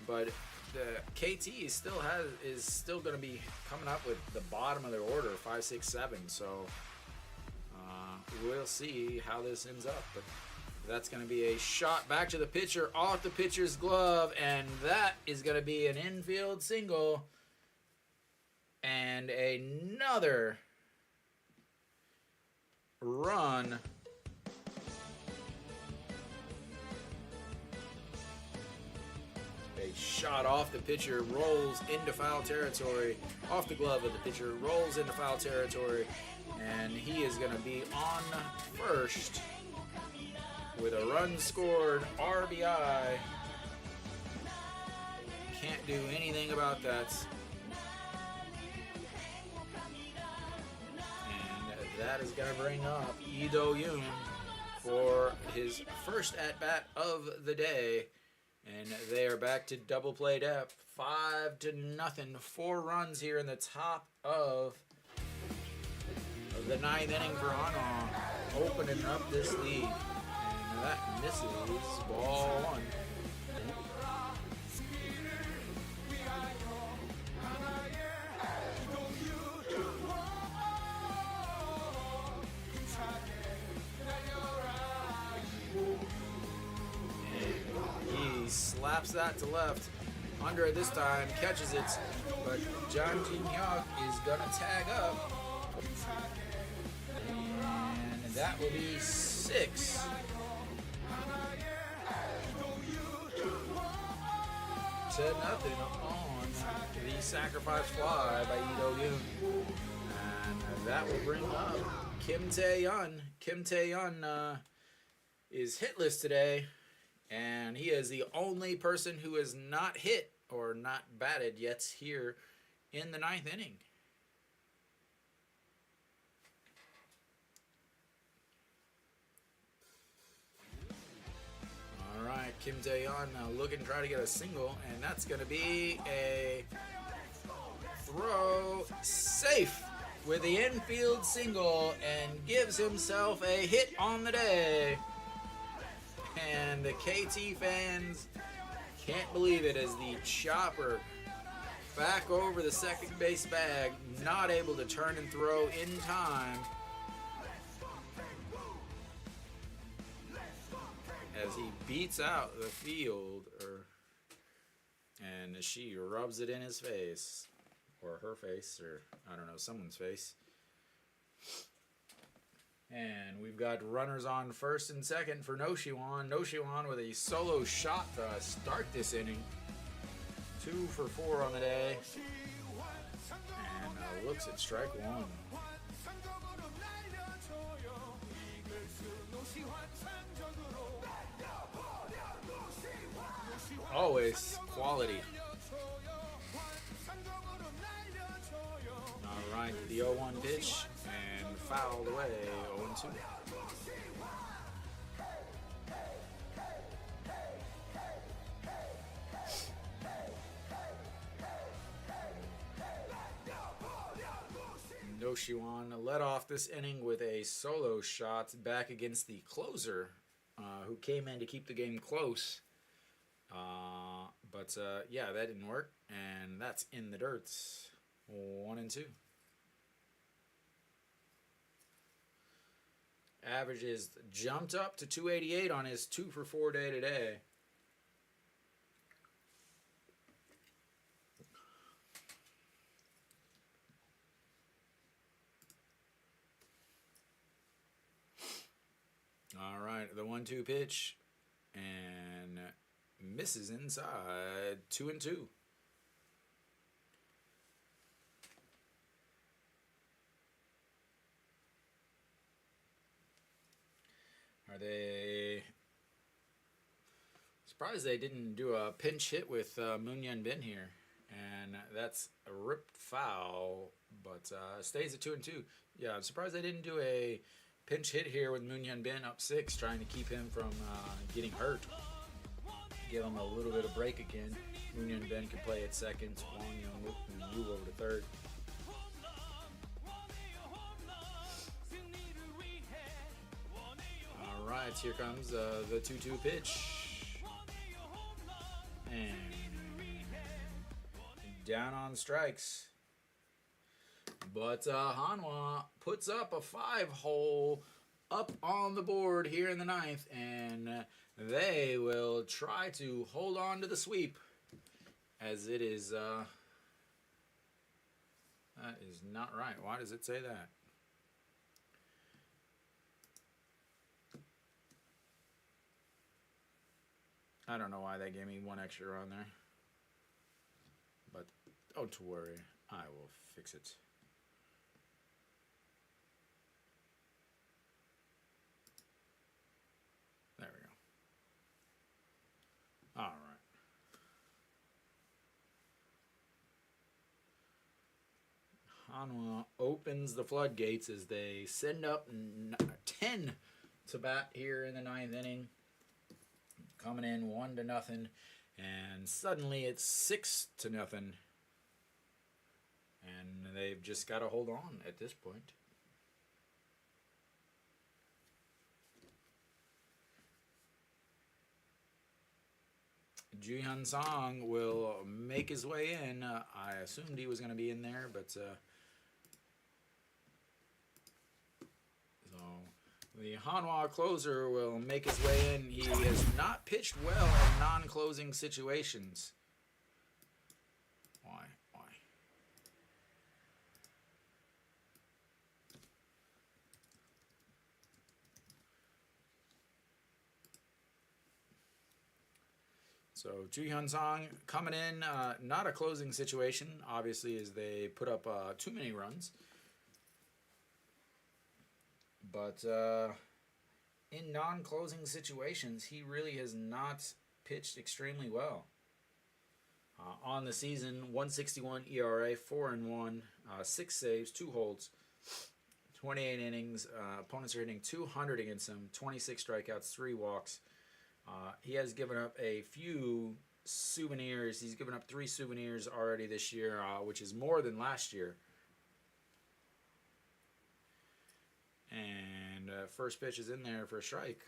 but the KT is still going to be coming up with the bottom of their order, 5, 6, 7. So we'll see how this ends up. But that's going to be a shot back to the pitcher, off the pitcher's glove, and that is going to be an infield single. And another run. A shot off the pitcher, rolls into foul territory, off the glove of the pitcher, rolls into foul territory, and he is going to be on first with a run scored, RBI. Can't do anything about that. That is going to bring up Lee Do-yoon for his first at-bat of the day. And they are back to double play depth. 5-0. 4 runs here in the top of the 9th inning for Hanwha, opening up this lead. And that misses, ball 1. Slaps that to left. Under it this time, catches it, but John Jin-hyuk is going to tag up. And that will be 6. To nothing on the sacrifice fly by Lee Do-yoon. And that will bring up Kim Tae-yeon. Kim Tae-yeon is hitless today. And he is the only person who has not hit or not batted yet here in the 9th inning. All right, Kim Tae-yeon now looking to try to get a single, and that's going to be a throw safe with the infield single, and gives himself a hit on the day. And the KT fans can't believe it, as the chopper back over the second base bag, not able to turn and throw in time, as he beats out the field, and she rubs it in his face, or her face, or I don't know, someone's face. And we've got runners on first and second for No Shiwan. No Shiwan with a solo shot to start this inning. 2 for 4 on the day. And looks at strike 1. Always quality. All right, the 0-1 pitch. And fouled away, 0-2. No Shiwan led off this inning with a solo shot back against the closer, who came in to keep the game close. But yeah, that didn't work, and that's in the dirt. 1-2. Averages jumped up to 288 on his 2 for 4 day today. 1-2 pitch and misses inside. 2-2. Are they surprised they didn't do a pinch hit with Moon Hyun Bin here? And that's a ripped foul, but stays at 2-2. Yeah, I'm surprised they didn't do a pinch hit here with Moon Hyun Bin up 6, trying to keep him from getting hurt. Give him a little bit of break again. Moon Hyun Bin can play at second. Wong Young Woo over to third. All right, here comes the 2-2 pitch. And down on strikes. But Hanwha puts up a 5-hole up on the board here in the 9th, and they will try to hold on to the sweep, as it is that is not right. Why does it say that? I don't know why they gave me 1 extra on there, but don't worry, I will fix it. There we go. All right. Hanwha opens the floodgates as they send up 10 to bat here in the 9th inning. Coming in 1-0, and suddenly it's 6-0. And they've just got to hold on at this point. Ji Hyun Song will make his way in. I assumed he was going to be in there, but so the Hanwha closer will make his way in. He has not pitched well in non-closing situations. Why? So Ji Hyun Song coming in, not a closing situation, obviously, as they put up too many runs. But in non-closing situations, he really has not pitched extremely well. On the season, 1.61 ERA, 4-1, 6 saves, 2 holds, 28 innings. Opponents are hitting 200 against him, 26 strikeouts, 3 walks. He has given up a few souvenirs. He's given up 3 souvenirs already this year, which is more than last year. And first pitch is in there for a strike.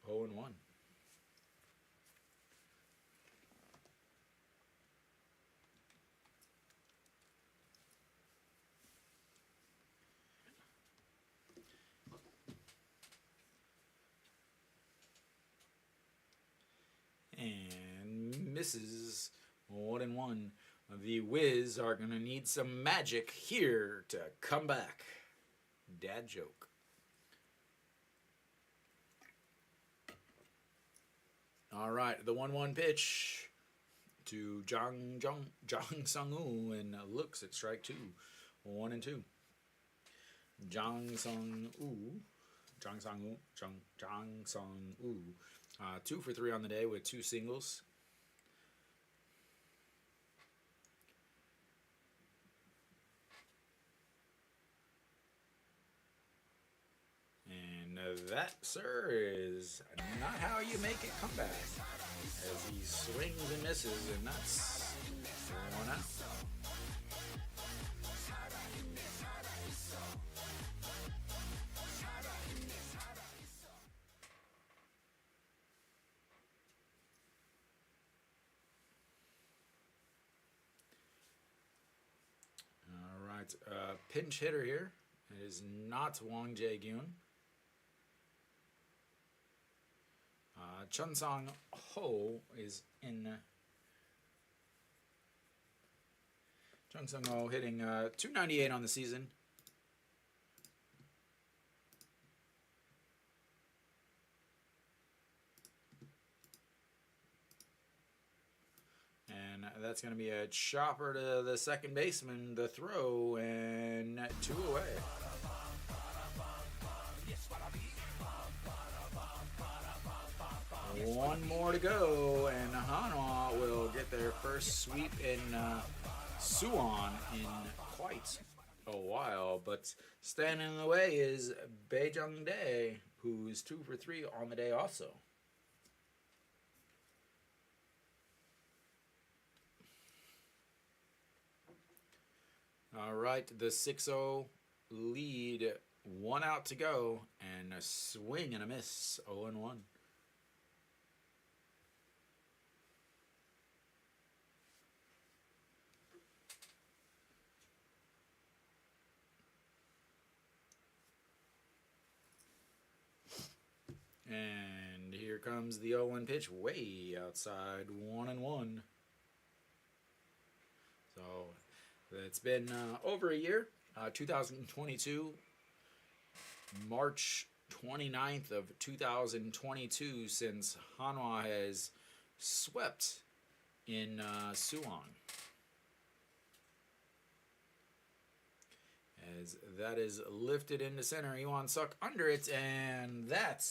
0-1. And misses. 1-1. The Wiz are going to need some magic here to come back. Dad joke. All right, the 1-1 pitch to Jang Sung-woo, and looks at strike 2. 1-2. Jang Sung-woo. 2 for 3 on the day with 2 singles. And that, sir, is not how you make it come back. As he swings and misses, and that's 1 out. All right, pinch hitter here. It is not Wang Jae-gyun. Chun Sung-ho is in. Chun Sung-ho hitting .298 on the season. that's going to be a chopper to the second baseman, the throw, and 2 away. One more to go, and Hanwha will get their first sweep in Suwon in quite a while. But standing in the way is Baejongdae, who's 2 for 3 on the day also. All right, the 6-0 lead, 1 out to go, and a swing and a miss, 0-1. And here comes the 0-1 pitch, way outside, 1-1. So it's been over a year, 2022, March 29th of 2022, since Hanwha has swept in Suwon. As that is lifted into center, Iwan Suk under it, and that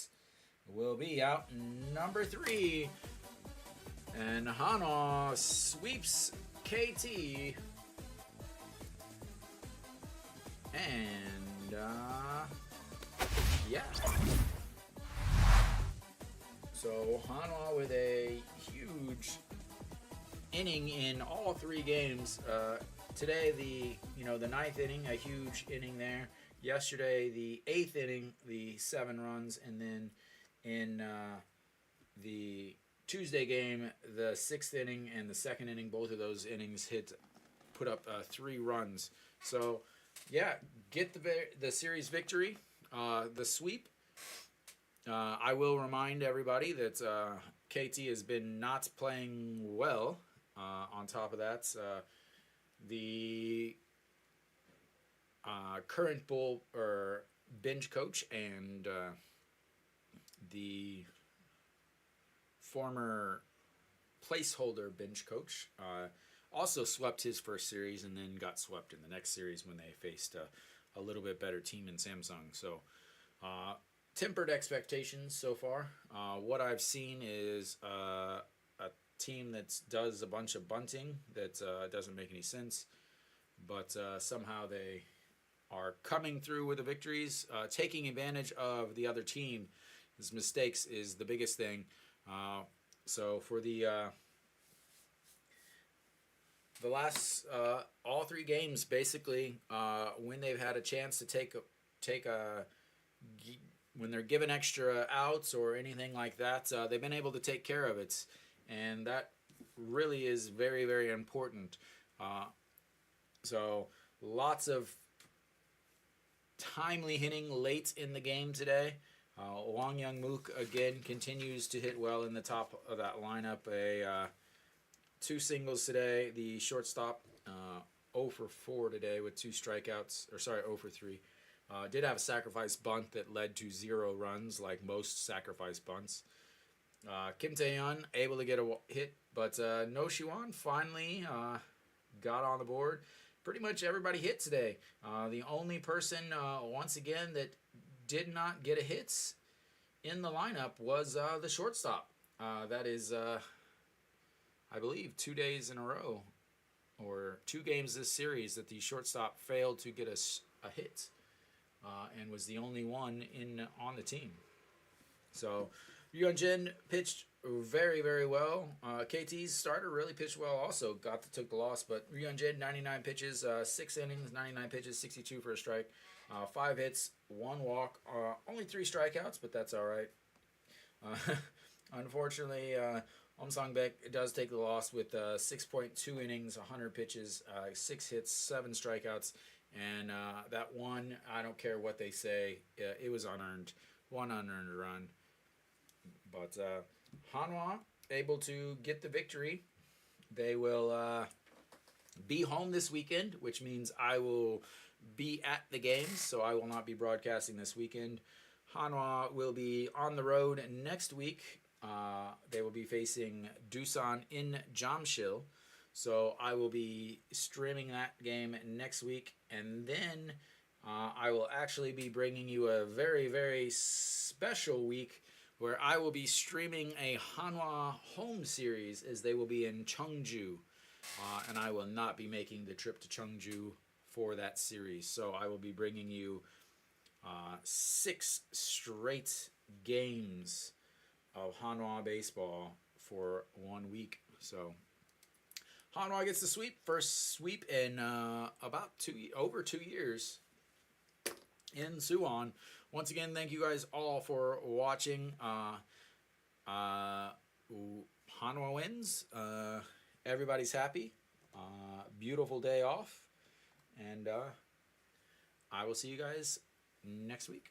will be out number 3. And Hanwha sweeps KT. And, yeah. So, Hanwha with a huge inning in all 3 games. Today, the 9th inning, a huge inning there. Yesterday, the 8th inning, the 7 runs. And then in the Tuesday game, the 6th inning and the 2nd inning, both of those innings put up 3 runs. So, yeah, get the series victory, the sweep. I will remind everybody that KT has been not playing well. On top of that, the current bench coach and the former placeholder bench coach also swept his first series and then got swept in the next series when they faced a little bit better team in Samsung. So tempered expectations so far. What I've seen is a team that does a bunch of bunting that doesn't make any sense, but somehow they are coming through with the victories, taking advantage of the other team. His mistakes is the biggest thing. So for the last all 3 games, basically, when they've had a chance to when they're given extra outs or anything like that, they've been able to take care of it, and that really is very, very important. So lots of timely hitting late in the game today. Wang Young Mook again continues to hit well in the top of that lineup. 2 singles today. The shortstop 0 for 4 today with 2 strikeouts. 0 for 3. Did have a sacrifice bunt that led to 0 runs, like most sacrifice bunts. Kim Tae-yeon able to get a hit, but No Shiwan finally got on the board. Pretty much everybody hit today. The only person, once again, that did not get a hit in the lineup was the shortstop. That is, I believe, 2 days in a row, or 2 games this series, that the shortstop failed to get a hit, and was the only one on the team. So Ryunjin pitched very, very well. KT's starter really pitched well also. Took the loss, but Ryunjin, 99 pitches, 6 innings, 99 pitches, 62 for a strike. 5 hits, 1 walk, only 3 strikeouts, but that's all right. Unfortunately, Om Sang-baek does take the loss with 6.2 innings, 100 pitches, 6 hits, 7 strikeouts, and that one, I don't care what they say, it was unearned. 1 unearned run. But Hanwha able to get the victory. They will be home this weekend, which means I will be at the games, so I will not be broadcasting this weekend. Hanwha will be on the road next week. They will be facing Doosan in Jamsil. So I will be streaming that game next week, and then I will actually be bringing you a very, very special week where I will be streaming a Hanwha home series as they will be in Cheongju. And I will not be making the trip to Cheongju for that series. So I will be bringing you 6 straight games of Hanwha baseball for 1 week. So Hanwha gets the sweep, first sweep in about over 2 years in Suwon. Once again, thank you guys all for watching. Hanwha wins. Everybody's happy. Beautiful day off. And I will see you guys next week.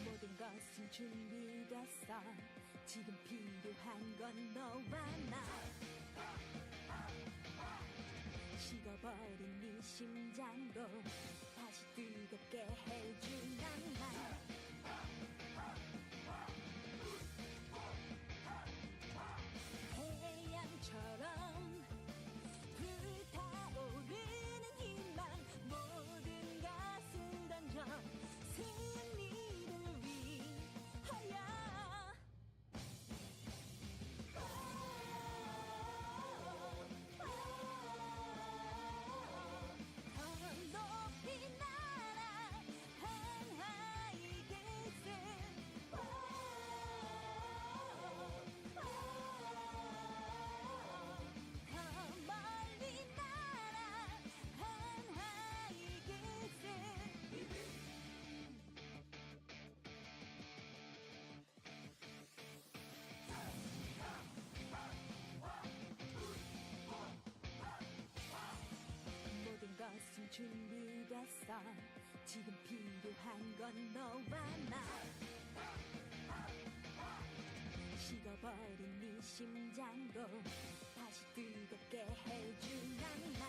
모든 것은 준비됐어. 지금 필요한 건 너와 나. 식어버린 네 심장도 다시 뜨겁게 해준 낭만. 태양처럼 불타오르는 희망. 모든 것은 던져 승리를 위하여. 더 높이 날아 한화의 끝을. 더 멀리 날아 한화의 끝을. 모든 것은 준비됐어. 지금 필요한 건 너와 나. 식어버린 네 심장도 다시 뜨겁게 해준 낭만.